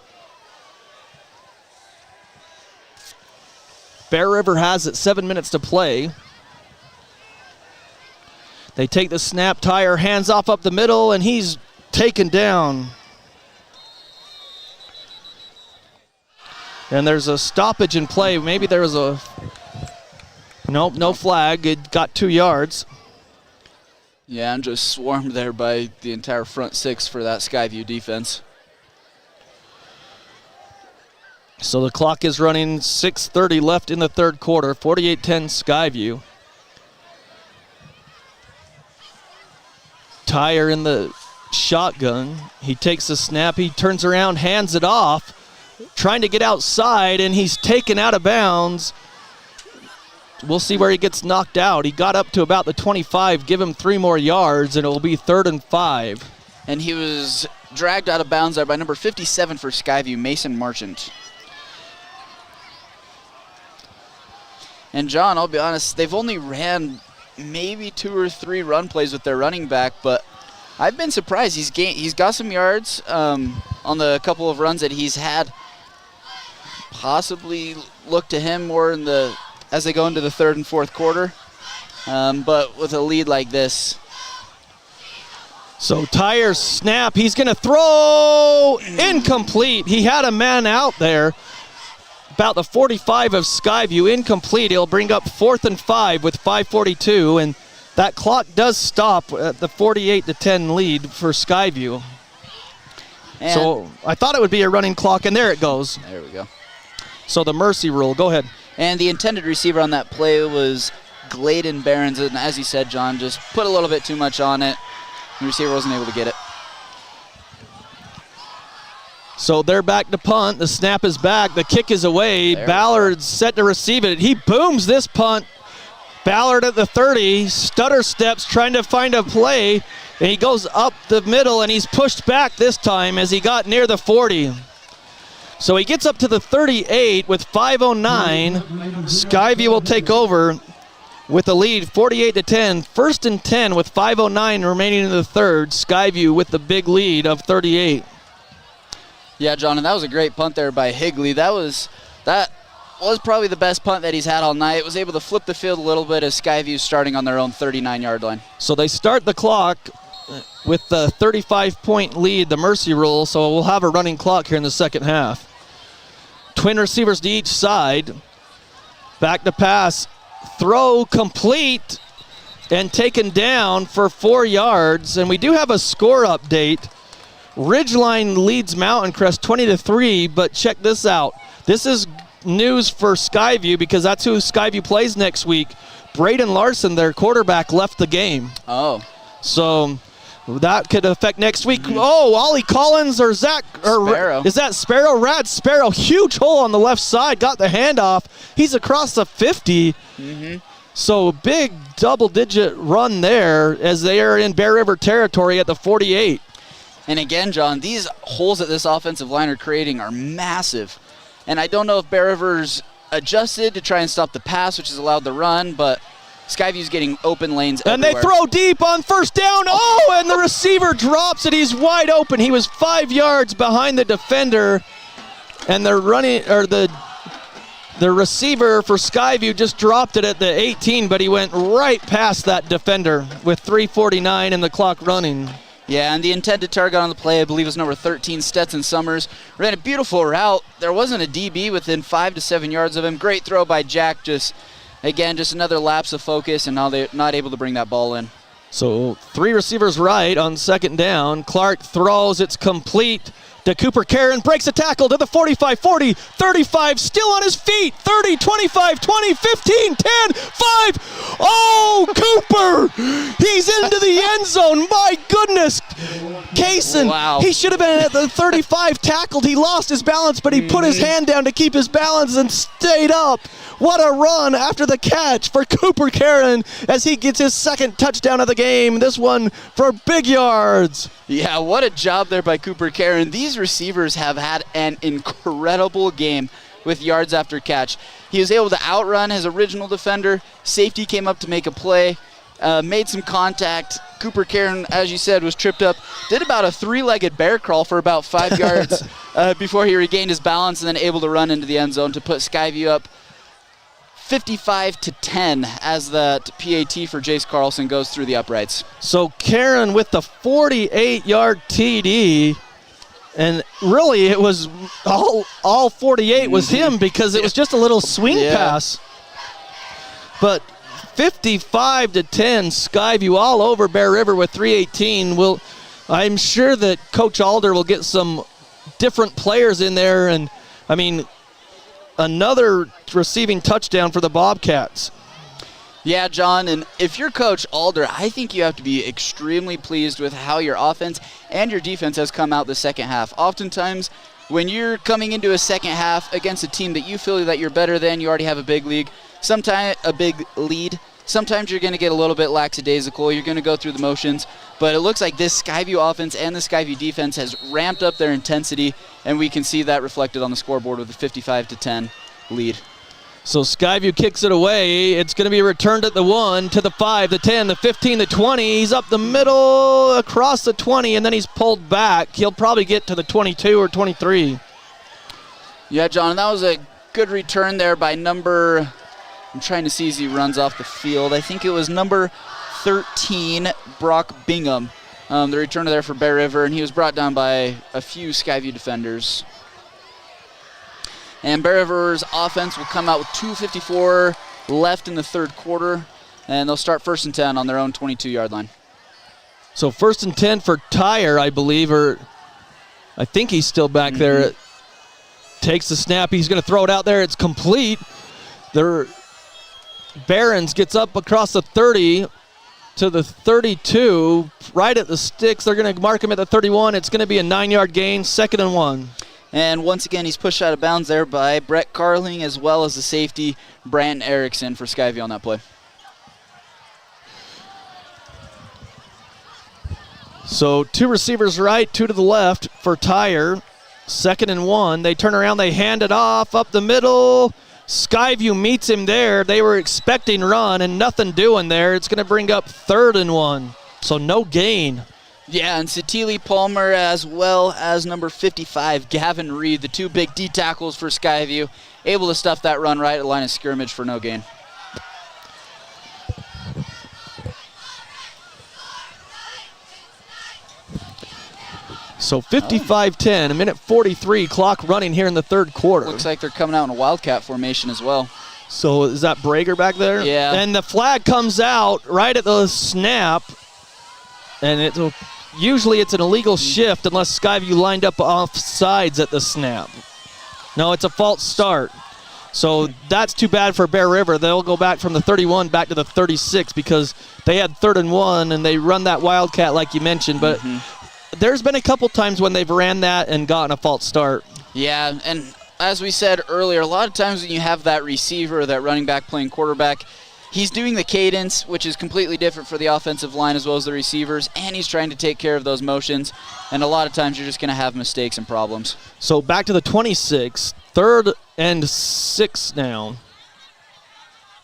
Bear River has it, 7 minutes to play. They take the snap, Tyre, hands off up the middle, and he's taken down. And there's a stoppage in play. Maybe there was a... Nope, no flag. It got 2 yards. Yeah, and just swarmed there by the entire front six for that Skyview defense. So the clock is running, 6:30 left in the third quarter, 48-10 Skyview. Tyre in the shotgun. He takes the snap. He turns around, hands it off, trying to get outside, and he's taken out of bounds. We'll see where he gets knocked out. He got up to about the 25. Give him 3 more yards, and it will be 3rd and 5. And he was dragged out of bounds there by number 57 for Skyview, Mason Marchant. And John, I'll be honest, they've only ran maybe 2 or 3 run plays with their running back, but I've been surprised. He's got some yards on the couple of runs that he's had. Possibly look to him more as they go into the 3rd and 4th quarter. But with a lead like this. So Tyer's snap, he's going to throw incomplete. He had a man out there. About the 45 of Skyview, incomplete. He'll bring up 4th and 5 with 5:42, and that clock does stop at the 48-10 lead for Skyview. And so I thought it would be a running clock, and there it goes. There we go. So the mercy rule, go ahead. And the intended receiver on that play was Gladen Behrens, and as you said, John, just put a little bit too much on it. The receiver wasn't able to get it. So they're back to punt. The snap is back. The kick is away. Ballard's set to receive it. He booms this punt. Ballard at the 30, stutter steps trying to find a play, and he goes up the middle, and he's pushed back this time as he got near the 40. So he gets up to the 38 with 5:09. Skyview will take over with the lead 48-10. 1st and 10 with 5:09 remaining in the 3rd. Skyview with the big lead of 38. Yeah, John, and that was a great punt there by Higley. That was probably the best punt that he's had all night. Was able to flip the field a little bit as Skyview starting on their own 39-yard line. So they start the clock with the 35-point lead, the mercy rule, so we'll have a running clock here in the second half. Twin receivers to each side. Back to pass. Throw complete and taken down for 4 yards. And we do have a score update. Ridgeline leads Mountain Crest 20-3, but check this out. This is news for Skyview because that's who Skyview plays next week. Braden Larson, their quarterback, left the game. Oh. So that could affect next week. Oh, Ollie Collins or Zach. Sparrow. Is that Sparrow? Rad Sparrow. Huge hole on the left side. Got the handoff. He's across the 50. Mm-hmm. So big double-digit run there as they are in Bear River territory at the 48. And again, John, these holes that this offensive line are creating are massive. And I don't know if Bear River's adjusted to try and stop the pass, which has allowed the run, but Skyview's getting open lanes and everywhere. They throw deep on 1st down. Oh, and the receiver drops it. He's wide open. He was 5 yards behind the defender, and the receiver for Skyview just dropped it at the 18, but he went right past that defender with 3:49 and the clock running. Yeah, and the intended target on the play, I believe, was number 13, Stetson Summers. Ran a beautiful route. There wasn't a DB within 5 to 7 yards of him. Great throw by Jack. Just another lapse of focus, and now they're not able to bring that ball in. So 3 receivers right on 2nd down. Clark throws. It's complete to Cooper Karen. Breaks a tackle to the 45, 40, 35. Still on his feet. 30, 25, 20, 15, 10, 5. Oh, Cooper! He's into the end zone. My goodness. Kaysen, wow. He should have been at the 35 tackled. He lost his balance, but he put his hand down to keep his balance and stayed up. What a run after the catch for Cooper Karen as he gets his 2nd touchdown of the game. This one for big yards. Yeah, what a job there by Cooper Karen. These receivers have had an incredible game with yards after catch. He was able to outrun his original defender. Safety came up to make a play, made some contact. Cooper Karen, as you said, was tripped up. Did about a 3-legged bear crawl for about 5 yards before he regained his balance and then able to run into the end zone to put Skyview up 55-10 as the PAT for Jace Carlson goes through the uprights. So Karen with the 48-yard TD, and really it was all 48 was him because it was just a little swing pass. But 55-10, Skyview all over Bear River with 3:18. I'm sure that Coach Alder will get some different players in there, and I mean, another receiving touchdown for the Bobcats. Yeah, John, and if you're Coach Alder, I think you have to be extremely pleased with how your offense and your defense has come out the second half. Oftentimes, when you're coming into a second half against a team that you feel that you're better than, you already have a big lead, sometimes you're going to get a little bit lackadaisical. You're going to go through the motions. But it looks like this Skyview offense and the Skyview defense has ramped up their intensity, and we can see that reflected on the scoreboard with a 55-10 lead. So Skyview kicks it away. It's going to be returned at the 1, to the 5, the 10, the 15, the 20. He's up the middle, across the 20, and then he's pulled back. He'll probably get to the 22 or 23. Yeah, John, that was a good return there by number, I'm trying to see as he runs off the field. I think it was number 13, Brock Bingham. The returner there for Bear River, and he was brought down by a few Skyview defenders. And Bear River's offense will come out with 2:54 left in the third quarter, and they'll start 1st and 10 on their own 22-yard line. So 1st and 10 for Tyre, I believe, or I think he's still back there. Takes the snap. He's going to throw it out there. It's complete. Barons gets up across the 30 to the 32, right at the sticks. They're going to mark him at the 31. It's going to be a 9-yard gain, 2nd and 1. And once again, he's pushed out of bounds there by Brett Carling as well as the safety, Brandon Erickson, for Skyview on that play. So 2 receivers right, 2 to the left for Tyre. 2nd and 1. They turn around, they hand it off up the middle. Skyview meets him there. They were expecting run and nothing doing there. It's going to bring up 3rd and 1. So no gain. Yeah, and Satili Palmer as well as number 55, Gavin Reed, the 2 big D tackles for Skyview, able to stuff that run right at the line of scrimmage for no gain. So 55-10, a minute 43, clock running here in the third quarter. Looks like they're coming out in a Wildcat formation as well. So is that Brager back there? Yeah. And the flag comes out right at the snap, and usually it's an illegal shift unless Skyview lined up off sides at the snap. No, it's a false start. So that's too bad for Bear River. They'll go back from the 31 back to the 36 because they had 3rd and 1 and they run that Wildcat like you mentioned. But there's been a couple times when they've ran that and gotten a false start. Yeah, and as we said earlier, a lot of times when you have that receiver, that running back playing quarterback, he's doing the cadence, which is completely different for the offensive line as well as the receivers, and he's trying to take care of those motions. And a lot of times you're just going to have mistakes and problems. So back to the 26, 3rd and 6 now.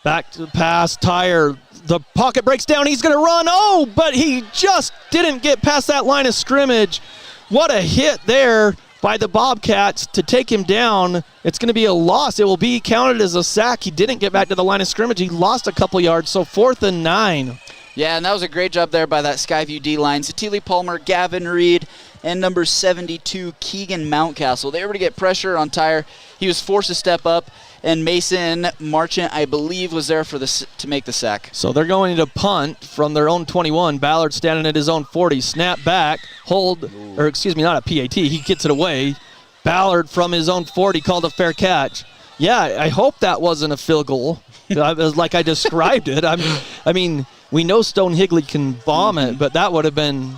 Back to the pass, Tyre. The pocket breaks down. He's going to run. Oh, but he just didn't get past that line of scrimmage. What a hit there by the Bobcats to take him down. It's going to be a loss. It will be counted as a sack. He didn't get back to the line of scrimmage. He lost a couple yards, so 4th and 9. Yeah, and that was a great job there by that Skyview D-line. Satili Palmer, Gavin Reed, and number 72, Keegan Mountcastle. They were to get pressure on Tyre. He was forced to step up, and Mason Marchant, I believe, was there for to make the sack. So they're going to punt from their own 21. Ballard standing at his own 40. Snap back, hold, or excuse me, not a PAT. He gets it away. Ballard from his own 40 called a fair catch. Yeah, I hope that wasn't a field goal, like I described it. I mean, we know Stone Higley can bomb it, but that would have been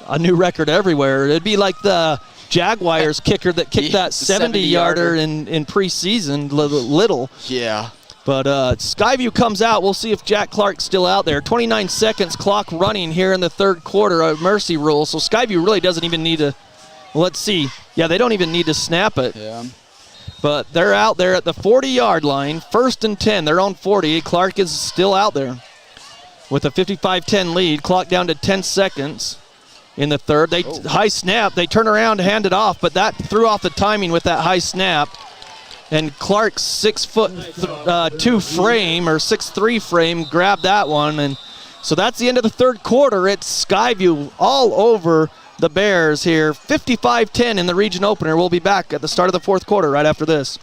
a new record everywhere. It'd be like the Jaguars kicker that kicked that 70-yarder in preseason, Little. Yeah. But Skyview comes out. We'll see if Jack Clark's still out there. 29 seconds, clock running here in the third quarter, a mercy rule. So Skyview really doesn't even need to, let's see. Yeah, they don't even need to snap it. Yeah. But they're out there at the 40-yard line, 1st and 10. They're on 40. Clark is still out there with a 55-10 lead. Clock down to 10 seconds. In the third, high snap. They turn around, hand it off, but that threw off the timing with that high snap. And Clark's 6'2" frame or 6'3" frame grabbed that one, and so that's the end of the third quarter. It's Skyview all over the Bears here. 55-10 in the region opener. We'll be back at the start of the fourth quarter right after this.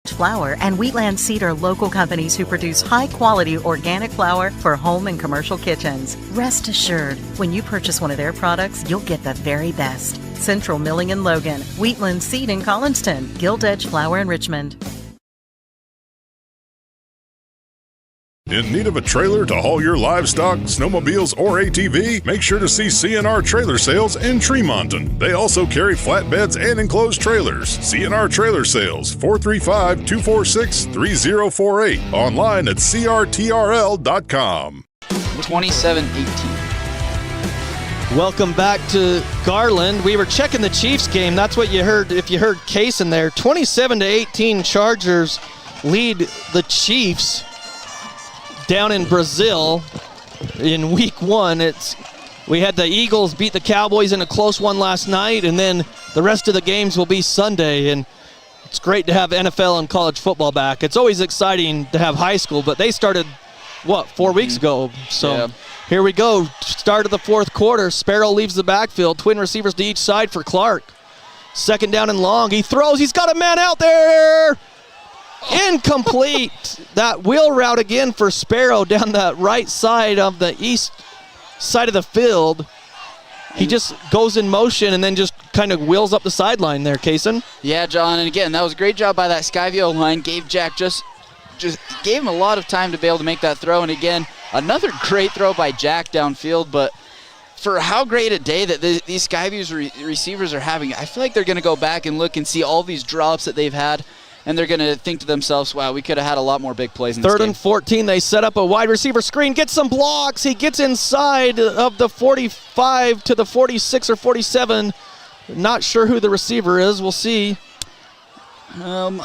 Flour and Wheatland Seed are local companies who produce high-quality organic flour for home and commercial kitchens. Rest assured, when you purchase one of their products, you'll get the very best. Central Milling in Logan, Wheatland Seed in Collinston, Gilt Edge Flour in Richmond. In need of a trailer to haul your livestock, snowmobiles, or ATV? Make sure to see CNR Trailer Sales in Tremonton. They also carry flatbeds and enclosed trailers. CNR Trailer Sales, 435-246-3048. Online at crtrl.com. 27-18. Welcome back to Garland. We were checking the Chiefs game. That's what you heard if you heard Case in there. 27-18 Chargers lead the Chiefs down in Brazil in week 1. We had the Eagles beat the Cowboys in a close one last night, and then the rest of the games will be Sunday. And it's great to have NFL and college football back. It's always exciting to have high school, but they started, 4 weeks ago? So. Yeah. Here we go, start of the fourth quarter. Sparrow leaves the backfield, twin receivers to each side for Clark. Second down and long, he throws, he's got a man out there! Incomplete. That wheel route again for Sparrow down the right side of the east side of the field. He just goes in motion and then just kind of wheels up the sideline there, Kaysen. Yeah, John, and again, that was a great job by that Skyview line. Gave Jack just gave him a lot of time to be able to make that throw, and again, another great throw by Jack downfield, but for how great a day that these Skyview's receivers are having, I feel like they're going to go back and look and see all these drops that they've had, and they're going to think to themselves, wow, we could have had a lot more big plays in this game. 3rd and 14, they set up a wide receiver screen, gets some blocks, he gets inside of the 45 to the 46 or 47. Not sure who the receiver is, we'll see. I'm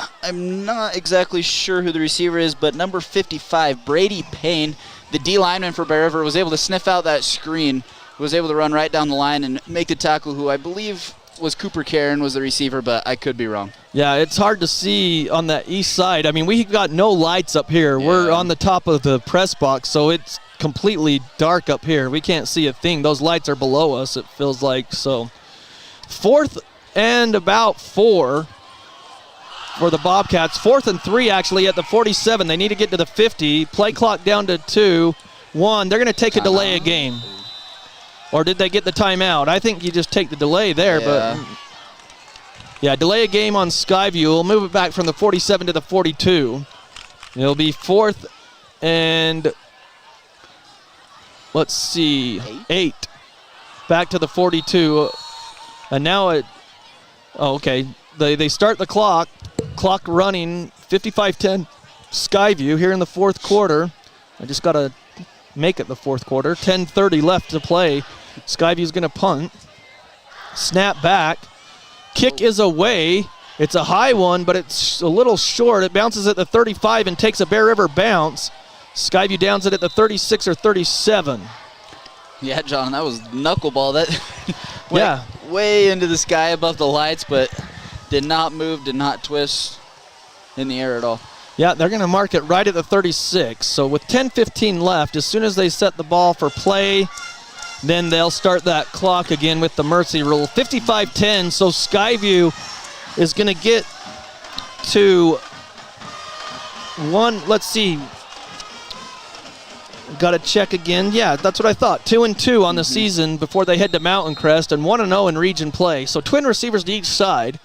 not exactly sure who the receiver is, but number 55, Brady Payne, the D lineman for Bear River, was able to sniff out that screen, was able to run right down the line and make the tackle, who I believe was Cooper Karen was the receiver, but I could be wrong. Yeah, it's hard to see on that east side. I mean, we've got no lights up here. Yeah. We're on the top of the press box, so it's completely dark up here. We can't see a thing. Those lights are below us, it feels like. So 4th and about 4 for the Bobcats. 4th and 3 actually at the 47. They need to get to the 50. Play clock down to 2. 1. They're going to take a delay a game. Or did they get the timeout? I think you just take the delay there. But yeah, delay a game on Skyview. We'll move it back from the 47 to the 42. It'll be 4th and, let's see, 8. Back to the 42. And now okay. They start the clock. Clock running, 55-10 Skyview here in the fourth quarter. I just got to make it the fourth quarter. 10:30 left to play. Skyview's going to punt. Snap back. Kick is away. It's a high one, but it's a little short. It bounces at the 35 and takes a Bear River bounce. Skyview downs it at the 36 or 37. Yeah, John, that was knuckleball. That went way into the sky above the lights, but did not move, did not twist in the air at all. Yeah, they're going to mark it right at the 36. So with 10:15 left, as soon as they set the ball for play, then they'll start that clock again with the mercy rule. 55-10, so Skyview is going to get to one. Let's see. Got to check again. Yeah, that's what I thought. 2-2 on the season before they head to Mountain Crest, and 1-0 in region play. So twin receivers to each side.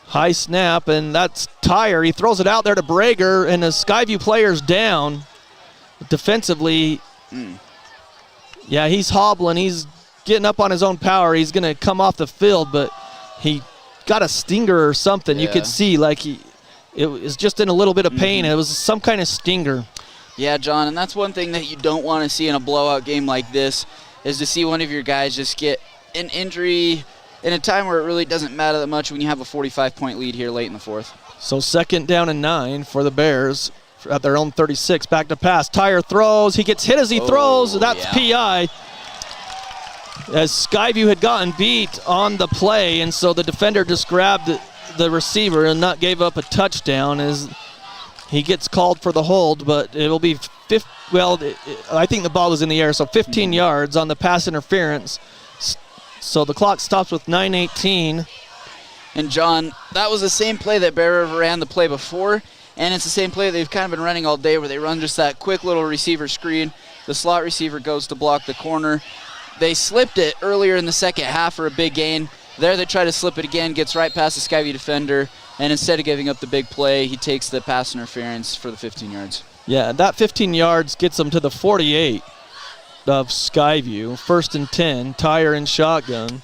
High snap, and that's Tyre. He throws it out there to Brager, and the Skyview player's down defensively. Yeah, he's hobbling. He's getting up on his own power. He's going to come off the field, but he got a stinger or something. You could see like it was just in a little bit of pain. It was some kind of stinger. Yeah, John, and that's one thing that you don't want to see in a blowout game like this, is to see one of your guys just get an injury in a time where it really doesn't matter that much when you have a 45-point lead here late in the fourth. So 2nd down and 9 for the Bears at their own 36. Back to pass. Tyre throws. He gets hit as he throws. That's PI. As Skyview had gotten beat on the play, and so the defender just grabbed the receiver and not gave up a touchdown as he gets called for the hold, but it will be I think the ball was in the air, so 15 yards on the pass interference. So the clock stops with 9:18. And John, that was the same play that Bear River ran the play before, and it's the same play they've kind of been running all day, where they run just that quick little receiver screen. The slot receiver goes to block the corner. They slipped it earlier in the second half for a big gain. There they try to slip it again, gets right past the Skyview defender, and instead of giving up the big play, he takes the pass interference for the 15 yards. Yeah, that 15 yards gets them to the 48 of Skyview. 1st and 10, Tyre in shotgun.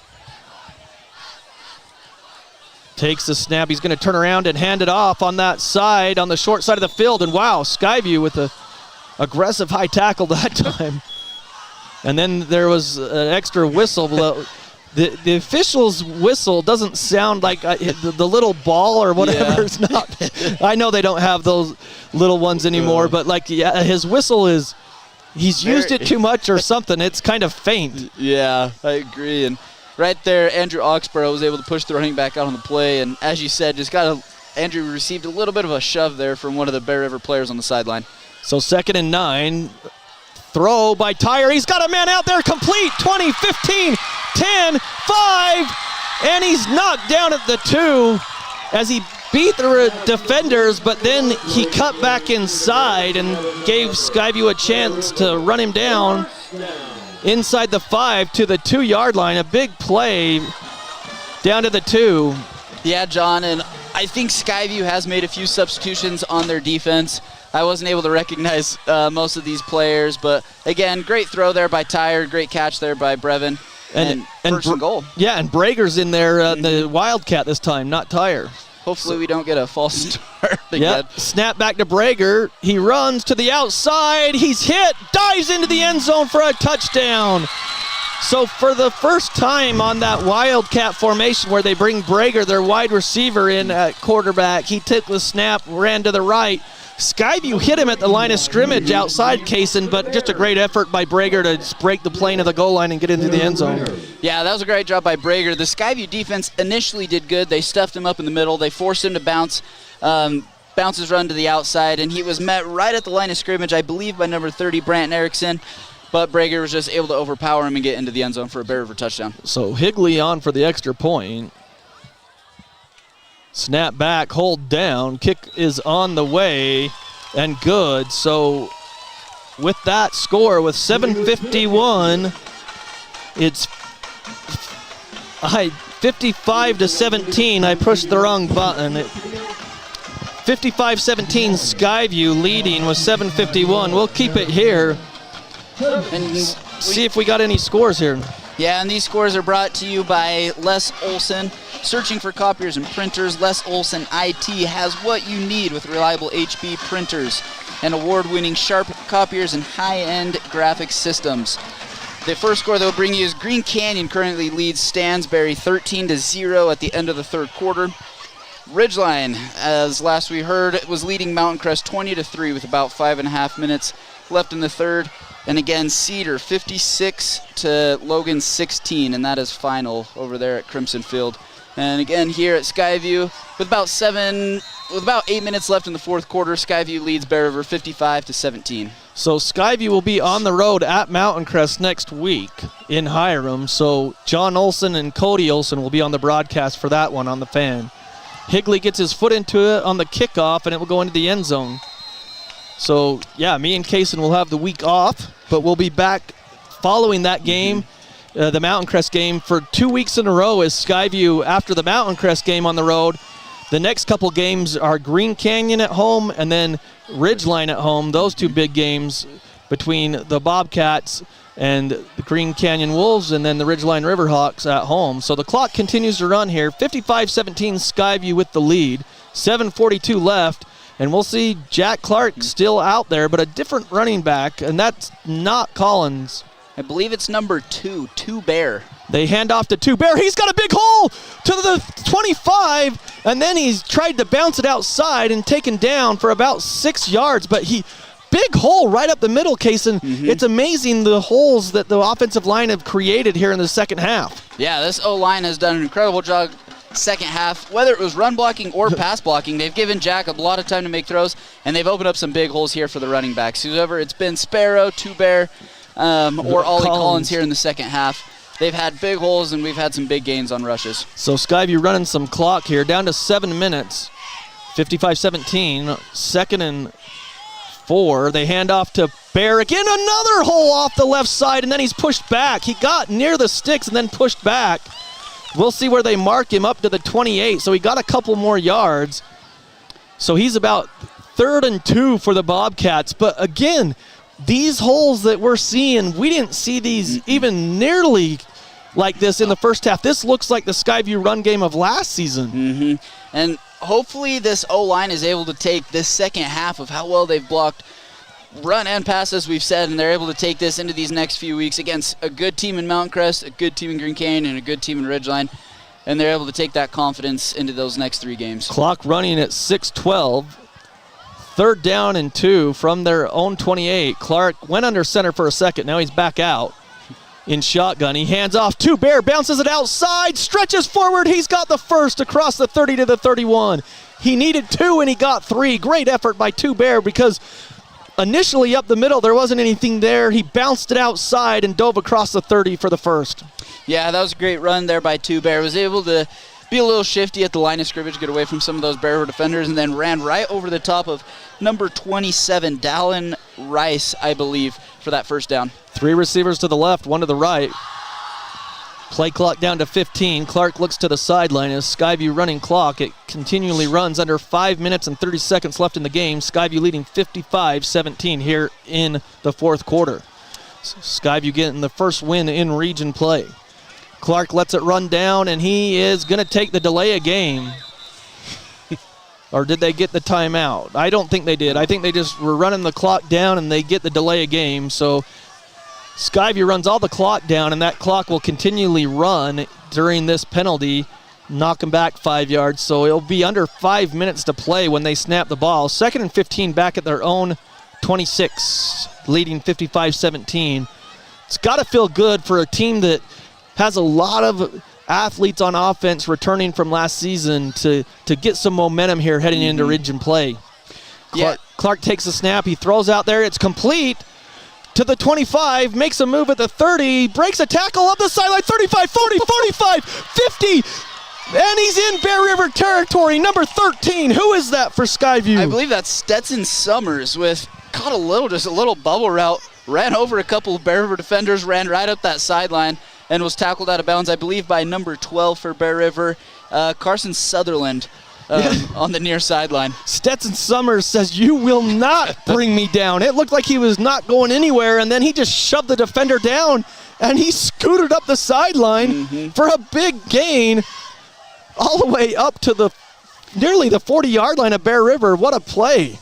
Takes the snap. He's going to turn around and hand it off on that side, on the short side of the field. And wow, Skyview with a aggressive high tackle that time. And then there was an extra whistle. The official's whistle doesn't sound like the little ball or whatever. It's not. I know they don't have those little ones anymore, but his whistle is, he's used it too much or something. It's kind of faint. Yeah, I agree. And right there, Andrew Oxborough was able to push the running back out on the play. And as you said, Andrew received a little bit of a shove there from one of the Bear River players on the sideline. So 2nd and 9. Throw by Tyre. He's got a man out there, complete. 20, 15, 10, 5. And he's knocked down at the 2 as he beat the defenders, but then he cut back inside and gave Skyview a chance to run him down inside the 5 to the 2-yard line. A big play down to the 2. Yeah, John, and I think Skyview has made a few substitutions on their defense. I wasn't able to recognize most of these players, but again, great throw there by Tyre, great catch there by Brevin, and first and goal. Yeah, and Brager's in there, the Wildcat this time, not Tyre. Hopefully we don't get a false start again. Yep. Snap back to Brager. He runs to the outside. He's hit, dives into the end zone for a touchdown. So for the first time on that Wildcat formation where they bring Brager, their wide receiver, in at quarterback, he took the snap, ran to the right. Skyview hit him at the line of scrimmage outside Kaysen, but just a great effort by Brager to break the plane of the goal line and get into the end zone. Yeah, that was a great job by Brager. The Skyview defense initially did good. They stuffed him up in the middle. They forced him to bounce his run to the outside, and he was met right at the line of scrimmage, I believe, by number 30, Brant Erickson. But Brager was just able to overpower him and get into the end zone for a Bear River touchdown. So Higley on for the extra point. Snap back, hold down. Kick is on the way and good. So with that score, with 7:51, it's 55-17. I pushed the wrong button. 55-17, Skyview leading with 7:51. We'll keep it here and see if we got any scores here. Yeah, and these scores are brought to you by Les Olson. Searching for copiers and printers, Les Olson IT has what you need with reliable HP printers and award-winning sharp copiers and high-end graphics systems. The first score they'll bring you is Green Canyon currently leads Stansbury 13-0 at the end of the third quarter. Ridgeline, as last we heard, was leading Mountain Crest 20-3 with about 5.5 minutes left in the third. And again, Cedar 56 to Logan 16, and that is final over there at Crimson Field. And again, here at Skyview, with about 8 minutes left in the fourth quarter, Skyview leads Bear River 55-17. So Skyview will be on the road at Mountain Crest next week in Hiram. So John Olson and Cody Olson will be on the broadcast for that one on the Fan. Higley gets his foot into it on the kickoff, and it will go into the end zone. So, yeah, me and Kaysen will have the week off, but we'll be back following that game, the Mountain Crest game, for 2 weeks in a row as Skyview, after the Mountain Crest game on the road. The next couple games are Green Canyon at home and then Ridgeline at home. Those two big games between the Bobcats and the Green Canyon Wolves and then the Ridgeline Riverhawks at home. So the clock continues to run here. 55-17 Skyview with the lead. 7:42 left. And we'll see Jack Clark still out there, but a different running back, and that's not Collins. I believe it's number 2 Bear. They hand off to 2 Bear. He's got a big hole to the 25, and then he's tried to bounce it outside and taken down for about 6 yards, but big hole right up the middle, Kaysen. It's amazing the holes that the offensive line have created here in the second half. Yeah, this O-line has done an incredible job second half, whether it was run blocking or pass blocking. They've given Jack a lot of time to make throws, and they've opened up some big holes here for the running backs. Whoever it's been, Sparrow, 2 Bear, or Ollie Collins here in the second half. They've had big holes, and we've had some big gains on rushes. So Skyview running some clock here, down to 7 minutes. 55-17, 2nd and 4. They hand off to Bear. Again, another hole off the left side, and then he's pushed back. He got near the sticks and then pushed back. We'll see where they mark him up to the 28, so he got a couple more yards. So he's about 3rd and 2 for the Bobcats. But again, these holes that we're seeing, we didn't see these even nearly like this in the first half. This looks like the Skyview run game of last season. And hopefully this O-line is able to take this second half of how well they've blocked run and pass, as we've said, and they're able to take this into these next few weeks against a good team in Mountain Crest, a good team in Green Canyon, and a good team in Ridgeline, and they're able to take that confidence into those next 3 games. Clock running at 6:12. 3rd down and 2 from their own 28. Clark went under center for a second. Now he's back out in shotgun. He hands off to Bear, bounces it outside, stretches forward. He's got the first across the 30 to the 31. He needed 2 and he got 3. Great effort by Two Bear because initially up the middle, there wasn't anything there. He bounced it outside and dove across the 30 for the first. Yeah, that was a great run there by Two Bear. Was able to be a little shifty at the line of scrimmage, get away from some of those Bear River defenders, and then ran right over the top of number 27, Dallin Rice, I believe, for that first down. 3 receivers to the left, 1 to the right. Play clock down to 15. Clark looks to the sideline as Skyview running clock. It continually runs under 5 minutes and 30 seconds left in the game. Skyview leading 55-17 here in the 4th quarter. Skyview getting the first win in region play. Clark lets it run down, and he is going to take the delay of game. Or did they get the timeout? I don't think they did. I think they just were running the clock down, and they get the delay of game. So Skyview runs all the clock down, and that clock will continually run during this penalty, knock them back 5 yards. So it'll be under 5 minutes to play when they snap the ball. 2nd and 15 back at their own 26, leading 55-17. It's got to feel good for a team that has a lot of athletes on offense returning from last season to get some momentum here heading into region play. Clark takes the snap. He throws out there. It's complete to the 25, makes a move at the 30, breaks a tackle up the sideline, 35, 40, 45, 50, and he's in Bear River territory. Number 13, who is that for Skyview? I believe that's Stetson Summers with caught just a little bubble route, ran over a couple of Bear River defenders, ran right up that sideline, and was tackled out of bounds, I believe, by number 12 for Bear River, Carson Sutherland, on the near sideline. Stetson Summers says, "You will not bring me down." It looked like he was not going anywhere, and then he just shoved the defender down, and he scooted up the sideline for a big gain all the way up to nearly the 40-yard line of Bear River. What a play.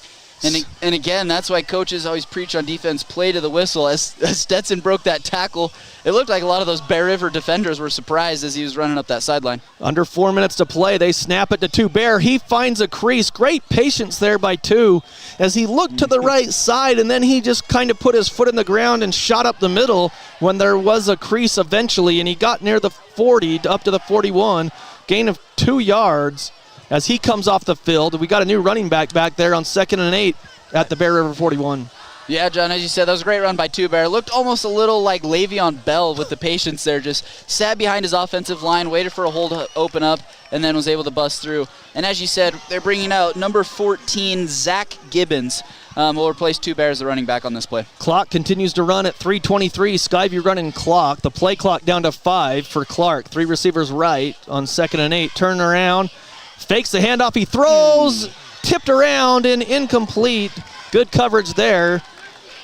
And again, that's why coaches always preach on defense, play to the whistle. As Stetson broke that tackle, it looked like a lot of those Bear River defenders were surprised as he was running up that sideline. Under 4 minutes to play, they snap it to Two Bear. He finds a crease. Great patience there by Two as he looked to the right side, and then he just kind of put his foot in the ground and shot up the middle when there was a crease eventually, and he got near the 40 up to the 41, gain of 2 yards. As he comes off the field, we got a new running back there on 2nd and 8 at the Bear River 41. Yeah, John, as you said, that was a great run by Two Bear. Looked almost a little like Le'Veon Bell with the patience there. Just sat behind his offensive line, waited for a hole to open up, and then was able to bust through. And as you said, they're bringing out number 14, Zach Gibbons, will replace Two Bear as the running back on this play. Clock continues to run at 3:23. Skyview running clock. The play clock down to 5 for Clark. 3 receivers right on 2nd and 8. Turn around. Fakes the handoff, he throws, tipped around and incomplete. Good coverage there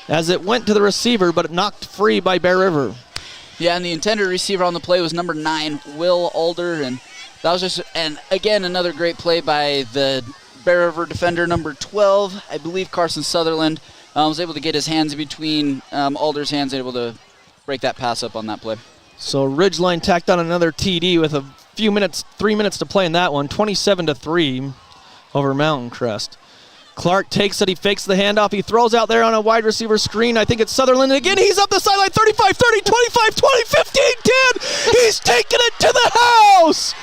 as it went to the receiver, but knocked free by Bear River. Yeah, and the intended receiver on the play was number 9, Will Alder, and that was just, and again, another great play by the Bear River defender, number 12, I believe Carson Sutherland, was able to get his hands between Alder's hands, able to break that pass up on that play. So Ridgeline tacked on another TD with a few minutes, 3 minutes to play in that one, 27-3 over Mountain Crest. Clark takes it, he fakes the handoff, he throws out there on a wide receiver screen. I think it's Sutherland, and again, he's up the sideline, 35, 30, 25, 20, 15, 10. He's taking it to the house.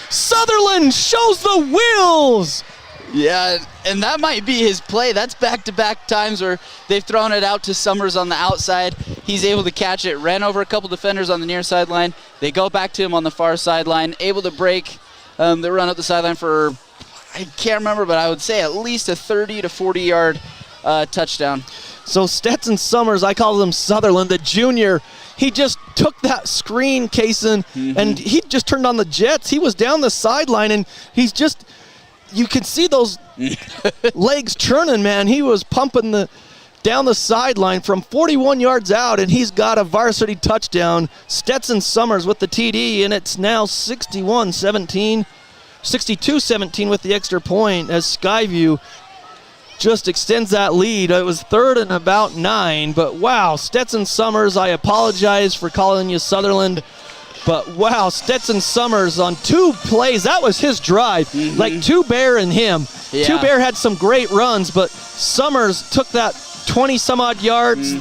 Sutherland shows the wheels. Yeah, and that might be his play. That's back-to-back times where they've thrown it out to Summers on the outside. He's able to catch it, ran over a couple defenders on the near sideline. They go back to him on the far sideline, able to break the run up the sideline for, I can't remember, but I would say at least a 30 to 40-yard touchdown. So Stetson Summers, I call him Sutherland, the junior, he just took that screen, Kaysen, and he just turned on the jets. He was down the sideline, and he's just, you can see those legs churning, man. He was pumping down the sideline from 41 yards out, and he's got a varsity touchdown. Stetson Summers with the TD, and it's now 62-17 with the extra point as Skyview just extends that lead. It was 3rd and about 9, but wow, Stetson Summers, I apologize for calling you Sutherland, but wow, Stetson Summers on 2 plays, that was his drive, like Two Bear and him. Yeah. Two Bear had some great runs, but Summers took that 20-some-odd yards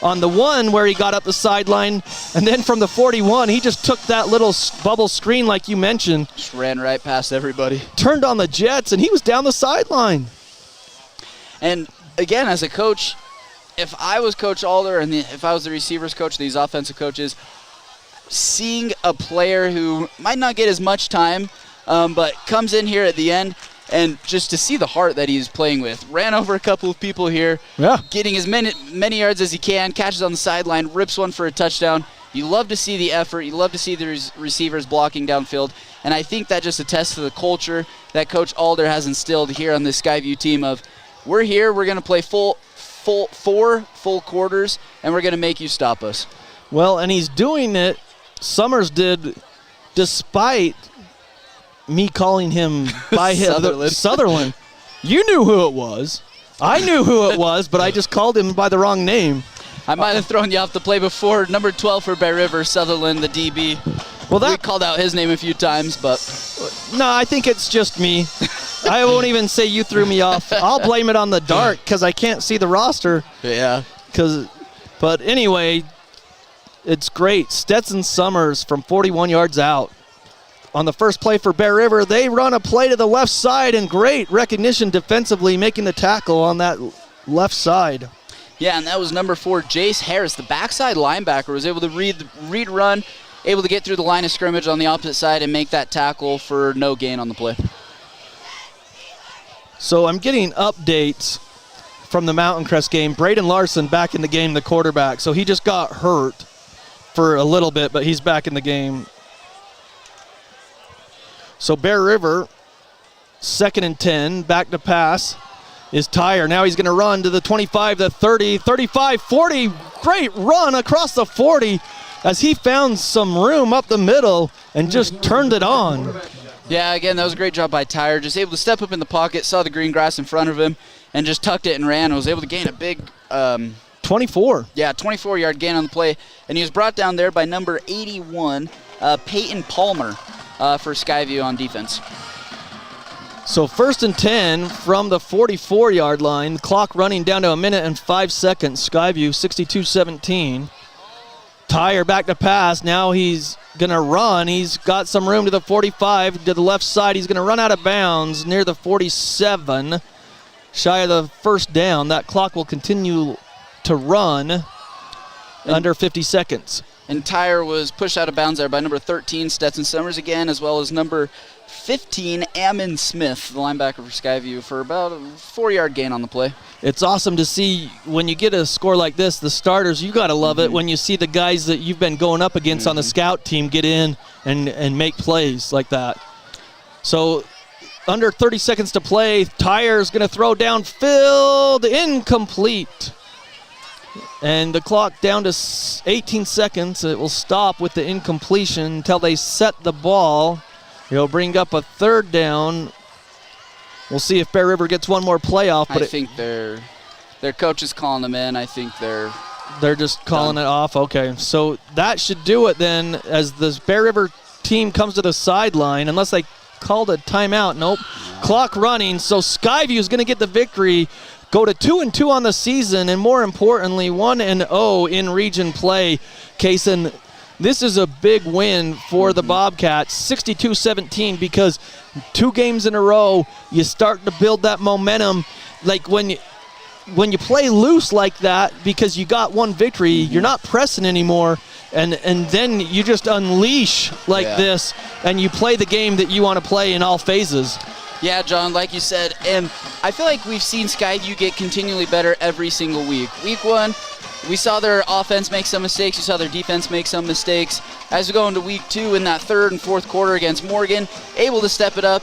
on the one where he got up the sideline, and then from the 41, he just took that little bubble screen like you mentioned. Just ran right past everybody. Turned on the jets, and he was down the sideline. And again, as a coach, if I was Coach Alder and if I was the receivers coach, these offensive coaches, seeing a player who might not get as much time, but comes in here at the end, and just to see the heart that he's playing with. Ran over a couple of people here, getting as many yards as he can, catches on the sideline, rips one for a touchdown. You love to see the effort. You love to see the receivers blocking downfield. And I think that just attests to the culture that Coach Alder has instilled here on this Skyview team of, we're here, we're going to play 4 full quarters, and we're going to make you stop us. Well, and he's doing it, Summers did, despite me calling him by Sutherland. You knew who it was. I knew who it was, but I just called him by the wrong name. I might have thrown you off the play before. Number 12 for Bear River, Sutherland, the DB. Well, we called out his name a few times, but... No, I think it's just me. I won't even say you threw me off. I'll blame it on the dark because I can't see the roster. Yeah. But anyway, it's great. Stetson Summers from 41 yards out. On the first play for Bear River, they run a play to the left side, and great recognition defensively, making the tackle on that left side. Yeah, and that was number 4, Jace Harris, the backside linebacker, was able to read run, able to get through the line of scrimmage on the opposite side and make that tackle for no gain on the play. So I'm getting updates from the Mountain Crest game. Braden Larson back in the game, the quarterback. So he just got hurt for a little bit, but he's back in the game. So Bear River, 2nd and 10, back to pass is Tyre. Now he's going to run to the 25, the 30, 35, 40. Great run across the 40 as he found some room up the middle and just turned it on. Yeah, again, that was a great job by Tyre. Just able to step up in the pocket, saw the green grass in front of him, and just tucked it and ran. Was able to gain a big... 24. Yeah, 24-yard gain on the play. And he was brought down there by number 81, Peyton Palmer, for Skyview on defense. So 1st and 10 from the 44-yard line. The clock running down to 1 minute and 5 seconds. Skyview 62-17. Tyre back to pass. Now he's going to run. He's got some room to the 45, to the left side. He's going to run out of bounds near the 47. Shy of the first down. That clock will continue to run under 50 seconds. And Tyre was pushed out of bounds there by number 13, Stetson Summers again, as well as number 15, Ammon Smith, the linebacker for Skyview, for about a 4-yard gain on the play. It's awesome to see when you get a score like this, the starters, you got to love it when you see the guys that you've been going up against on the scout team get in and make plays like that. So under 30 seconds to play, Tyre's going to throw downfield, incomplete. And the clock down to 18 seconds. It will stop with the incompletion until they set the ball. It'll bring up a 3rd down. We'll see if Bear River gets one more playoff. But I think their coach is calling them in. I think they're just calling it off. Okay, so that should do it then as this Bear River team comes to the sideline, unless they called a timeout. Nope. Clock running, so Skyview is going to get the victory, go to 2-2 on the season, and more importantly, 1-0 in region play. Kaysen, this is a big win for the Bobcats, 62-17, because 2 games in a row, you start to build that momentum. Like when you play loose like that, because you got one victory, you're not pressing anymore, and then you just unleash like this, and you play the game that you want to play in all phases. Yeah, John, like you said, and I feel like we've seen Skyview get continually better every single week. Week 1, we saw their offense make some mistakes. We saw their defense make some mistakes. As we go into week 2 in that third and fourth quarter against Morgan, able to step it up.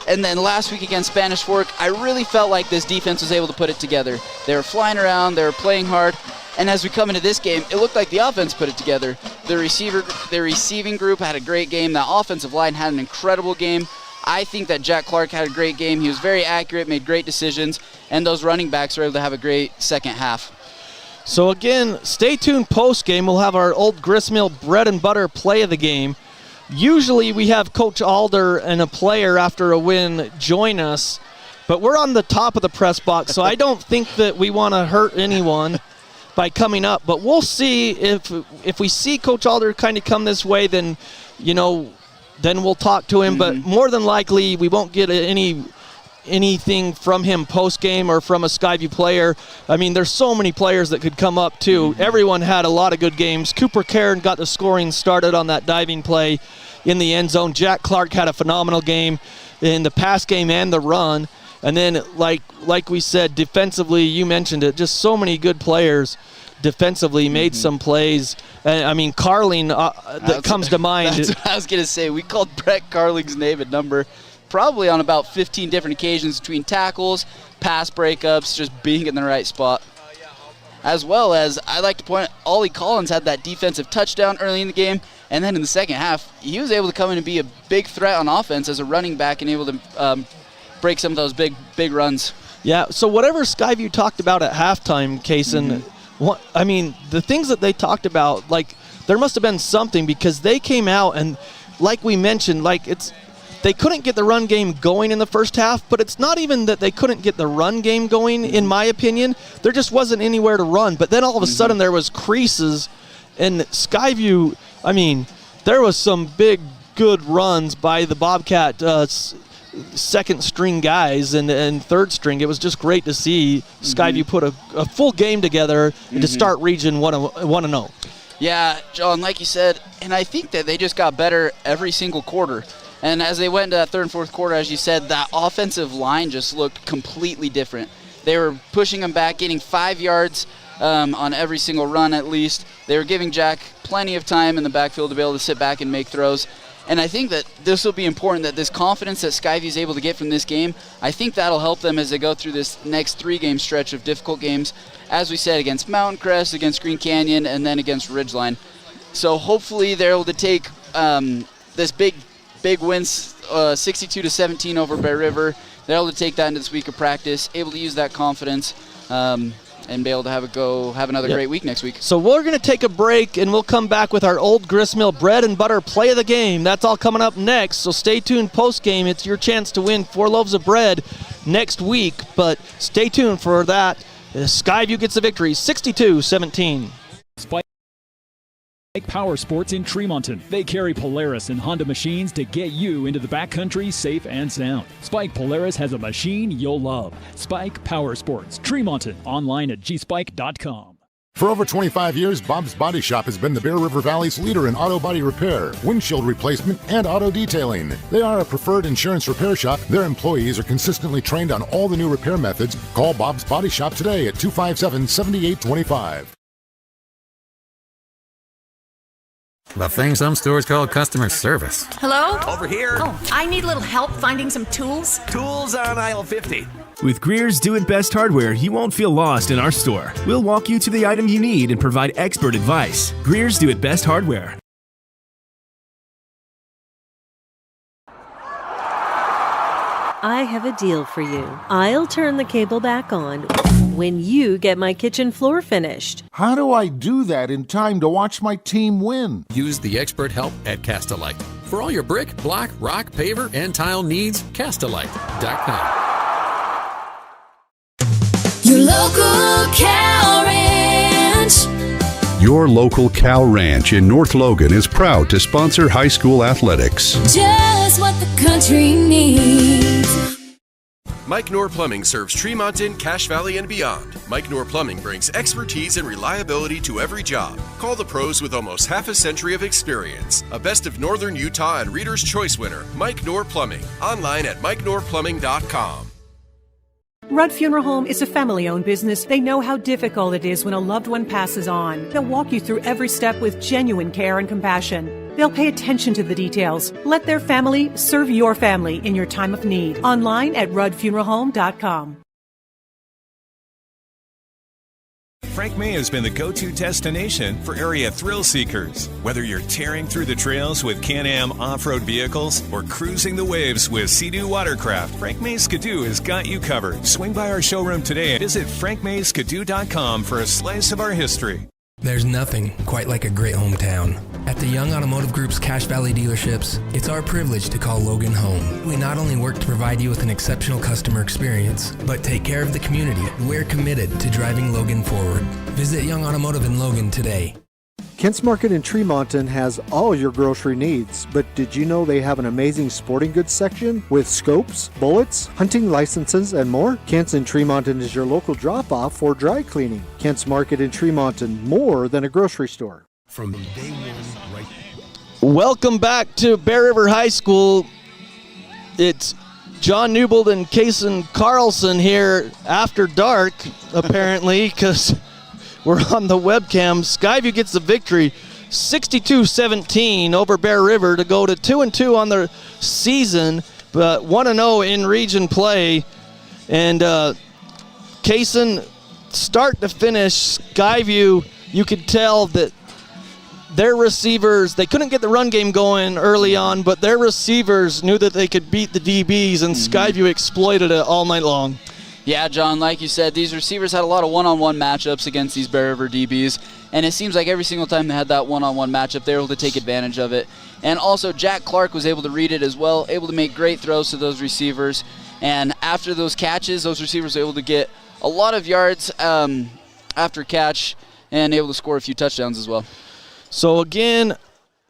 And then last week against Spanish Fork, I really felt like this defense was able to put it together. They were flying around, they were playing hard, and as we come into this game, it looked like the offense put it together. The receiving group had a great game. The offensive line had an incredible game. I think that Jack Clark had a great game. He was very accurate, made great decisions, and those running backs were able to have a great second half. So again, stay tuned post-game. We'll have our Old Gristmill bread and butter play of the game. Usually we have Coach Alder and a player after a win join us, but we're on the top of the press box, so I don't think that we want to hurt anyone by coming up. But we'll see if we see Coach Alder kind of come this way, then, then we'll talk to him. But more than likely, we won't get anything from him post-game or from a Skyview player. I mean, there's so many players that could come up, too. Everyone had a lot of good games. Cooper Cairn got the scoring started on that diving play in the end zone. Jack Clark had a phenomenal game in the pass game and the run. And then, like we said, defensively, you mentioned it, just so many good players defensively made some plays. I mean, Carling that comes to mind. That's what I was going to say. We called Brett Carling's name and number probably on about 15 different occasions between tackles, pass breakups, just being in the right spot. As well as, I like to point out, Ollie Collins had that defensive touchdown early in the game, and then in the second half, he was able to come in and be a big threat on offense as a running back and able to break some of those big runs. Yeah, so whatever Skyview talked about at halftime, Kaysen, I mean, the things that they talked about, there must have been something, because they came out and, like we mentioned, they couldn't get the run game going in the first half, but it's not even that they couldn't get the run game going, in my opinion. There just wasn't anywhere to run. But then all of a sudden there was creases, and Skyview, I mean, there was some big, good runs by the Bobcat second string guys and third string. It was just great to see Skyview put a full game together and to start Region 1-0. Yeah, John, like you said, and I think that they just got better every single quarter. And as they went into that third and fourth quarter, as you said, that offensive line just looked completely different. They were pushing them back, getting 5 yards on every single run at least. They were giving Jack plenty of time in the backfield to be able to sit back and make throws. And I think that this will be important, that this confidence that Skyview is able to get from this game, I think that'll help them as they go through this next 3-game stretch of difficult games, as we said, against Mountain Crest, against Green Canyon, and then against Ridgeline. So hopefully they're able to take this big wins, 62-17 over Bear River. They're able to take that into this week of practice, able to use that confidence, and be able to have another great week next week. So we're going to take a break, and we'll come back with our Old Gristmill bread and butter play of the game. That's all coming up next, so stay tuned post-game. It's your chance to win 4 loaves of bread next week, but stay tuned for that. Skyview gets the victory, 62-17. Spike Power Sports in Tremonton. They carry Polaris and Honda machines to get you into the backcountry safe and sound. Spike Polaris has a machine you'll love. Spike Power Sports, Tremonton. Online at gspike.com. For over 25 years, Bob's Body Shop has been the Bear River Valley's leader in auto body repair, windshield replacement, and auto detailing. They are a preferred insurance repair shop. Their employees are consistently trained on all the new repair methods. Call Bob's Body Shop today at 257-7825. The thing some stores call customer service. Hello? Over here. Oh, I need a little help finding some tools. Tools on aisle 50. With Greer's Do It Best hardware, you won't feel lost in our store. We'll walk you to the item you need and provide expert advice. Greer's Do It Best hardware. I have a deal for you. I'll turn the cable back on when you get my kitchen floor finished. How do I do that in time to watch my team win? Use the expert help at Castalite. For all your brick, block, rock, paver, and tile needs, Castalite.com. Your local cow ranch. Your local cow ranch in North Logan is proud to sponsor high school athletics. Just what the country needs. Mike Knorr Plumbing serves Tremonton, Cache Valley, and beyond. Mike Knorr Plumbing brings expertise and reliability to every job. Call the pros with almost half a century of experience. A Best of Northern Utah and Reader's Choice winner, Mike Knorr Plumbing. Online at MikeKnorrPlumbing.com. Rudd Funeral Home is a family-owned business. They know how difficult it is when a loved one passes on. They'll walk you through every step with genuine care and compassion. They'll pay attention to the details. Let their family serve your family in your time of need. Online at ruddfuneralhome.com. Frank May has been the go-to destination for area thrill seekers. Whether you're tearing through the trails with Can-Am off-road vehicles or cruising the waves with Sea-Doo watercraft, Frank May Skidoo has got you covered. Swing by our showroom today and visit frankmayskidoo.com for a slice of our history. There's nothing quite like a great hometown. At the Young Automotive Group's Cache Valley dealerships, it's our privilege to call Logan home. We not only work to provide you with an exceptional customer experience, but take care of the community. We're committed to driving Logan forward. Visit Young Automotive in Logan today. Kent's Market in Tremonton has all your grocery needs, but did you know they have an amazing sporting goods section with scopes, bullets, hunting licenses, and more? Kent's in Tremonton is your local drop-off for dry cleaning. Kent's Market in Tremonton, more than a grocery store. From day one, right. Welcome back to Bear River High School. It's John Newbold and Kason Carlson here after dark, apparently, because we're on the webcam. Skyview gets the victory, 62-17 over Bear River to go to 2-2 on the season, but 1-0 in region play. And Kason, start to finish, Skyview, you could tell that their receivers, they couldn't get the run game going early on, but their receivers knew that they could beat the DBs, and Skyview exploited it all night long. Yeah, John, like you said, these receivers had a lot of one-on-one matchups against these Bear River DBs, and it seems like every single time they had that one-on-one matchup, they were able to take advantage of it. And also, Jack Clark was able to read it as well, able to make great throws to those receivers. And after those catches, those receivers were able to get a lot of yards after catch and able to score a few touchdowns as well. So again,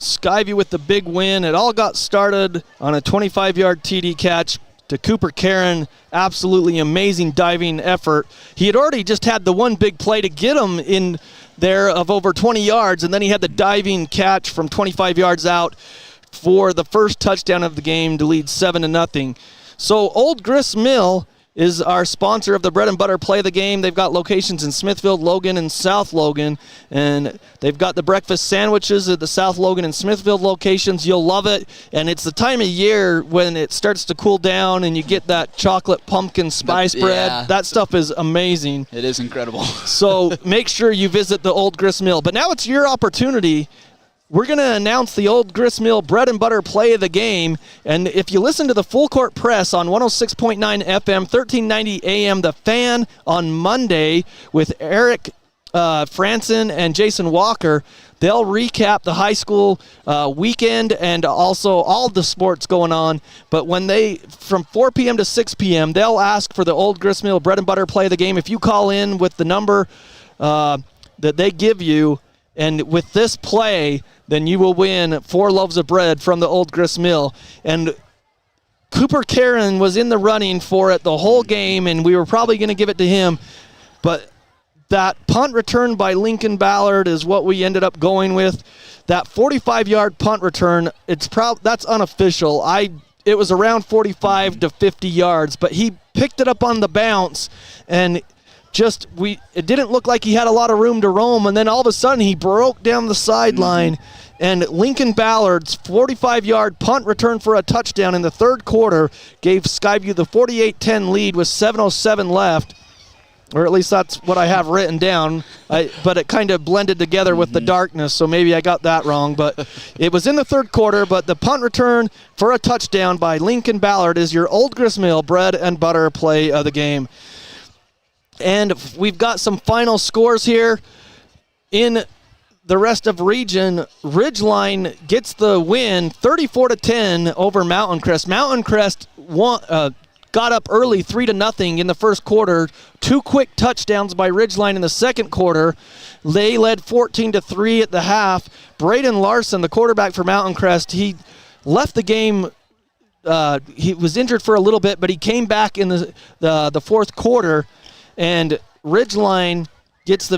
Skyview with the big win. It all got started on a 25-yard TD catch to Cooper Karen. Absolutely amazing diving effort. He had already just had the one big play to get him in there of over 20 yards, and then he had the diving catch from 25 yards out for the first touchdown of the game to lead 7-0. So Old Grist Mill is our sponsor of the Bread and Butter Play of the Game. They've got locations in Smithfield, Logan, and South Logan, and they've got the breakfast sandwiches at the South Logan and Smithfield locations. You'll love it, and it's the time of year when it starts to cool down and you get that chocolate pumpkin spice bread. Yeah. That stuff is amazing. It is incredible. So make sure you visit the Old Grist Mill. But now it's your opportunity. We're going to announce the Old Grist Mill Bread and Butter Play of the Game. And if you listen to the Full Court Press on 106.9 FM, 1390 AM, The Fan on Monday with Eric Franson and Jason Walker, they'll recap the high school weekend and also all the sports going on. But when from 4 p.m. to 6 p.m., they'll ask for the Old Grist Mill Bread and Butter Play of the Game. If you call in with the number that they give you, and with this play, then you will win 4 loaves of bread from the Old Grist Mill. And Cooper Karen was in the running for it the whole game, and we were probably going to give it to him. But that punt return by Lincoln Ballard is what we ended up going with. That 45-yard punt return, that's unofficial. It was around 45 to 50 yards, but he picked it up on the bounce, and it didn't look like he had a lot of room to roam, and then all of a sudden he broke down the sideline, and Lincoln Ballard's 45-yard punt return for a touchdown in the third quarter gave Skyview the 48-10 lead with 7:07 left, or at least that's what I have written down, but it kind of blended together with the darkness, so maybe I got that wrong, but it was in the third quarter. But the punt return for a touchdown by Lincoln Ballard is your Old Grist Mill Bread and Butter Play of the Game. And we've got some final scores here. In the rest of region, Ridgeline gets the win 34-10 over Mountain Crest. Mountain Crest got up early 3-0 in the first quarter. 2 quick touchdowns by Ridgeline in the second quarter. They led 14-3 at the half. Braden Larson, the quarterback for Mountain Crest, he left the game. He was injured for a little bit, but he came back in the fourth quarter. And Ridgeline gets the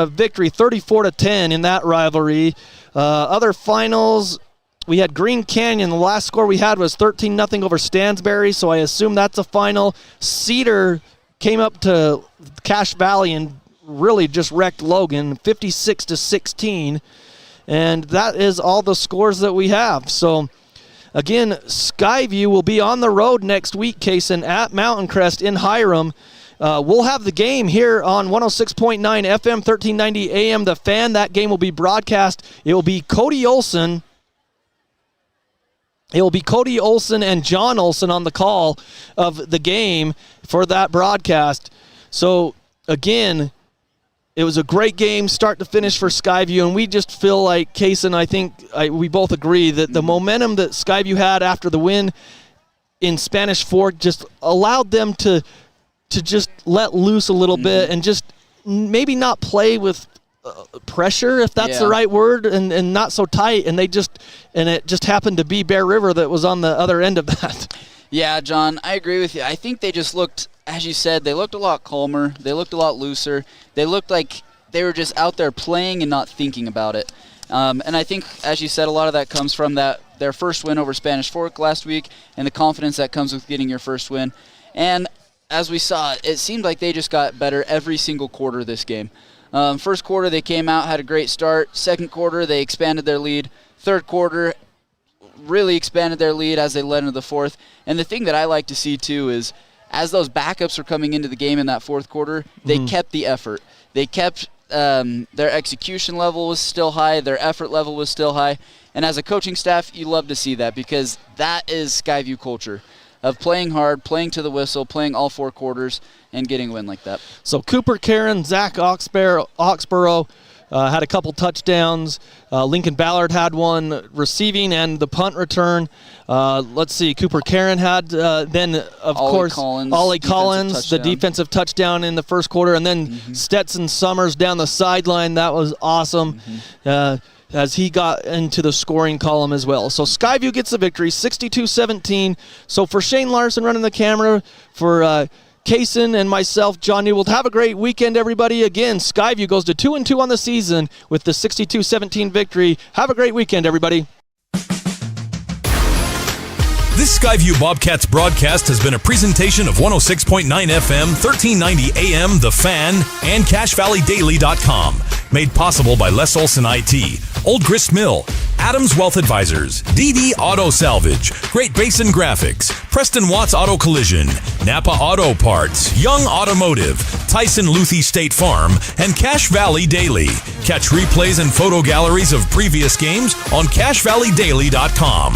victory 34-10 in that rivalry. Other finals, we had Green Canyon. The last score we had was 13-0 over Stansbury, so I assume that's a final. Cedar came up to Cache Valley and really just wrecked Logan, 56-16. And that is all the scores that we have. So, again, Skyview will be on the road next week, Kaysen, at Mountain Crest in Hiram. We'll have the game here on 106.9 FM, 1390 AM, The Fan. That game will be broadcast. It will be Cody Olson. It will be Cody Olson and John Olson on the call of the game for that broadcast. So, again, it was a great game, start to finish for Skyview, and we just feel like, Kaysen, I think we both agree that the momentum that Skyview had after the win in Spanish Fork just allowed them to just let loose a little bit and just maybe not play with pressure, if that's the right word, and not so tight, and it just happened to be Bear River that was on the other end of that. Yeah, John, I agree with you. I think they just looked, as you said, they looked a lot calmer. They looked a lot looser. They looked like they were just out there playing and not thinking about it. And I think, as you said, a lot of that comes from their first win over Spanish Fork last week and the confidence that comes with getting your first win. And as we saw, it seemed like they just got better every single quarter this game. First quarter, they came out, had a great start. Second quarter, they expanded their lead. Third quarter, really expanded their lead as they led into the fourth. And the thing that I like to see, too, is as those backups were coming into the game in that fourth quarter, they kept the effort. They kept their execution level was still high. Their effort level was still high. And as a coaching staff, you love to see that because that is Skyview culture of playing hard, playing to the whistle, playing all four quarters, and getting a win like that. So Cooper Karen, Zach Oxborough had a couple touchdowns. Lincoln Ballard had one receiving and the punt return. Let's see, Cooper Karen had then, of course, Ollie Collins, the defensive touchdown in the first quarter, and then Stetson Summers down the sideline. That was awesome. As he got into the scoring column as well. So Skyview gets the victory, 62-17. So for Shane Larson running the camera, for Kaysen and myself, John Newell, have a great weekend, everybody. Again, Skyview goes to 2-2 on the season with the 62-17 victory. Have a great weekend, everybody. This Skyview Bobcats broadcast has been a presentation of 106.9 FM, 1390 AM, The Fan, and CacheValleyDaily.com. Made possible by Les Olson IT, Old Grist Mill, Adams Wealth Advisors, DD Auto Salvage, Great Basin Graphics, Preston Watts Auto Collision, Napa Auto Parts, Young Automotive, Tyson Luthi State Farm, and Cache Valley Daily. Catch replays and photo galleries of previous games on CacheValleyDaily.com.